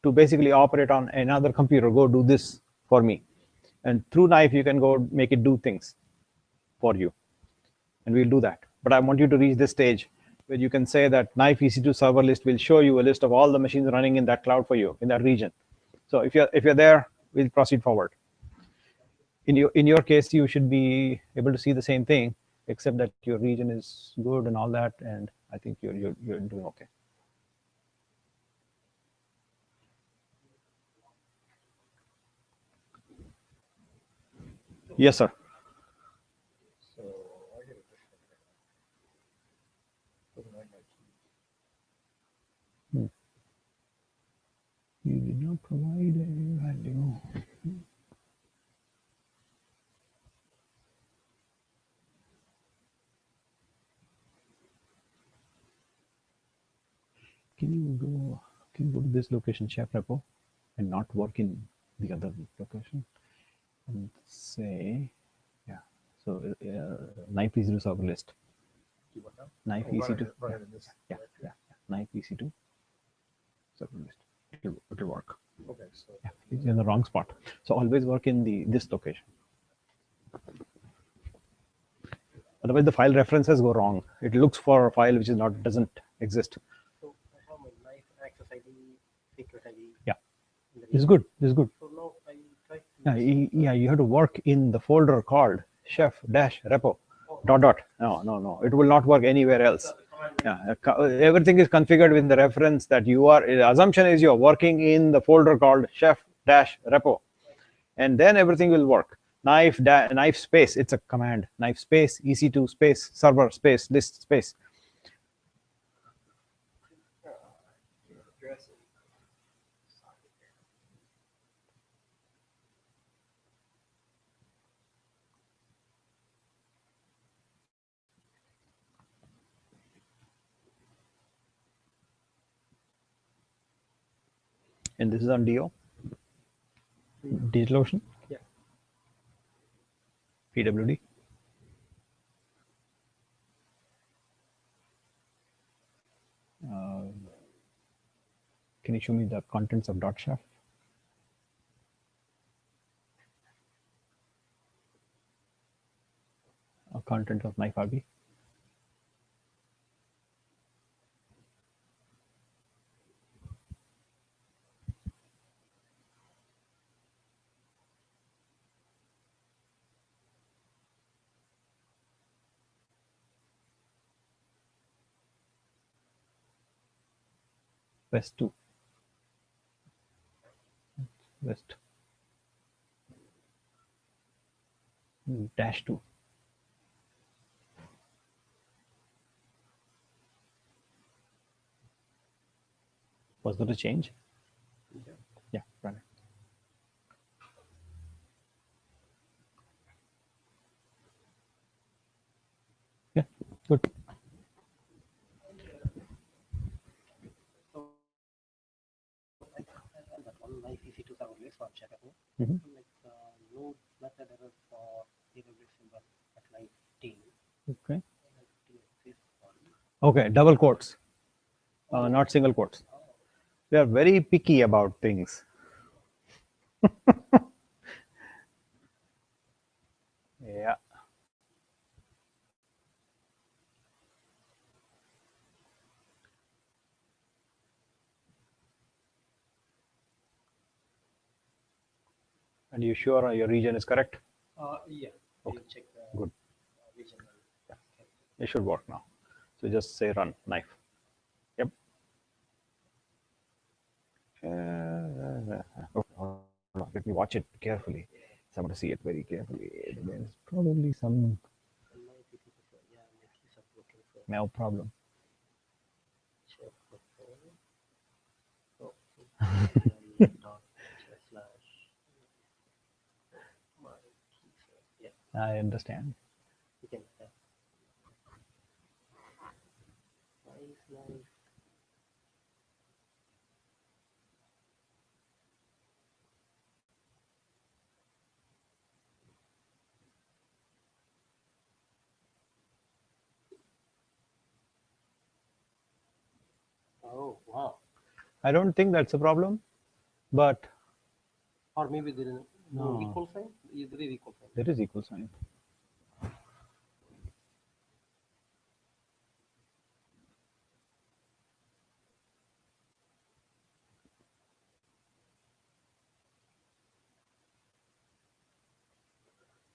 Speaker 3: to basically operate on another computer. Go do this for me. And through knife, you can go make it do things for you. And we'll do that. But I want you to reach this stage where you can say that knife EC2 server list will show you a list of all the machines running in that cloud for you, in that region. So if you're there, we'll proceed forward. In your case, you should be able to see the same thing, except that your region is good and all that, and I think you're doing okay. Yes, sir. provide a value. Can you go to this location, chef repo, and not work in the other location? And say, yeah. So knife EC2 server list.
Speaker 1: Keep what now?
Speaker 3: Knife
Speaker 5: Oh, run
Speaker 3: EC2.
Speaker 5: it- run it in this
Speaker 3: Yeah,
Speaker 5: directory.
Speaker 3: yeah, yeah. Knife EC2 server list. It'll work.
Speaker 5: Okay, so
Speaker 3: Yeah, it's in the wrong spot. So always work in this location. Otherwise, the file references go wrong. It looks for a file which is not doesn't exist.
Speaker 4: So I have my knife access ID, secret ID.
Speaker 3: Yeah,
Speaker 4: in the
Speaker 3: this is
Speaker 4: name.
Speaker 3: good. This is good.
Speaker 4: So now I try to.
Speaker 3: Yeah, yeah. You have to work in the folder called chef-repo. Dot dot. No. It will not work anywhere else. Yeah, everything is configured with the reference that you are. The assumption is you are working in the folder called chef-repo, and then everything will work. Knife space. It's a command. Knife space EC2 space server space list space.
Speaker 4: Address.
Speaker 3: And this is on DO. DigitalOcean.
Speaker 4: Yeah.
Speaker 3: PWD. Can you show me the contents of .chef? Content of knife RB. West 2. West. Dash 2. Was there a change? Yeah, run it. Yeah, good.
Speaker 4: And that one knife EC2 server list for chef.
Speaker 3: Mhm.
Speaker 4: Like node method error for AWS symbol at line 10.
Speaker 3: Okay. Okay, double quotes, not single quotes. They are very picky about things. Yeah. And you sure your region is correct?
Speaker 4: Yeah.
Speaker 3: Okay.
Speaker 4: You check the
Speaker 3: Good.
Speaker 4: region.
Speaker 3: It should work now. So just say run knife. Yep. Okay, hold on. Let me watch it carefully. So I'm going to see it very carefully. There's probably some
Speaker 4: Knife EC2, yeah, my keys are broken. So
Speaker 3: no problem.
Speaker 4: chef. Oh, dot slash. My keys are, yeah,
Speaker 3: I understand.
Speaker 4: you can. Nice. Oh, wow.
Speaker 3: I don't think that's a problem, but
Speaker 4: Or maybe there is no
Speaker 3: No.
Speaker 4: equal sign. There is equal sign.
Speaker 3: there is equal sign.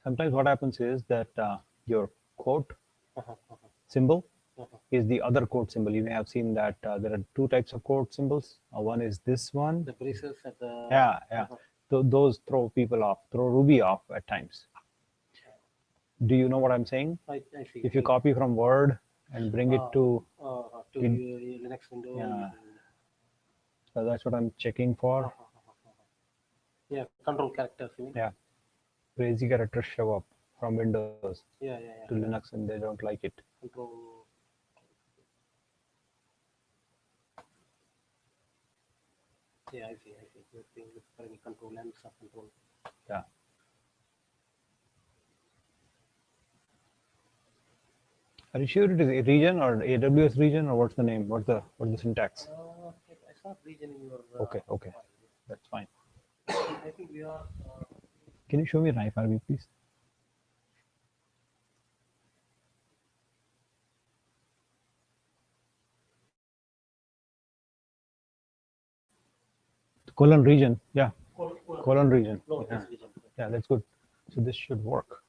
Speaker 3: Sometimes what happens is that your quote symbol is the other quote symbol. You may have seen that there are two types of quote symbols. One is this one.
Speaker 4: The braces at the.
Speaker 3: Yeah. Those throw people off, throw Ruby off at times. Do you know what I'm saying?
Speaker 4: I see.
Speaker 3: If you copy from Word and bring it to,
Speaker 4: to your Linux window.
Speaker 3: Yeah. So that's what I'm checking for.
Speaker 4: Yeah, control characters. You mean?
Speaker 3: Yeah. Crazy characters show up from Windows
Speaker 4: Yeah.
Speaker 3: to Linux and they don't like it.
Speaker 4: Control. Yeah, I see. You're saying look for any control and sub control.
Speaker 3: Yeah. Are you sure it is a region or AWS region or what's the name? What's the syntax?
Speaker 4: I saw region in your.
Speaker 3: Okay.
Speaker 4: file.
Speaker 3: That's fine.
Speaker 4: I think we are.
Speaker 3: Can you show me Knife RV, please? Colon region. Yeah. Colon region.
Speaker 4: No,
Speaker 3: Yeah.
Speaker 4: this region.
Speaker 3: Yeah, that's good. So this should work.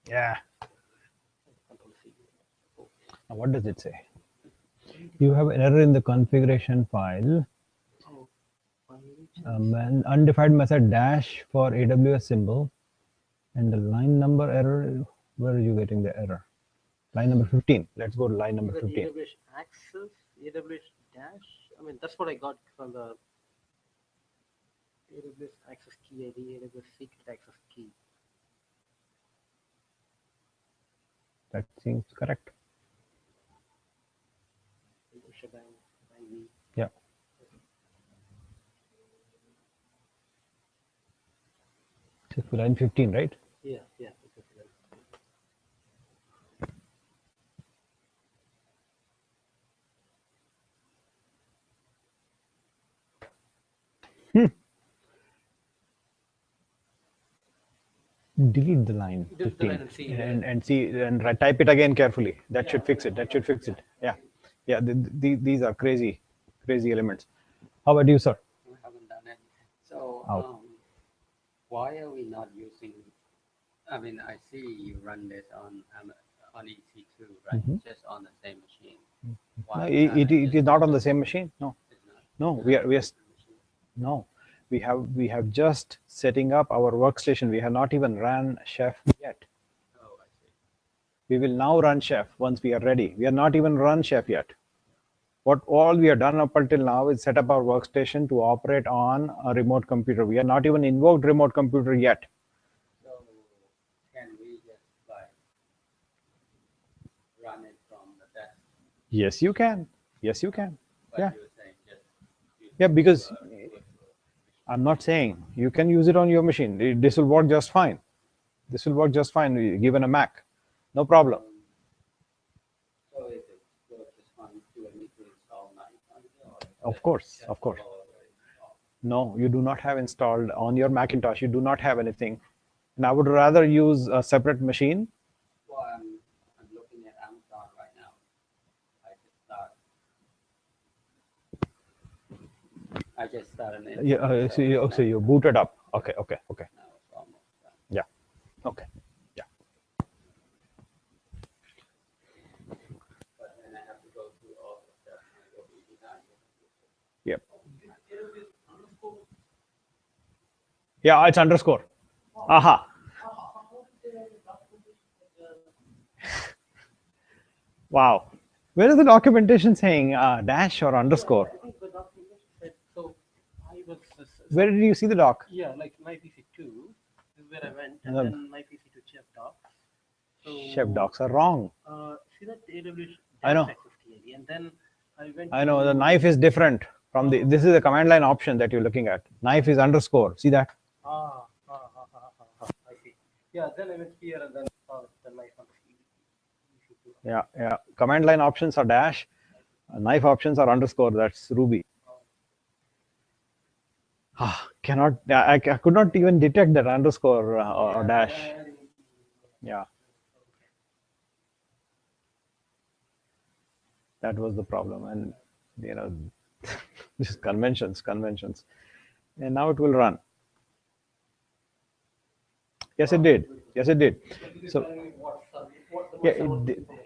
Speaker 3: Yeah.
Speaker 4: Control C.
Speaker 3: Now what does it say? You have an error in the configuration file.
Speaker 4: Oh,
Speaker 3: An undefined method dash for AWS symbol and the line number error. Where are you getting the error? Line number 15. Let's go to line number 15.
Speaker 4: AWS access, AWS dash. I mean, that's what I got from the AWS access key ID, AWS secret access key.
Speaker 3: That seems correct. Yeah. So line 15, right?
Speaker 4: Yeah.
Speaker 3: Delete the line
Speaker 4: Delete the
Speaker 3: 15
Speaker 4: line and see,
Speaker 3: and see and type it again carefully. That should fix it. That should fix it. Yeah. These are crazy elements. How about you, sir?
Speaker 2: We haven't done it. So,
Speaker 3: Out.
Speaker 2: why are we not using? I mean, I see you run this on EC2, right?
Speaker 3: Mhm.
Speaker 2: Just on the same machine.
Speaker 3: No,
Speaker 2: Why
Speaker 3: it is not on the same machine. No,
Speaker 2: It's not.
Speaker 3: no, we are no. We have just setting up our workstation. We have not even run Chef yet.
Speaker 2: Oh, I see.
Speaker 3: We will now run Chef once we are ready. We are not even run Chef yet. What all we have done up until now is set up our workstation to operate on a remote computer. We are not even invoked remote computer yet.
Speaker 2: So, can we just like run it from the desk?
Speaker 3: Yes, you can. Yes, you can.
Speaker 2: But
Speaker 3: Yeah.
Speaker 2: you're saying just use
Speaker 3: Yeah, because
Speaker 2: virtual machine.
Speaker 3: I'm not saying you can use it on your machine. This will work just fine. This will work just fine given a Mac. No problem.
Speaker 2: So is it just fine? Do I need to install Knife on it, or
Speaker 3: Of course, of course. No, you do not have installed on your Macintosh. You do not have anything. And I would rather use a separate machine.
Speaker 2: Well, I'm looking at Amazon right now. I just started it.
Speaker 3: Yeah, so you booted up. Okay.
Speaker 2: Now it's almost done.
Speaker 3: Yeah. Okay. Yeah.
Speaker 2: But then I have to go through all the steps and it will be behind.
Speaker 3: Yep. Yeah, it's underscore. Aha. Wow. Where is the documentation saying dash or underscore?
Speaker 4: I think the documentation said so. I was.
Speaker 3: Where did you see the doc?
Speaker 4: Yeah, like my PC2 is where I went, and
Speaker 3: No.
Speaker 4: then my PC2 chef docs. So,
Speaker 3: Chef docs are wrong.
Speaker 4: See that AWS
Speaker 3: I know.
Speaker 4: access key, and then I went.
Speaker 3: I know
Speaker 4: to-
Speaker 3: the knife is different from the. This is the command line option that you're looking at. Knife is underscore. See that?
Speaker 4: I see. Yeah, then I went here and then the knife on PC2.
Speaker 3: Yeah. Command line options are dash. Knife options are underscore. That's Ruby. Cannot. I could not even detect that underscore or dash. Yeah. That was the problem, and this is conventions, and now it will run. Yes, it did. So, yeah,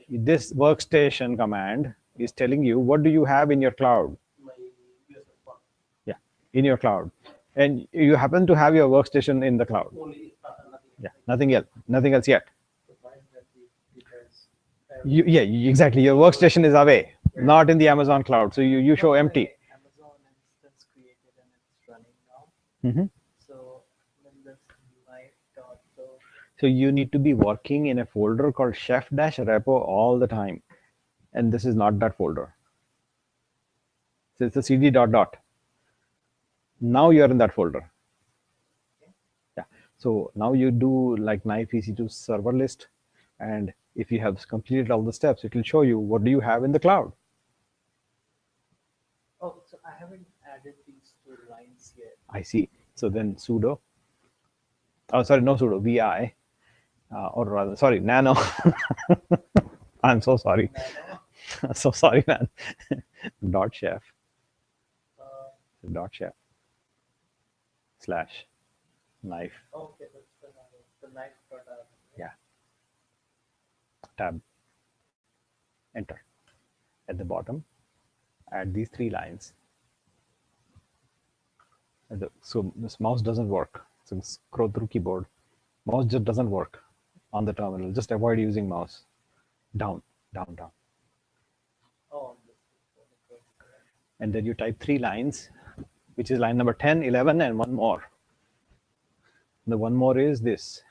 Speaker 3: this workstation command is telling you what do you have in your cloud.
Speaker 4: My USS one.
Speaker 3: Yeah, in your cloud, and you happen to have your workstation in the cloud.
Speaker 4: Only nothing.
Speaker 3: Yeah, nothing else yet.
Speaker 4: Because
Speaker 3: Yeah, exactly. Your workstation is away. not in the Amazon cloud. So you show empty.
Speaker 1: Amazon instance created and it's running now.
Speaker 3: Mhm.
Speaker 1: So when this live.go,
Speaker 3: So you need to be working in a folder called chef-repo all the time. And this is not that folder. So it's a cd dot dot. Now you're in that folder. Yeah. So now you do like knife EC2 server list. And if you have completed all the steps, it will show you what do you have in the cloud.
Speaker 1: oh, so I haven't added these two lines yet.
Speaker 3: I see. So then sudo. Oh, sorry, no sudo, vi. Or rather, sorry, nano. I'm so sorry.
Speaker 1: Nano,
Speaker 3: So sorry, man. Dot chef.
Speaker 1: uh,
Speaker 3: Dot chef slash knife.
Speaker 1: okay, that's the knife.r.
Speaker 3: Yeah. Tab. Enter. At the bottom, add these 3 lines. So this mouse doesn't work. So scroll through keyboard. Mouse just doesn't work on the terminal. Just avoid using mouse. Down, down, down.
Speaker 1: Oh,
Speaker 3: And then you type 3 lines, which is line number 10, 11, and one more. The one more is this.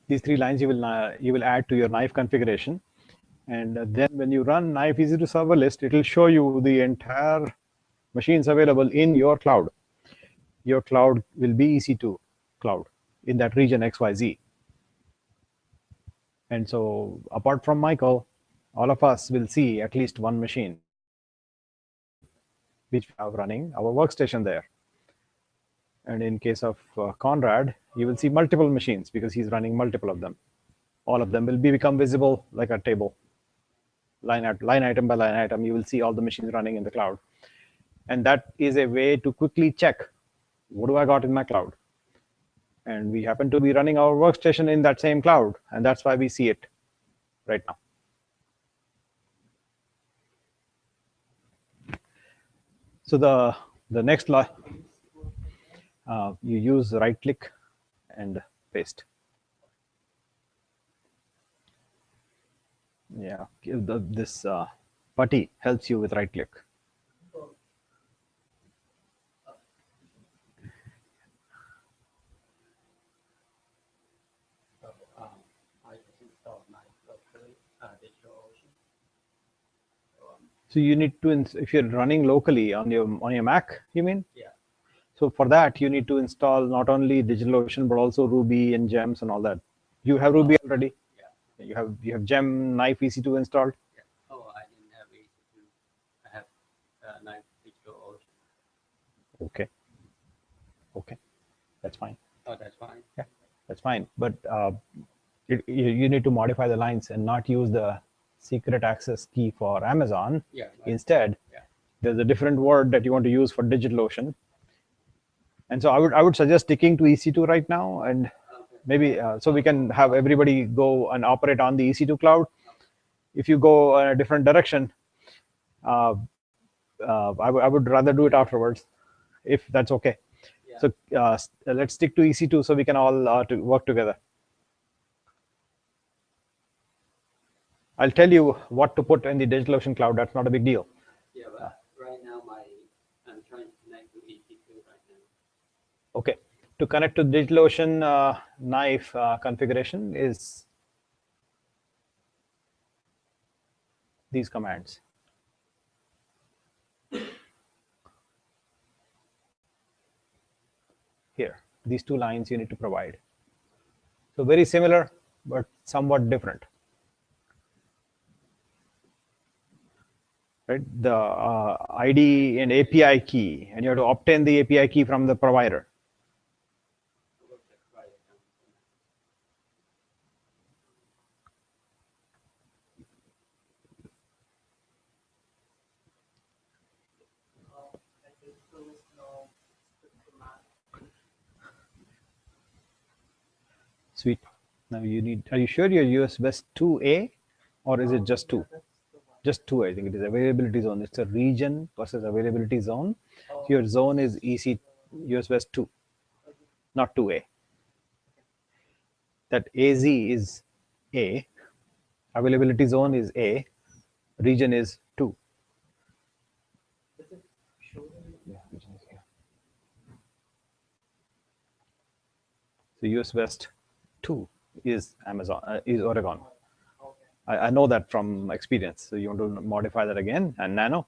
Speaker 3: These 3 lines you will add to your knife configuration. And then when you run knife EC2 server list, it will show you the entire machines available in your cloud. Your cloud will be EC2 cloud in that region XYZ. And so apart from Michael, all of us will see at least one machine which we have running our workstation there. And in case of Conrad, you will see multiple machines because he's running multiple of them. All of them will become visible like a table. Line item by line item, you will see all the machines running in the cloud. And that is a way to quickly check, what do I got in my cloud? And we happen to be running our workstation in that same cloud, and that's why we see it right now. So the next law, you use right click and paste. Yeah, this putty helps you with right click.
Speaker 2: So I just installed my locally DigitalOcean.
Speaker 3: So you need to, if you're running locally on your Mac, you mean?
Speaker 2: Yeah.
Speaker 3: So for that, you need to install not only DigitalOcean but also Ruby and Gems and all that. You have Ruby already.
Speaker 2: Yeah.
Speaker 3: You have Gem Knife EC2 installed.
Speaker 2: Yeah. Oh, I didn't have EC2. I have Knife DigitalOcean.
Speaker 3: Okay. Okay, that's fine.
Speaker 2: Oh, that's fine.
Speaker 3: Yeah, that's fine. But you need to modify the lines and not use the secret access key for Amazon.
Speaker 2: Yeah.
Speaker 3: Instead,
Speaker 2: Yeah.
Speaker 3: there's a different word that you want to use for DigitalOcean. And so I would suggest sticking to EC2 right now, and maybe so we can have everybody go and operate on the EC2 cloud. If you go in a different direction, I would rather do it afterwards, if that's okay.
Speaker 2: Yeah.
Speaker 3: So let's stick to EC2 so we can all work together. I'll tell you what to put in the DigitalOcean cloud. That's not a big deal.
Speaker 2: Yeah, but right now I'm trying to connect to EC2 right now.
Speaker 3: Okay. To connect to DigitalOcean knife configuration is these commands. Here, these 2 lines you need to provide. So very similar, but somewhat different. Right? The ID and API key, and you have to obtain the API key from the provider. Sweet. Now you need, are you sure you're US West 2A or is it just 2?
Speaker 1: That's the one.
Speaker 3: Just two, I think it is availability zone. It's a region versus availability zone. So your zone is EC US West 2, not 2A. That AZ is A, availability zone is A, region is 2.
Speaker 4: Does it show them?
Speaker 3: Yeah, region is here. So US West 2 is Amazon, is Oregon.
Speaker 4: Okay.
Speaker 3: I know that from experience. So you want to modify that again and nano.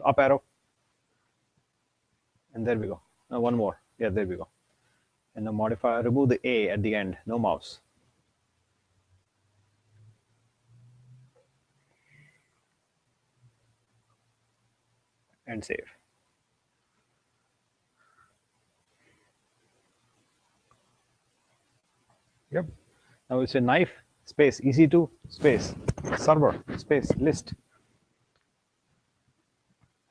Speaker 3: Up arrow. And there we go. Now one more. Yeah, there we go. And the modifier, remove the A at the end, no mouse. And save. Yep. Now it's a knife space EC2 space server space list.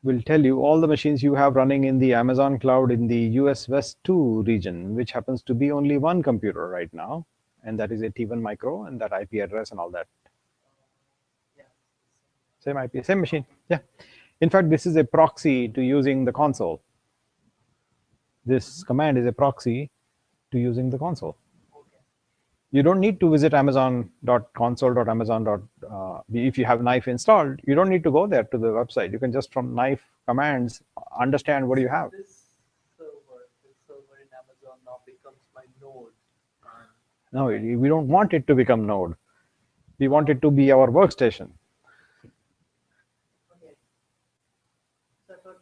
Speaker 3: Will tell you all the machines you have running in the Amazon cloud in the US West 2 region, which happens to be only one computer right now, and that is a T1 micro and that IP address and all that.
Speaker 4: Yeah.
Speaker 3: Same IP, same machine. Yeah. In fact, this is a proxy to using the console. This command is a proxy to using the console.
Speaker 4: Okay.
Speaker 3: You don't need to visit amazon.console.amazon. If you have knife installed, you don't need to go there to the website. You can just from knife commands understand what you have.
Speaker 4: This server in Amazon now becomes my node.
Speaker 3: No, we don't want it to become node. We want it to be our workstation.
Speaker 4: Okay. So I thought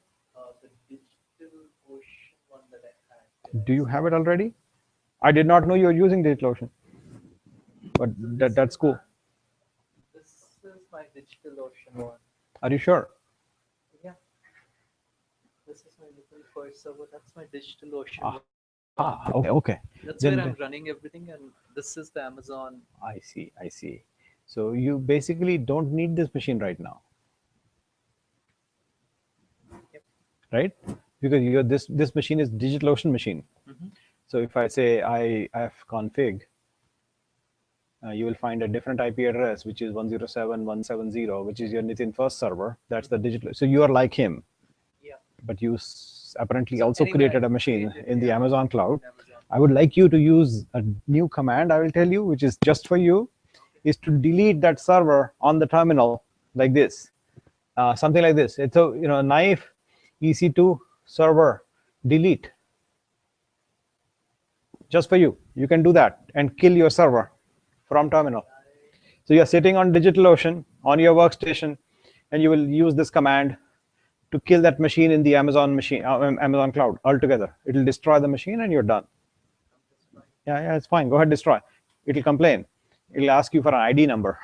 Speaker 4: the digital ocean one that I had.
Speaker 3: Do you have it already? I did not know you were using DigitalOcean, but that's cool.
Speaker 4: This is my digital ocean one.
Speaker 3: Are you sure?
Speaker 4: Yeah. This is my little first server. That's my digital ocean
Speaker 3: Ah.
Speaker 4: one.
Speaker 3: Okay.
Speaker 4: That's
Speaker 3: Then-
Speaker 4: where I'm running everything, and this is the Amazon.
Speaker 3: I see. So you basically don't need this machine right now.
Speaker 4: Yep.
Speaker 3: Right? Because this machine is DigitalOcean machine.
Speaker 4: Mhm.
Speaker 3: So if I say ifconfig, you will find a different IP address, which is 107.170, which is your Nitin first server. That's the digital. So you are like him,
Speaker 4: Yeah.
Speaker 3: but you apparently
Speaker 4: So
Speaker 3: also
Speaker 4: anyway,
Speaker 3: created
Speaker 4: I
Speaker 3: a machine
Speaker 4: created,
Speaker 3: in the
Speaker 4: yeah,
Speaker 3: Amazon cloud.
Speaker 4: Amazon.
Speaker 3: I would like you to use a new command, I will tell you, which is just for you, is to delete that server on the terminal like this. Something like this. It's a knife EC2 server delete. Just for you. You can do that and kill your server from terminal. So you're sitting on DigitalOcean on your workstation, and you will use this command to kill that machine in the Amazon cloud altogether. It will destroy the machine, and you're done. Yeah, it's fine. Go ahead, destroy. It'll complain. It'll ask you for an ID number.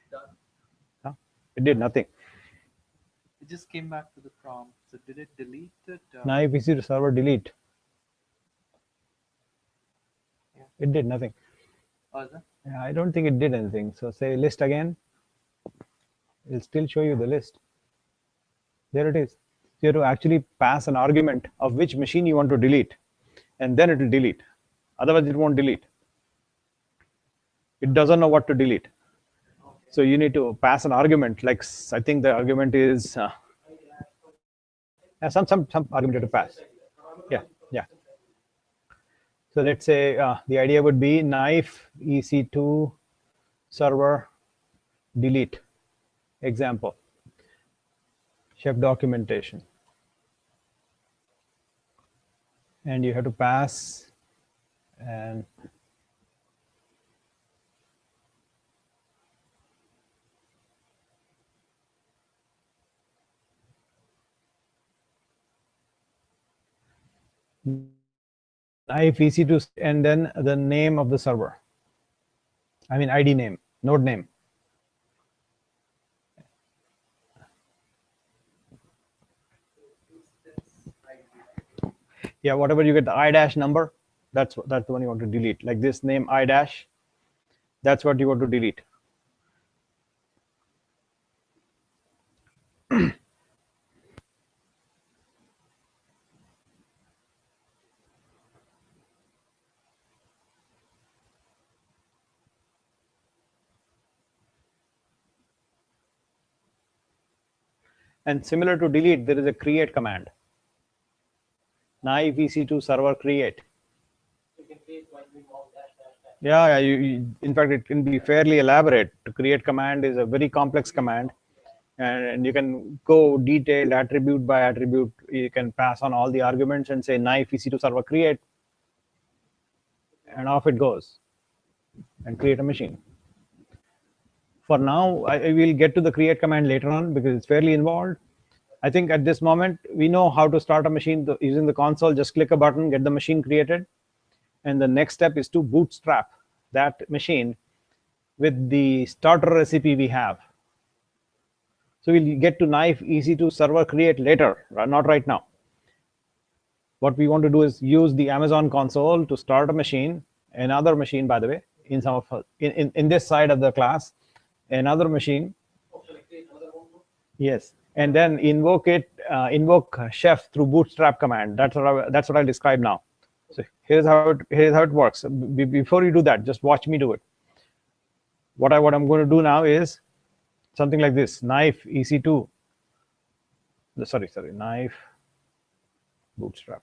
Speaker 4: Done.
Speaker 3: Huh? It did nothing.
Speaker 4: It just came back to the prompt. So did it delete it?
Speaker 3: Knife EC2 server delete.
Speaker 4: Yeah.
Speaker 3: It did nothing.
Speaker 4: Oh, is it?
Speaker 3: Yeah, I don't think it did anything. So say list again. It'll still show you the list. There it is. You have to actually pass an argument of which machine you want to delete, and then it will delete. Otherwise, it won't delete. It doesn't know what to delete. So you need to pass an argument. Like I think the argument is some argument to pass. Yeah. So let's say the idea would be knife EC2 server delete example. Chef documentation. And you have to pass and knife EC2 and then the name of the server. I mean ID name, node name. Yeah, whatever you get the I dash number, that's the one you want to delete. Like this name I dash, that's what you want to delete. And similar to delete, there is a create command. Naive EC2 server create.
Speaker 4: You can create by doing all dash dash dash.
Speaker 3: Yeah, in fact, it can be fairly elaborate. To create command is a very complex command, and you can go detailed attribute by attribute. You can pass on all the arguments and say naive EC2 server create, and off it goes, and create a machine. For now, I will get to the create command later on because it's fairly involved. I think at this moment, we know how to start a machine using the console. Just click a button, get the machine created. And the next step is to bootstrap that machine with the starter recipe we have. So we'll get to naive EC2 server create later, not right now. What we want to do is use the Amazon console to start a machine, another machine, by the way, in some of in this side of the class, another machine.
Speaker 4: Oh, shall I create another one?
Speaker 3: Yes, and then invoke invoke chef through bootstrap command. That's what I'll describe now. So here's how it works. Before you do that, just watch me do it. What I'm going to do now is something like this: naive EC2. Sorry, naive bootstrap.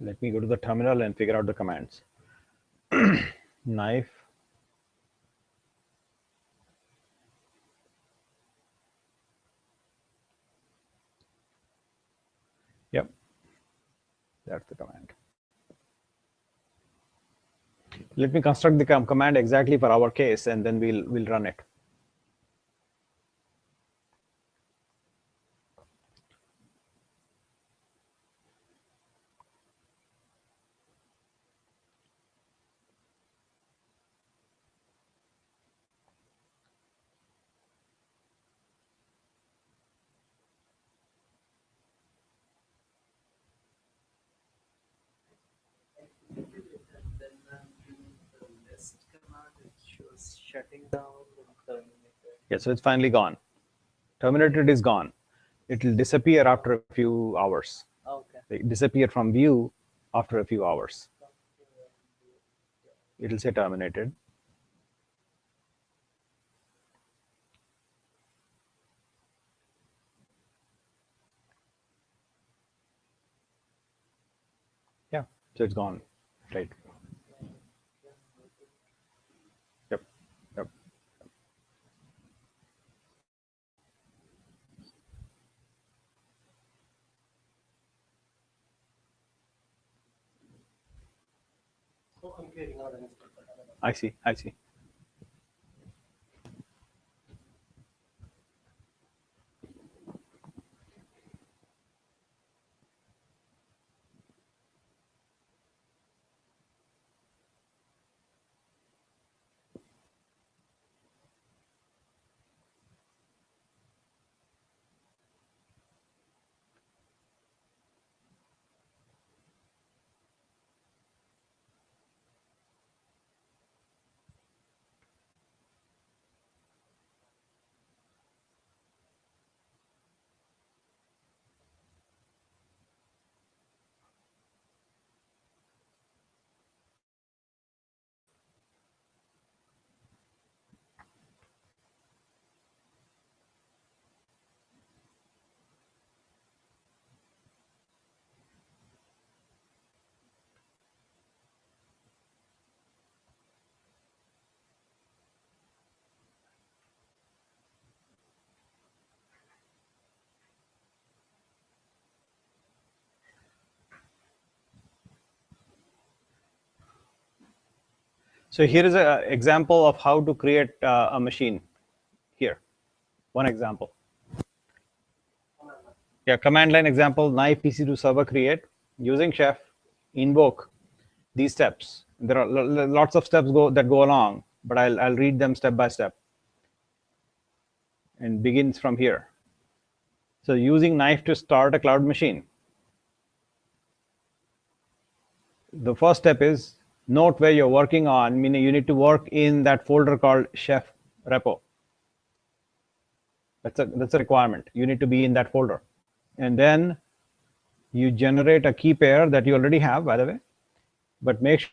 Speaker 3: Let me go to the terminal and figure out the commands. Knife. Yep, that's the command. Let me construct the command exactly for our case, and then we'll run it.
Speaker 6: And then I'm doing the list command, it shows shutting down and terminated.
Speaker 3: Yeah, so it's finally gone. Terminated is gone. It will disappear after a few hours.
Speaker 6: Okay.
Speaker 3: It disappear from view after a few hours. It will say terminated. Yeah, so it's gone. Right. Yep. Yep.
Speaker 4: So I'm creating another instance.
Speaker 3: I see. I see. So here is an example of how to create a machine. Here, one example. Yeah, command line example, naive EC2 server create using chef, invoke these steps. There are lots of steps that go along, but I'll read them step by step. And begins from here. So using knife to start a cloud machine. The first step is note where you're working on, meaning you need to work in that folder called chef repo. That's a requirement. You need to be in that folder. And then you generate a key pair that you already have, by the way, but make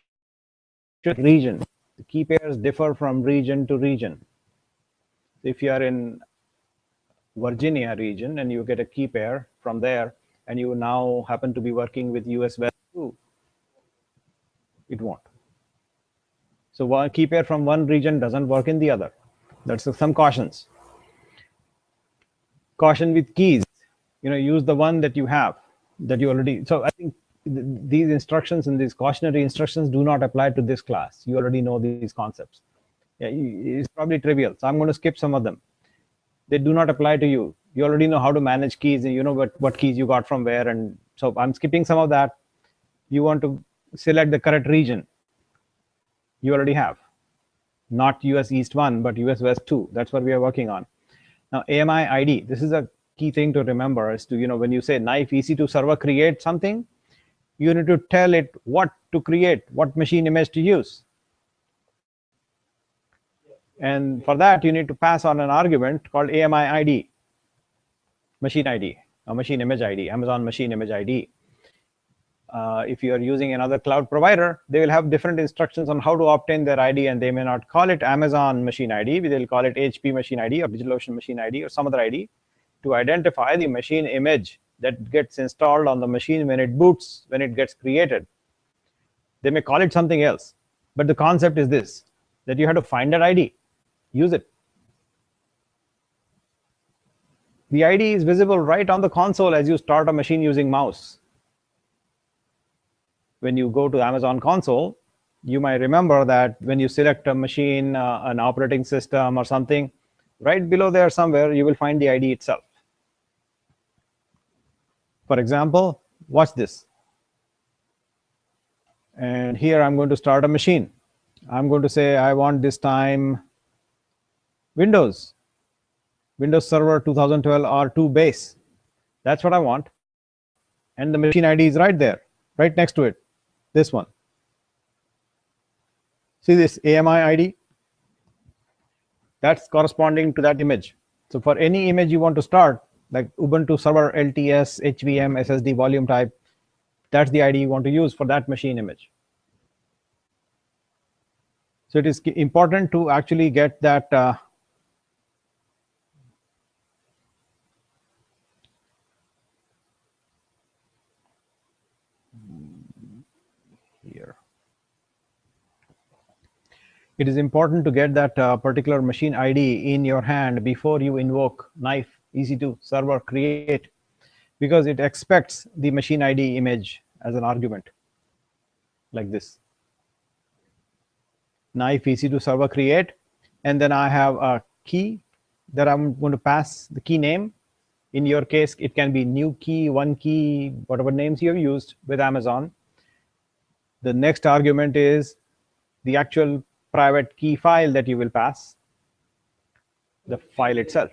Speaker 3: region. The key pairs differ from region to region. If you are in Virginia region and you get a key pair from there, and you now happen to be working with US West 2, it won't. So one key pair from one region doesn't work in the other. That's some cautions. Caution with keys, use the one that you have, that you already. So I think these instructions and these cautionary instructions do not apply to this class. You already know these concepts. Yeah, it's probably trivial, so I'm going to skip some of them. They do not apply to you. You already know how to manage keys, and you know what keys you got from where, and so I'm skipping some of that. You want to select the correct region. You already have, not US East 1, but US West 2. That's what we are working on. Now, AMI ID, this is a key thing to remember, is to, when you say knife EC2 server create something, you need to tell it what to create, what machine image to use. And for that, you need to pass on an argument called AMI ID, machine ID, or machine image ID, Amazon machine image ID. If you are using another cloud provider, they will have different instructions on how to obtain their ID, and they may not call it Amazon machine ID. They'll call it HP machine ID or DigitalOcean machine ID or some other ID to identify the machine image that gets installed on the machine when it boots, when it gets created. They may call it something else, but the concept is this, that you have to find that ID, use it. The ID is visible right on the console as you start a machine using mouse. When you go to Amazon console, you might remember that when you select a machine, an operating system or something, right below there somewhere, you will find the ID itself. For example, watch this. And here I'm going to start a machine. I'm going to say I want this time Windows Server 2012 R2 base. That's what I want. And the machine ID is right there, right next to it. This one. See this AMI ID? That's corresponding to that image. So for any image you want to start, like Ubuntu Server LTS, HVM, SSD volume type, that's the ID you want to use for that machine image. So it is important to actually get that here. It is important to get that particular machine ID in your hand before you invoke knife EC2 server create, because it expects the machine ID image as an argument, like this. Knife EC2 server create, and then I have a key that I'm going to pass the key name. In your case, it can be new key, one key, whatever names you have used with Amazon. The next argument is the actual private key file that you will pass, the file itself.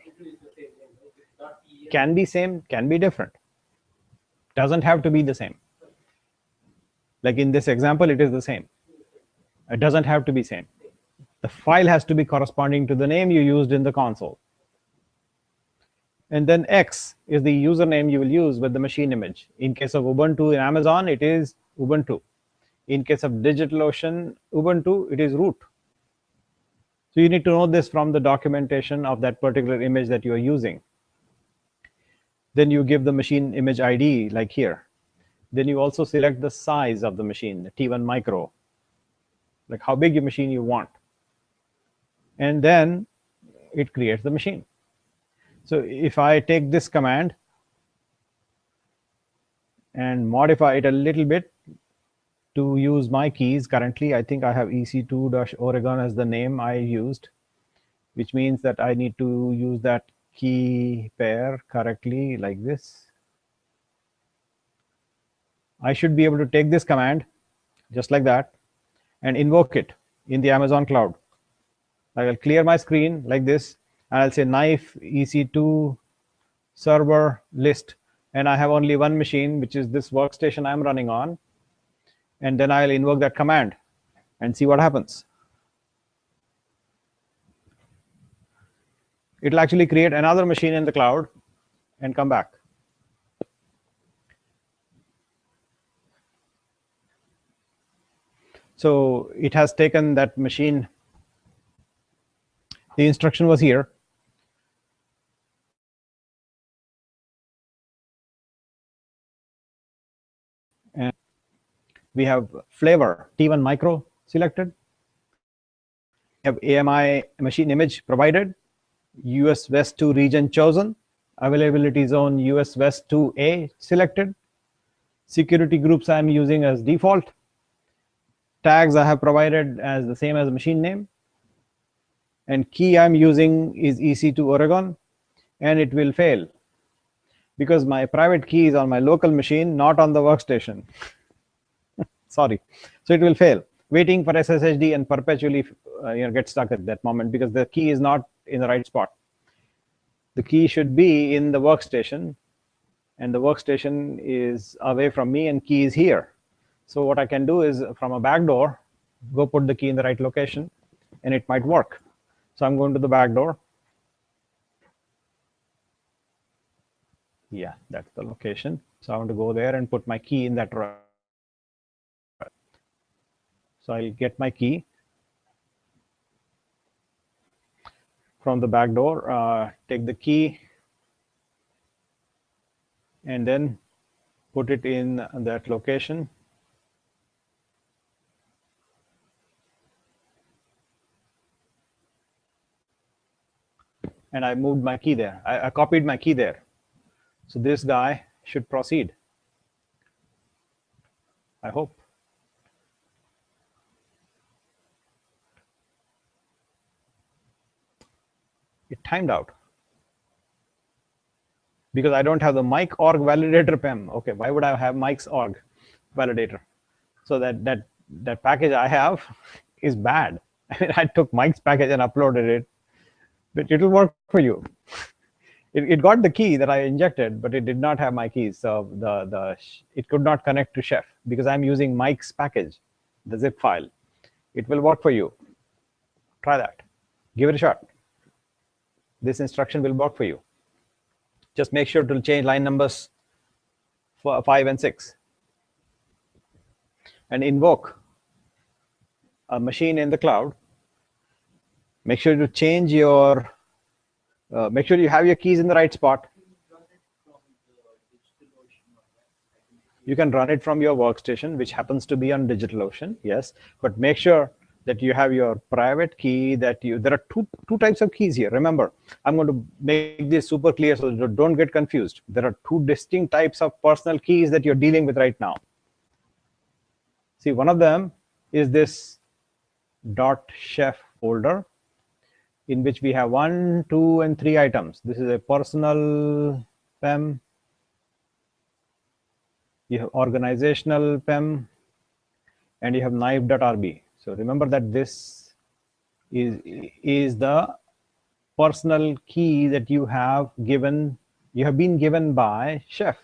Speaker 3: Can be same, can be different. Doesn't have to be the same. Like in this example, it is the same. It doesn't have to be same. The file has to be corresponding to the name you used in the console. And then X is the username you will use with the machine image. In case of Ubuntu in Amazon, it is Ubuntu. In case of DigitalOcean Ubuntu, it is root. So you need to know this from the documentation of that particular image that you are using. Then you give the machine image ID, like here. Then you also select the size of the machine, the T1 micro, like how big your machine you want. And then it creates the machine. So if I take this command and modify it a little bit to use my keys, currently I think I have EC2-Oregon as the name I used, which means that I need to use that key pair correctly, like this. I should be able to take this command just like that and invoke it in the Amazon cloud. I will clear my screen like this, and I'll say knife EC2 server list, and I have only one machine, which is this workstation I'm running on, and then I'll invoke that command and see what happens. It'll actually create another machine in the cloud and come back. So it has taken that machine. The instruction was here. And we have flavor T1 micro selected. We have AMI machine image provided. US West 2 region chosen. Availability zone US West 2A selected. Security groups I am using as default. Tags I have provided as the same as the machine name. And key I'm using is EC2 Oregon, and it will fail because my private key is on my local machine, not on the workstation. Sorry. So it will fail. Waiting for SSHD and perpetually get stuck at that moment because the key is not in the right spot. The key should be in the workstation, and the workstation is away from me and key is here. So what I can do is from a back door, go put the key in the right location, and it might work. So I'm going to the back door. Yeah, that's the location. So I want to go there and put my key in that row. So I'll get my key from the back door, take the key, and then put it in that location. And I moved my key there. I copied my key there. So this guy should proceed. I hope. It timed out because I don't have the mic org validator PEM. Okay, why would I have Mike's org validator? So that package I have is bad. I mean, I took Mike's package and uploaded it, but it'll work for you. It got the key that I injected, but it did not have my keys. So it could not connect to Chef because I'm using Mike's package, the zip file. It will work for you. Try that. Give it a shot. This instruction will work for you. Just make sure to change line numbers for 5 and 6. And invoke a machine in the cloud. Make sure to change your, make sure you have your keys in the right spot. You can run it from your workstation, which happens to be on DigitalOcean, yes. But make sure that you have your private key. There are two types of keys here. Remember, I'm going to make this super clear so that don't get confused. There are two distinct types of personal keys that you're dealing with right now. See, one of them is this .chef folder in which we have 1, 2, and 3 items. This is a personal PEM. You have organizational PEM, and you have knife.rb. So remember that this is the personal key that you have been given by Chef.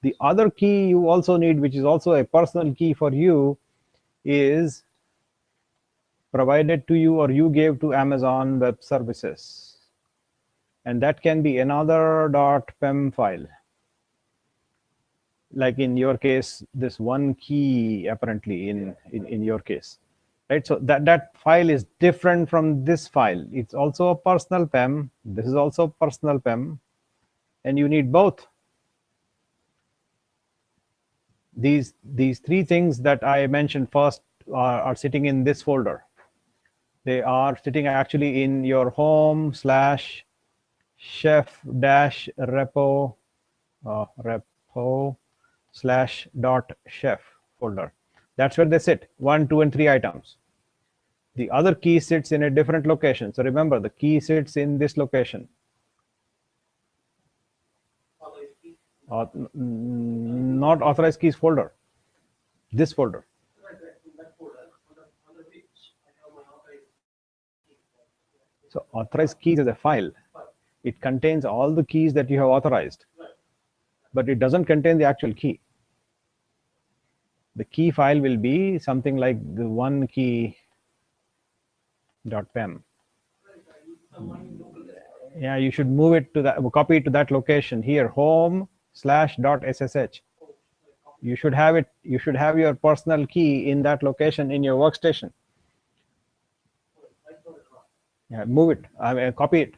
Speaker 3: The other key you also need, which is also a personal key for you, is provided to you or you gave to Amazon Web Services. And that can be another .pem file. Like in your case, this one key apparently in your case. Right, so that file is different from this file. It's also a personal PEM. This is also personal PEM, and you need both. These 3 things that I mentioned first are sitting in this folder. They are sitting actually in your home /chef-repo /.chef folder. That's where they sit, 1, 2, and 3 items. The other key sits in a different location. So remember, the key sits in this location. Not authorized keys folder. This folder. So authorized keys is a file. It contains all the keys that you have authorized, but it doesn't contain the actual key. The key file will be something like the one key .pem. Yeah, you should move it to that, copy it to that location here, home /.ssh. You should have it. You should have your personal key in that location in your workstation. Yeah, move it. I mean, copy it.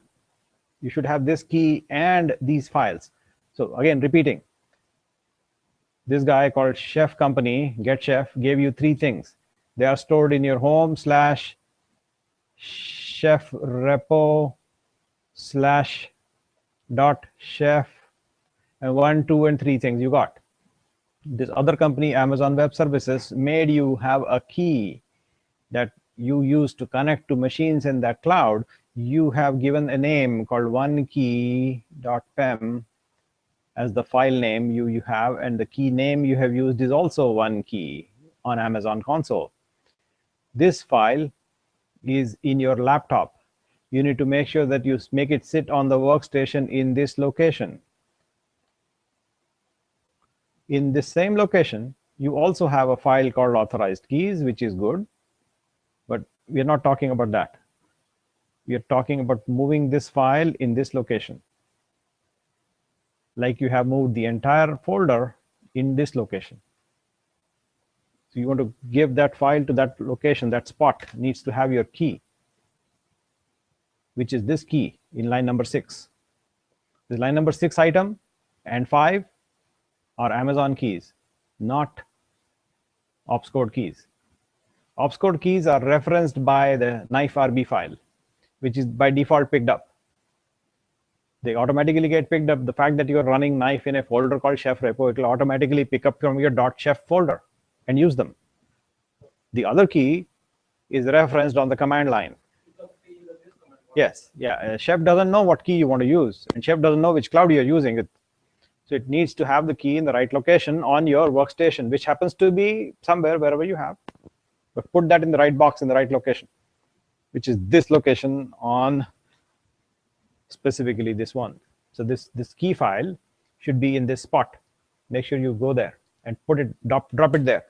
Speaker 3: You should have this key and these files. So again, repeating. This guy called Chef Company, Get Chef, gave you 3 things. They are stored in your home /chef repo /.chef, and 1, 2, and 3 things you got. This other company, Amazon Web Services, made you have a key that you use to connect to machines in that cloud. You have given a name called onekey.pem as the file name you have, and the key name you have used is also one key on Amazon console. This file is in your laptop. You need to make sure that you make it sit on the workstation in this location. In this same location, you also have a file called authorized keys, which is good, but we're not talking about that. We are talking about moving this file in this location. Like you have moved the entire folder in this location. So you want to give that file to that location. That spot needs to have your key, which is this key in line number 6. The line number 6 item and 5 are Amazon keys, not opscode keys. Opscode keys are referenced by the knife RB file, which is by default picked up. They automatically get picked up. The fact that you are running knife in a folder called chef repo, it will automatically pick up from your .chef folder and use them. The other key is referenced on the command line. Yes, yeah. Chef doesn't know what key you want to use, and Chef doesn't know which cloud you're using it. So it needs to have the key in the right location on your workstation, which happens to be somewhere wherever you have. But put that in the right box in the right location, which is this location on specifically this one. So this key file should be in this spot. Make sure you go there and put it, drop it there.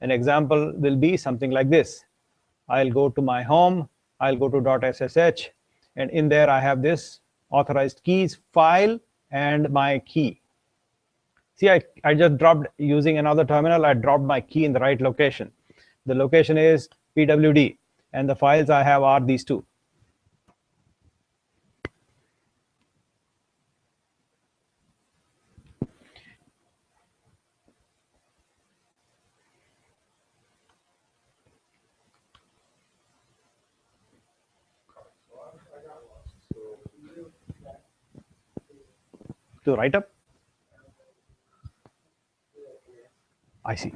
Speaker 3: An example will be something like this. I'll go to my home, I'll go to .ssh, and in there I have this authorized keys file and my key. See, I just dropped, using another terminal, I dropped my key in the right location. The location is pwd, and the files I have are these 2. To write up? I see.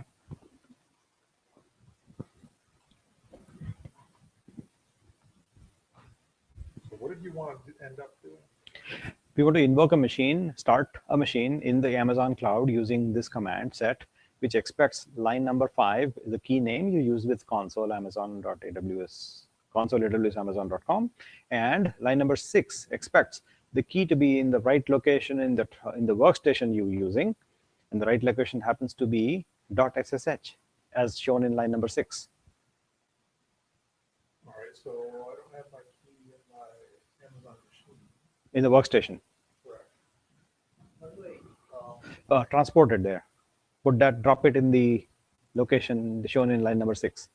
Speaker 5: So what did you want to end up doing?
Speaker 3: We want to invoke a machine, start a machine in the Amazon cloud using this command set, which expects line number 5, the key name you use with console amazon.aws, console aws amazon.com, and line number 6 expects the key to be in the right location in the workstation you're using, and the right location happens to be .ssh as shown in line number 6.
Speaker 5: All right, so I don't have my key in my Amazon machine.
Speaker 3: In the workstation.
Speaker 5: Correct.
Speaker 6: By the way,
Speaker 3: Transport it there. Put that, drop it in the location shown in line number 6.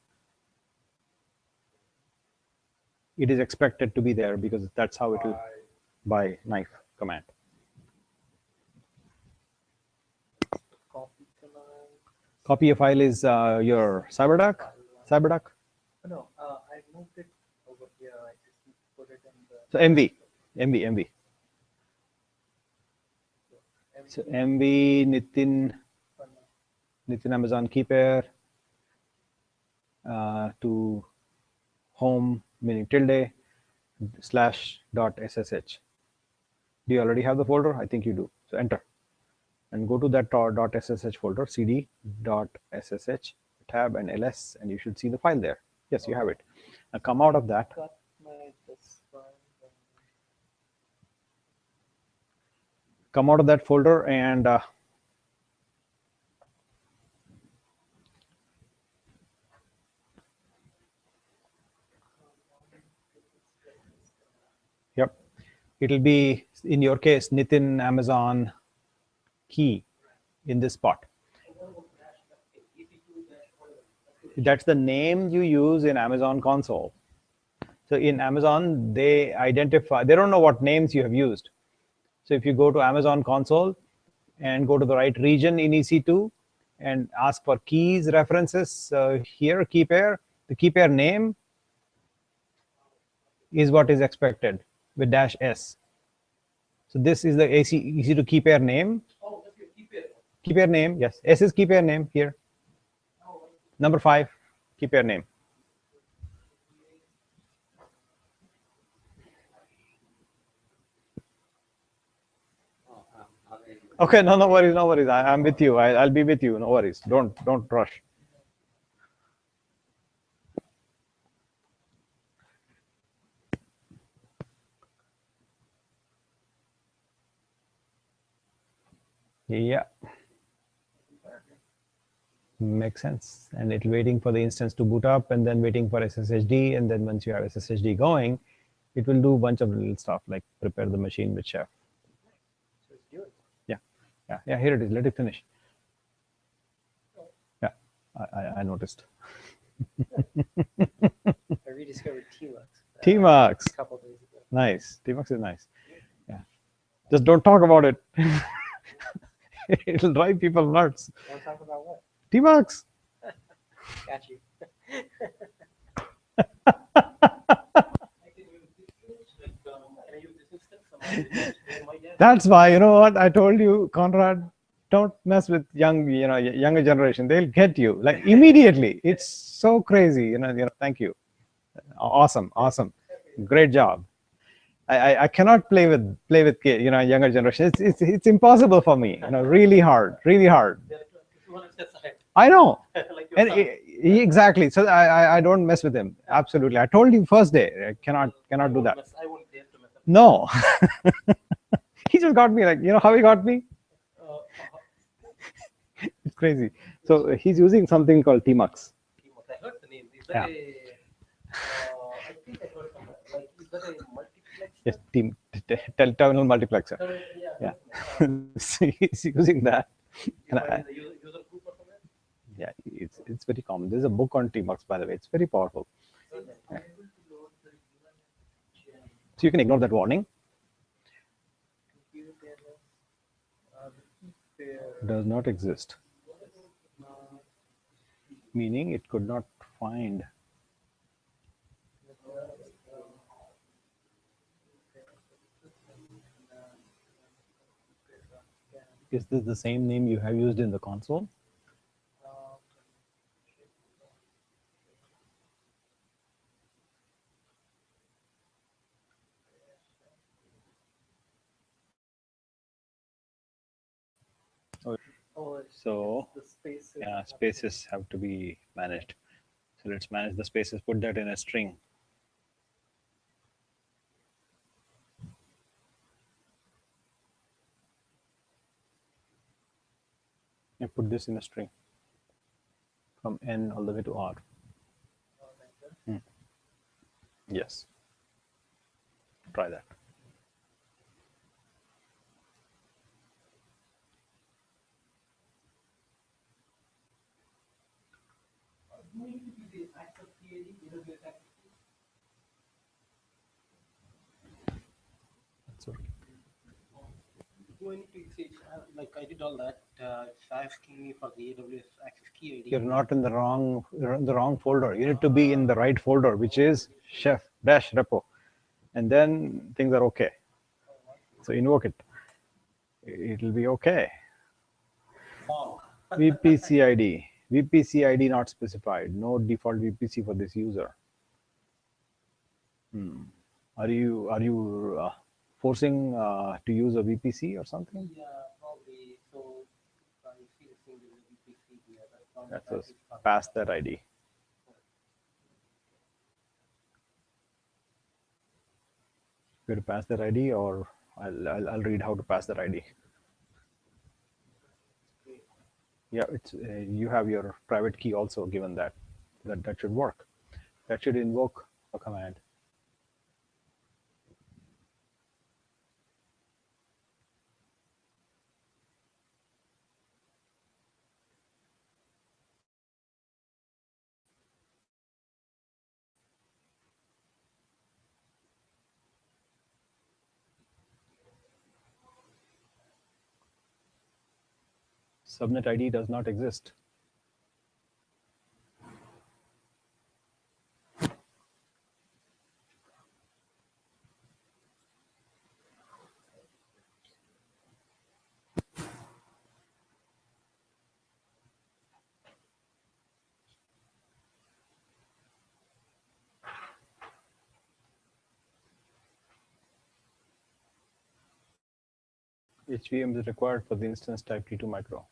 Speaker 3: It is expected to be there because that's how it will, by knife command.
Speaker 6: copy command.
Speaker 3: Copy a file is your CyberDuck. CyberDuck.
Speaker 6: No, I moved it over here. I just need to put it in the.
Speaker 3: So MV. So MV Nitin Amazon key pair to home meaning tilde /.ssh. Do you already have the folder? I think you do. So enter and go to that .ssh folder, cd.ssh tab and ls, and you should see the file there. Yes, you have it. Now come out of that.
Speaker 6: Got my this one.
Speaker 3: Come out of that folder and yep, it'll be in your case Nitin Amazon key in this spot. That's the name you use in Amazon console. So in Amazon, they identify, they don't know what names you have used. So if you go to Amazon console and go to the right region in EC2 and ask for keys references, here, key pair, the key pair name is what is expected with -s. So this is the EC2 key pair name.
Speaker 4: Oh, okay, keep it.
Speaker 3: Key pair name, yes. S is key pair name here.
Speaker 4: Oh,
Speaker 3: Number 5, key pair name.
Speaker 2: Oh, okay.
Speaker 3: Okay, no worries, no worries. I'm with you. I'll be with you. No worries. Don't rush. Yeah, makes sense. And it's waiting for the instance to boot up, and then waiting for SSHD, and then once you have SSHD going, it will do a bunch of little stuff like prepare the machine with Chef.
Speaker 6: So it's doing.
Speaker 3: Yeah. Here it is. Let it finish. Yeah, I noticed.
Speaker 6: I rediscovered Tmux.
Speaker 3: Tmux.
Speaker 6: A couple days ago.
Speaker 3: Nice. Tmux is nice. Yeah. Just don't talk about it. It'll drive people nuts.
Speaker 6: Want to talk about what?
Speaker 3: Tmux.
Speaker 6: Got you.
Speaker 4: can I use this instance?
Speaker 3: That's why, you know what I told you, Conrad, don't mess with younger generation. They'll get you like immediately. It's so crazy. Thank you. Awesome. Great job. I cannot play with younger generation. It's impossible for me. Really hard. I know.
Speaker 4: Like your
Speaker 3: And
Speaker 4: son.
Speaker 3: exactly. So I don't mess with him. Absolutely. I told you first day. I cannot do that.
Speaker 4: I won't dare to mess up.
Speaker 3: No. He just got me, like, how he got me? It's crazy. So he's using something called Tmux.
Speaker 4: I heard the name. Is
Speaker 3: Yeah.
Speaker 4: that I think I heard somewhere. Like, is that a multiplex?
Speaker 3: Yes, terminal multiplexer.
Speaker 4: Yeah.
Speaker 3: Yeah. So he's using that.
Speaker 4: You
Speaker 3: And
Speaker 4: find the user group or somewhere?
Speaker 3: yeah, it's very common. There's a book on Tmux, by the way. It's very powerful. Yeah. So you can ignore that warning. Does not exist. Meaning it could not find. Is this the same name you have used in the console?
Speaker 6: Oh,
Speaker 3: So
Speaker 6: the spaces.
Speaker 3: yeah, spaces have to be managed. So let's manage the spaces. Put that in a string. And put this in a string from N all the way to R. Yes. Try that. That's okay.
Speaker 4: Do I need to say, like I did all that, it's asking me for the AWS access key ID.
Speaker 3: You're in the wrong folder. You need to be in the right folder, which is chef -repo. And then things are okay. So invoke it. It'll be okay. VPC ID not specified. No default VPC for this user. Are you forcing to use a VPC or something?
Speaker 4: Yeah, probably. So I see the thing with the VPC here.
Speaker 3: That's us. Pass that ID. You have to pass that ID, or I'll read how to pass that ID. Yeah, it's you have your private key also given that should work. That should invoke a command. Subnet ID does not exist. HVM is required for the instance type T2 micro.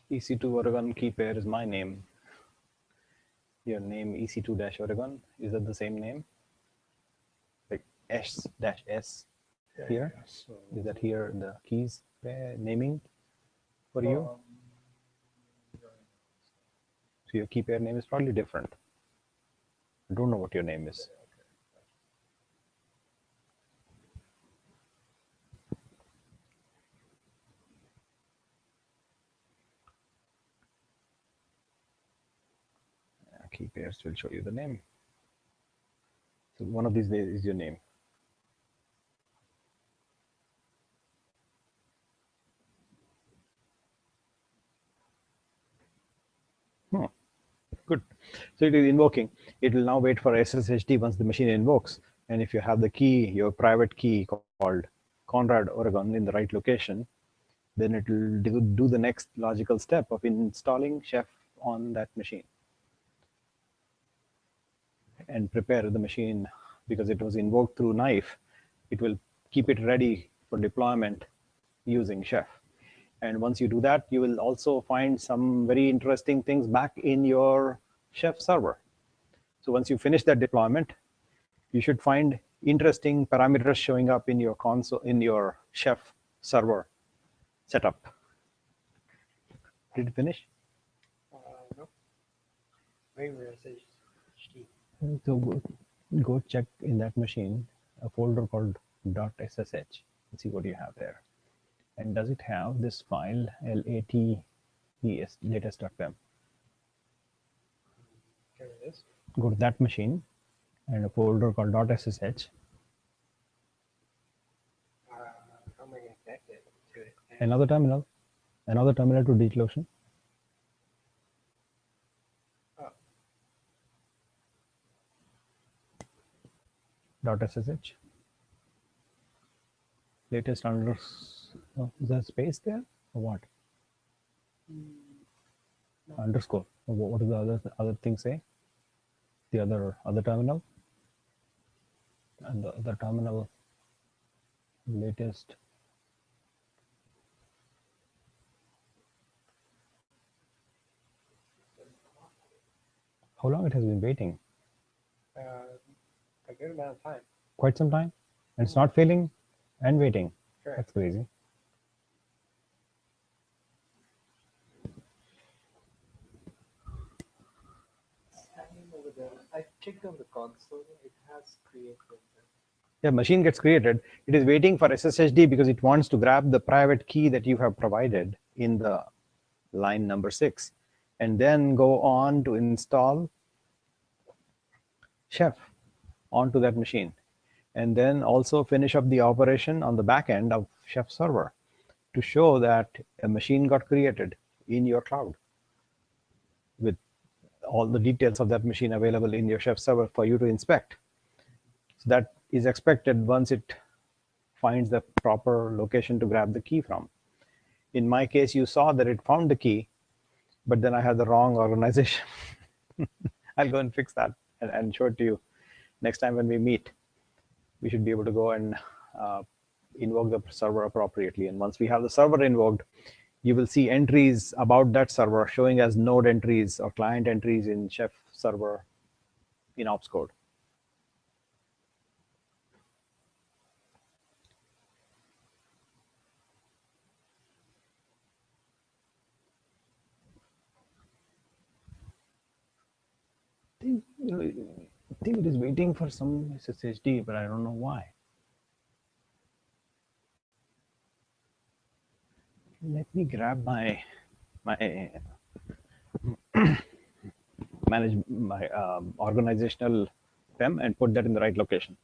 Speaker 3: EC2 Oregon key pair is my name. Your name EC2-Oregon, is that the same name? Like S-S here?
Speaker 5: So,
Speaker 3: Is that here the keys naming for you? So your key pair name is probably different. I don't know what your name is. Key pairs will show you the name. So one of these days is your name. Good. So it is invoking. It will now wait for SSHD once the machine invokes. And if you have the key, your private key called Conrad Oregon in the right location, then it will do the next logical step of installing Chef on that machine and prepare the machine. Because it was invoked through knife, it will keep it ready for deployment using Chef. And once you do that, you will also find some very interesting things back in your Chef server. So once you finish that deployment, you should find interesting parameters showing up in your console, in your Chef server setup. Did it finish?
Speaker 6: No. Where was HT?
Speaker 3: So go check in that machine a folder called .ssh and see what you have there. And does it have this file lates latest.pem?
Speaker 6: Here it is.
Speaker 3: Go to that machine and a folder called .ssh.
Speaker 6: How am I going to connect it to it?
Speaker 3: Another terminal to DigitalOcean. .ssh. Latest under. Oh, is there space there or what?
Speaker 6: No.
Speaker 3: Underscore. What does the other thing say? The other terminal. And the other terminal. Latest. How long it has been waiting?
Speaker 6: A good amount of time.
Speaker 3: Quite some time, and it's not failing and waiting.
Speaker 6: Correct.
Speaker 3: That's crazy.
Speaker 6: It's hanging over there. I checked on the console. It has created.
Speaker 3: Yeah, machine gets created. It is waiting for SSHD because it wants to grab the private key that you have provided in the line number 6, and then go on to install Chef onto that machine, and then also finish up the operation on the back end of Chef server to show that a machine got created in your cloud with all the details of that machine available in your Chef server for you to inspect. So that is expected once it finds the proper location to grab the key from. In my case, you saw that it found the key, but then I had the wrong organization. I'll go and fix that and show it to you. Next time when we meet, we should be able to go and invoke the server appropriately. And once we have the server invoked, you will see entries about that server showing as node entries or client entries in Chef server in ops code. I think it is waiting for some SSHD, but I don't know why. Let me grab my manage my organizational them and put that in the right location.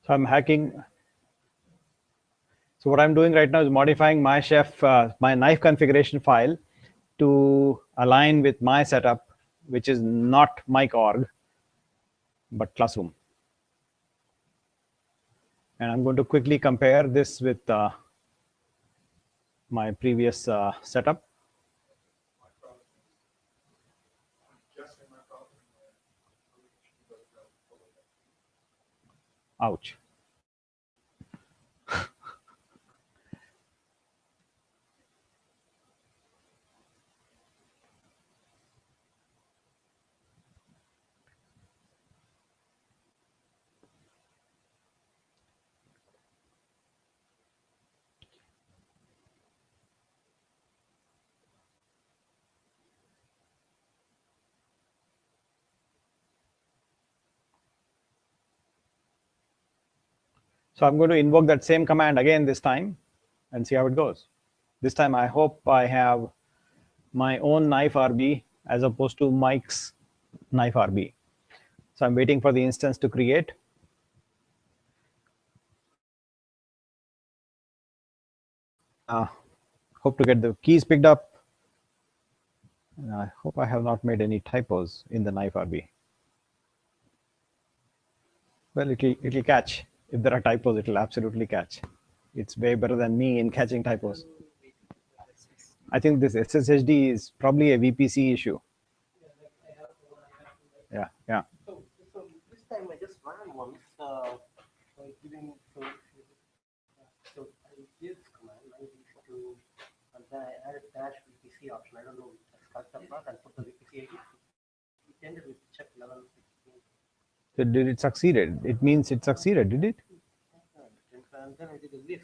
Speaker 3: So I'm hacking. So what I'm doing right now is modifying my chef, my knife configuration file to align with my setup, which is not mic.org, but Classroom. And I'm going to quickly compare this with my previous setup. Ouch. So I'm going to invoke that same command again this time and see how it goes. This time I hope I have my own knife RB as opposed to Mike's knife RB. So I'm waiting for the instance to create. Hope to get the keys picked up. And I hope I have not made any typos in the knife RB. Well, it'll catch. If there are typos, it'll absolutely catch. It's way better than me in catching typos. I think this SSHD is probably a VPC issue. Yeah, yeah.
Speaker 4: So this time I just ran once by giving so I gave this command to and then I added dash VPC option. I don't know if that's correct or not, and put the VPC ID. It ended with check level 16.
Speaker 3: So did it succeeded? It means it succeeded, did it?
Speaker 4: And then I did a list.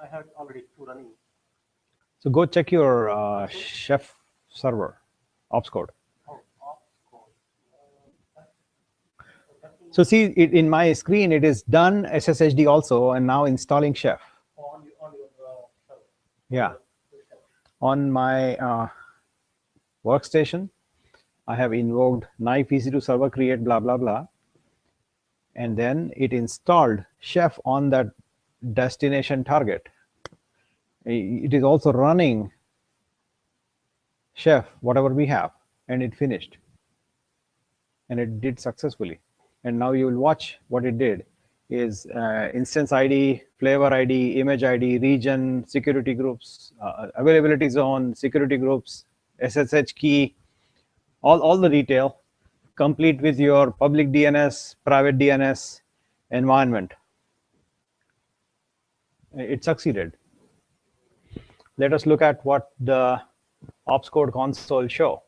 Speaker 4: I had already 2 running.
Speaker 3: So go check your chef server, ops code.
Speaker 4: Oh, ops code.
Speaker 3: So see, in my screen, it is done SSHD also, and now installing chef.
Speaker 4: On your server.
Speaker 3: Yeah. On my workstation, I have invoked knife EC2 server create blah, blah, blah. And then it installed chef on that destination target. It is also running chef, whatever we have, and it finished. And it did successfully. And now you will watch what it did is instance ID, flavor ID, image ID, region, security groups, availability zone, security groups, SSH key, all the detail, complete with your public DNS, private DNS environment. It succeeded. Let us look at what the ops code console show.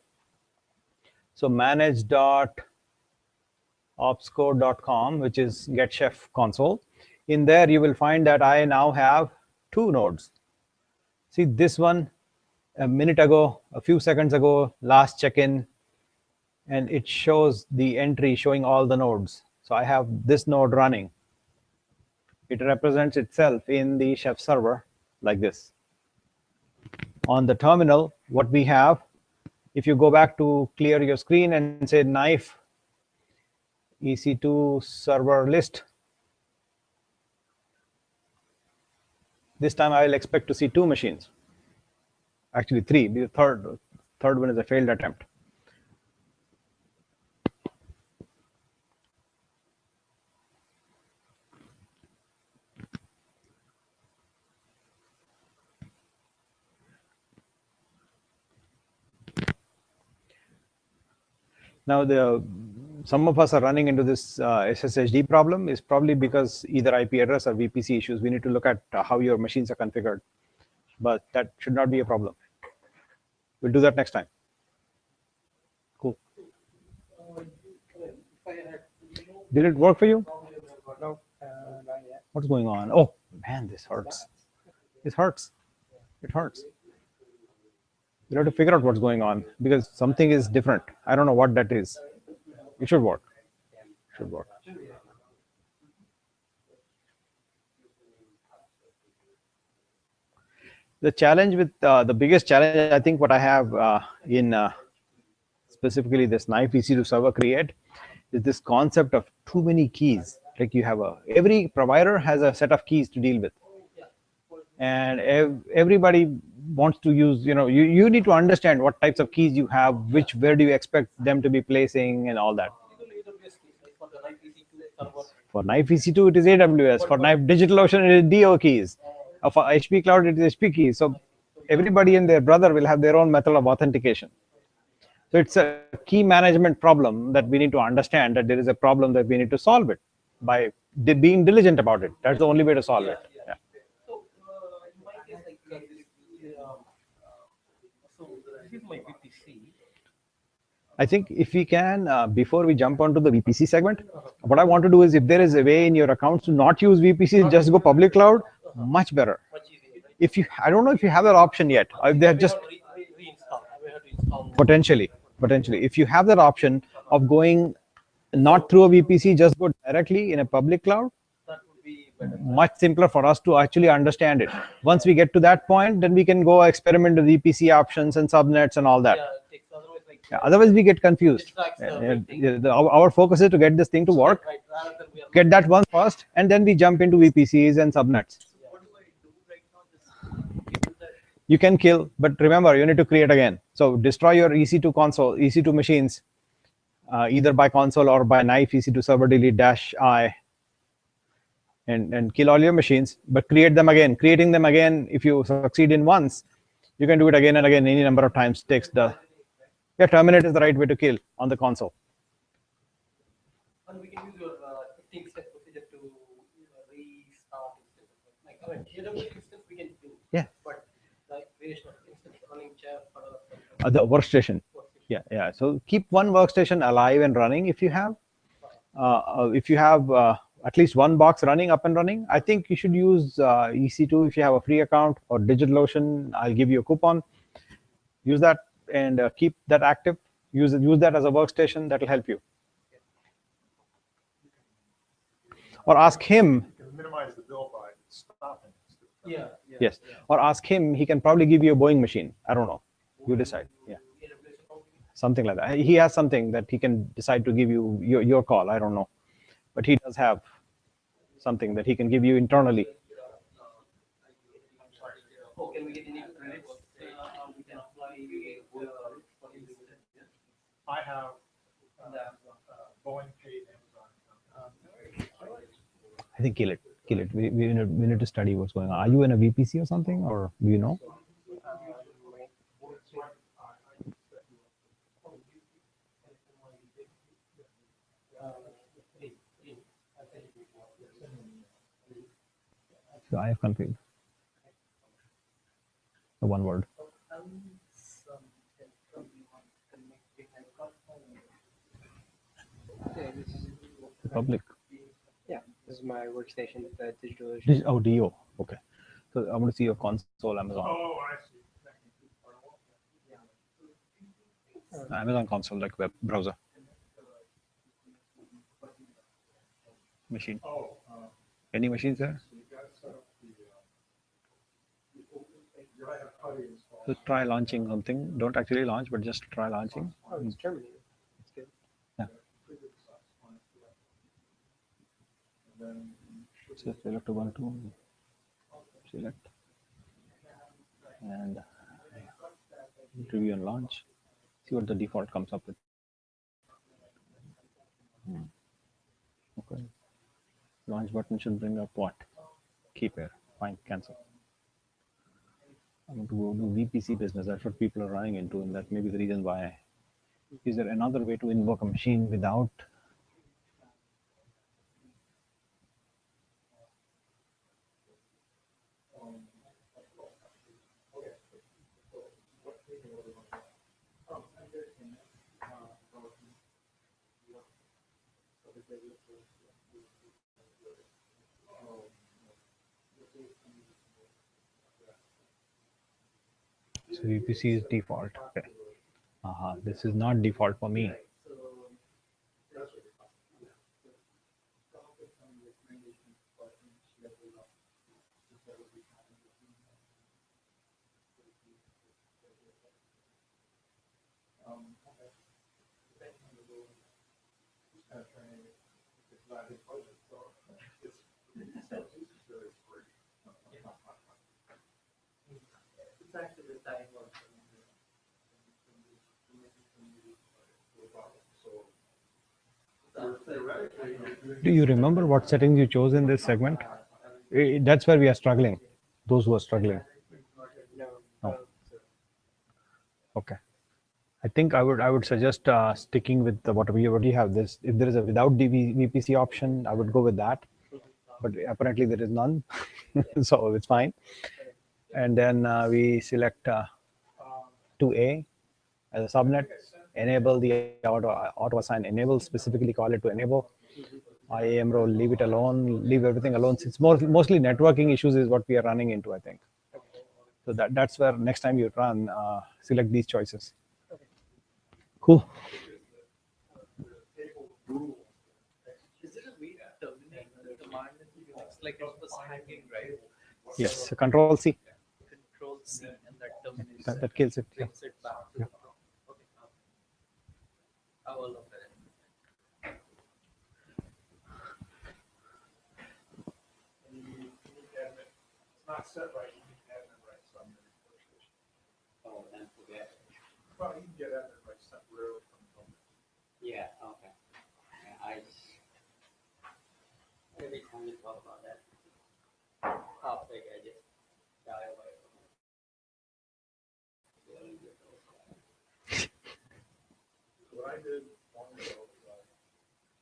Speaker 3: So manage.opscode.com, which is get chef console. In there, you will find that I now have 2 nodes. See this one a minute ago, a few seconds ago, last check-in, and it shows the entry showing all the nodes. So I have this node running. It represents itself in the chef server like this. On the terminal, what we have, if you go back to clear your screen and say knife EC2 server list, this time I will expect to see 2 machines. Actually 3, the third third one is a failed attempt. Now, some of us are running into this SSHD problem is probably because either IP address or VPC issues. We need to look at how your machines are configured, but that should not be a problem. We'll do that next time. Cool. Did it work for you?
Speaker 6: No, not yet.
Speaker 3: What's going on? Oh man, this hurts. This hurts. It hurts. You have to figure out what's going on because something is different. I don't know what that is. It should work. It should work. The challenge with the biggest challenge, I think, what I have in specifically this knife EC2 server create is this concept of too many keys. Like you have every provider has a set of keys to deal with, and everybody wants to use. You need to understand what types of keys you have, where do you expect them to be placing, and all that. For knife EC2, it is AWS. For knife DigitalOcean, it is DO keys. For HP Cloud, it is HP keys. So everybody and their brother will have their own method of authentication. So it's a key management problem that we need to understand that there is a problem that we need to solve it by being diligent about it. That's the only way to solve it. Yeah.
Speaker 4: So, in my case, so this is my VPC.
Speaker 3: I think if we can, before we jump onto the VPC segment, what I want to do is if there is a way in your accounts to not use VPC, just go public cloud, much better.
Speaker 4: Much easier, right?
Speaker 3: If you, I don't know if you have that option yet. If they're just
Speaker 4: Reinstall. I have to install.
Speaker 3: potentially, if you have that option of going not through a VPC, just go directly in a public cloud,
Speaker 4: That would be better.
Speaker 3: much simpler for us to actually understand it. Once we get to that point, then we can go experiment with VPC options and subnets and all that.
Speaker 4: Yeah, it takes otherwise
Speaker 3: Yeah, otherwise we get confused.
Speaker 4: distracts the thing.
Speaker 3: Our focus is to get this thing to work,
Speaker 4: Right, rather than we are
Speaker 3: get that one first, and then we jump into VPCs and subnets.
Speaker 4: what do I do right now? Just give that.
Speaker 3: You can kill, but remember, you need to create again. So destroy your EC2 console, EC2 machines, either by console or by knife EC2 server delete -I, and kill all your machines, but create them again. Creating them again, if you succeed in once, you can do it again and again, any number of times. Terminate is the right way to kill on the console.
Speaker 4: And we can use your 15-step procedure to restart instance. Like, I mean, AWS instance we can do.
Speaker 3: Yeah.
Speaker 4: But like variation of instance running chair for
Speaker 3: The workstation. Yeah. So keep one workstation alive and running if you have. If you have at least one box running, up and running, I think you should use EC2 if you have a free account, or DigitalOcean. I'll give you a coupon. Use that and keep that active. Use that as a workstation. That will help you. Or ask him.
Speaker 5: You can minimize the bill by stopping.
Speaker 4: Yeah.
Speaker 3: Yes. Or ask him. He can probably give you a Boeing machine. I don't know. You decide. Yeah. Something like that. He has something that he can decide to give you your call. I don't know. But he does have something that he can give you internally.
Speaker 4: Oh, can we get any credits? We can apply
Speaker 5: I have Boeing paid Amazon.
Speaker 3: I think kill it. We need to study what's going on. Are you in a VPC or something, or do you know? So I have config. The one word. The public.
Speaker 6: Yeah, this is my workstation, the digital.
Speaker 3: Oh, DO. Okay. So I want to see your console, Amazon.
Speaker 5: Oh, I see.
Speaker 3: Amazon console, like web browser. Machine.
Speaker 5: Oh,
Speaker 3: Any machines there?
Speaker 5: you got to set up the, you gotta have PuTTY installed.
Speaker 3: So try launching something. Don't actually launch, but just try launching.
Speaker 6: Oh, it's terminated. That's good.
Speaker 5: And then
Speaker 3: So select Ubuntu. Select. And Review and launch. See what the default comes up with. Okay. Launch button should bring up what? Keep here. Fine. Cancel. I'm going to go do VPC business. That's what people are running into, and that may be the reason why. Is there another way to invoke a machine without? So VPC is default. Okay. This is not default for me.
Speaker 6: It's actually the time of
Speaker 3: Do you remember what settings you chose in this segment? That's where we are struggling. Those who are struggling. No. Okay. I think I would suggest sticking with what we already have. This, if there is a without VPC option, I would go with that. But apparently there is none, so it's fine. And then we select 2A as a subnet. Enable the auto assign. Enable, specifically call it to enable. IAM role, leave it alone. Leave everything alone. It's mostly networking issues is what we are running into, I think. So that's where next time you run, select these choices. Cool.
Speaker 6: Is it a way to terminate the command in Unix? Like it was hanging, right?
Speaker 3: Yes, Control C.
Speaker 6: Control C and that terminates
Speaker 3: That kills it. Yeah.
Speaker 6: brings it back to the prompt. Okay. I will look at it.
Speaker 5: And you need admin. It's not set right, you need admin rights on your workstation.
Speaker 2: Oh, then forget.
Speaker 5: Well, you can get admin rights temporarily from the home.
Speaker 2: Yeah, okay. Yeah, every time we talk about that topic, I just shy away from it. Dealing with those guys.
Speaker 5: What I did long ago was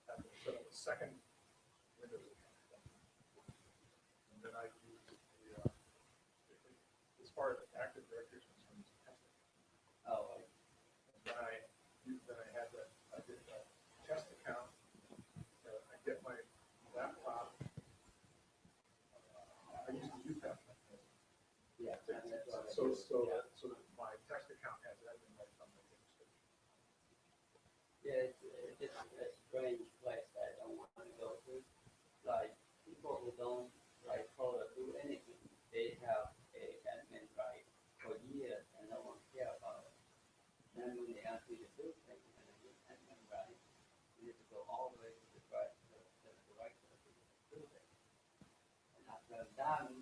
Speaker 5: I had to set up a second Windows account. And then I used as far as Active Directory is concerned, it's testing.
Speaker 2: Oh,
Speaker 5: And then I had that, I did a test account. I get my laptop. I used to use that.
Speaker 2: yeah.
Speaker 5: So that my test account has admin rights on my workstation.
Speaker 2: Yeah, it's a strange place that I don't want to go to. Like people who don't like code or do anything, they have a admin right for years and no one care about it. Then when they ask you to do things and they get admin right, you need to go all the way to the right to the director to do it. And after I'm done,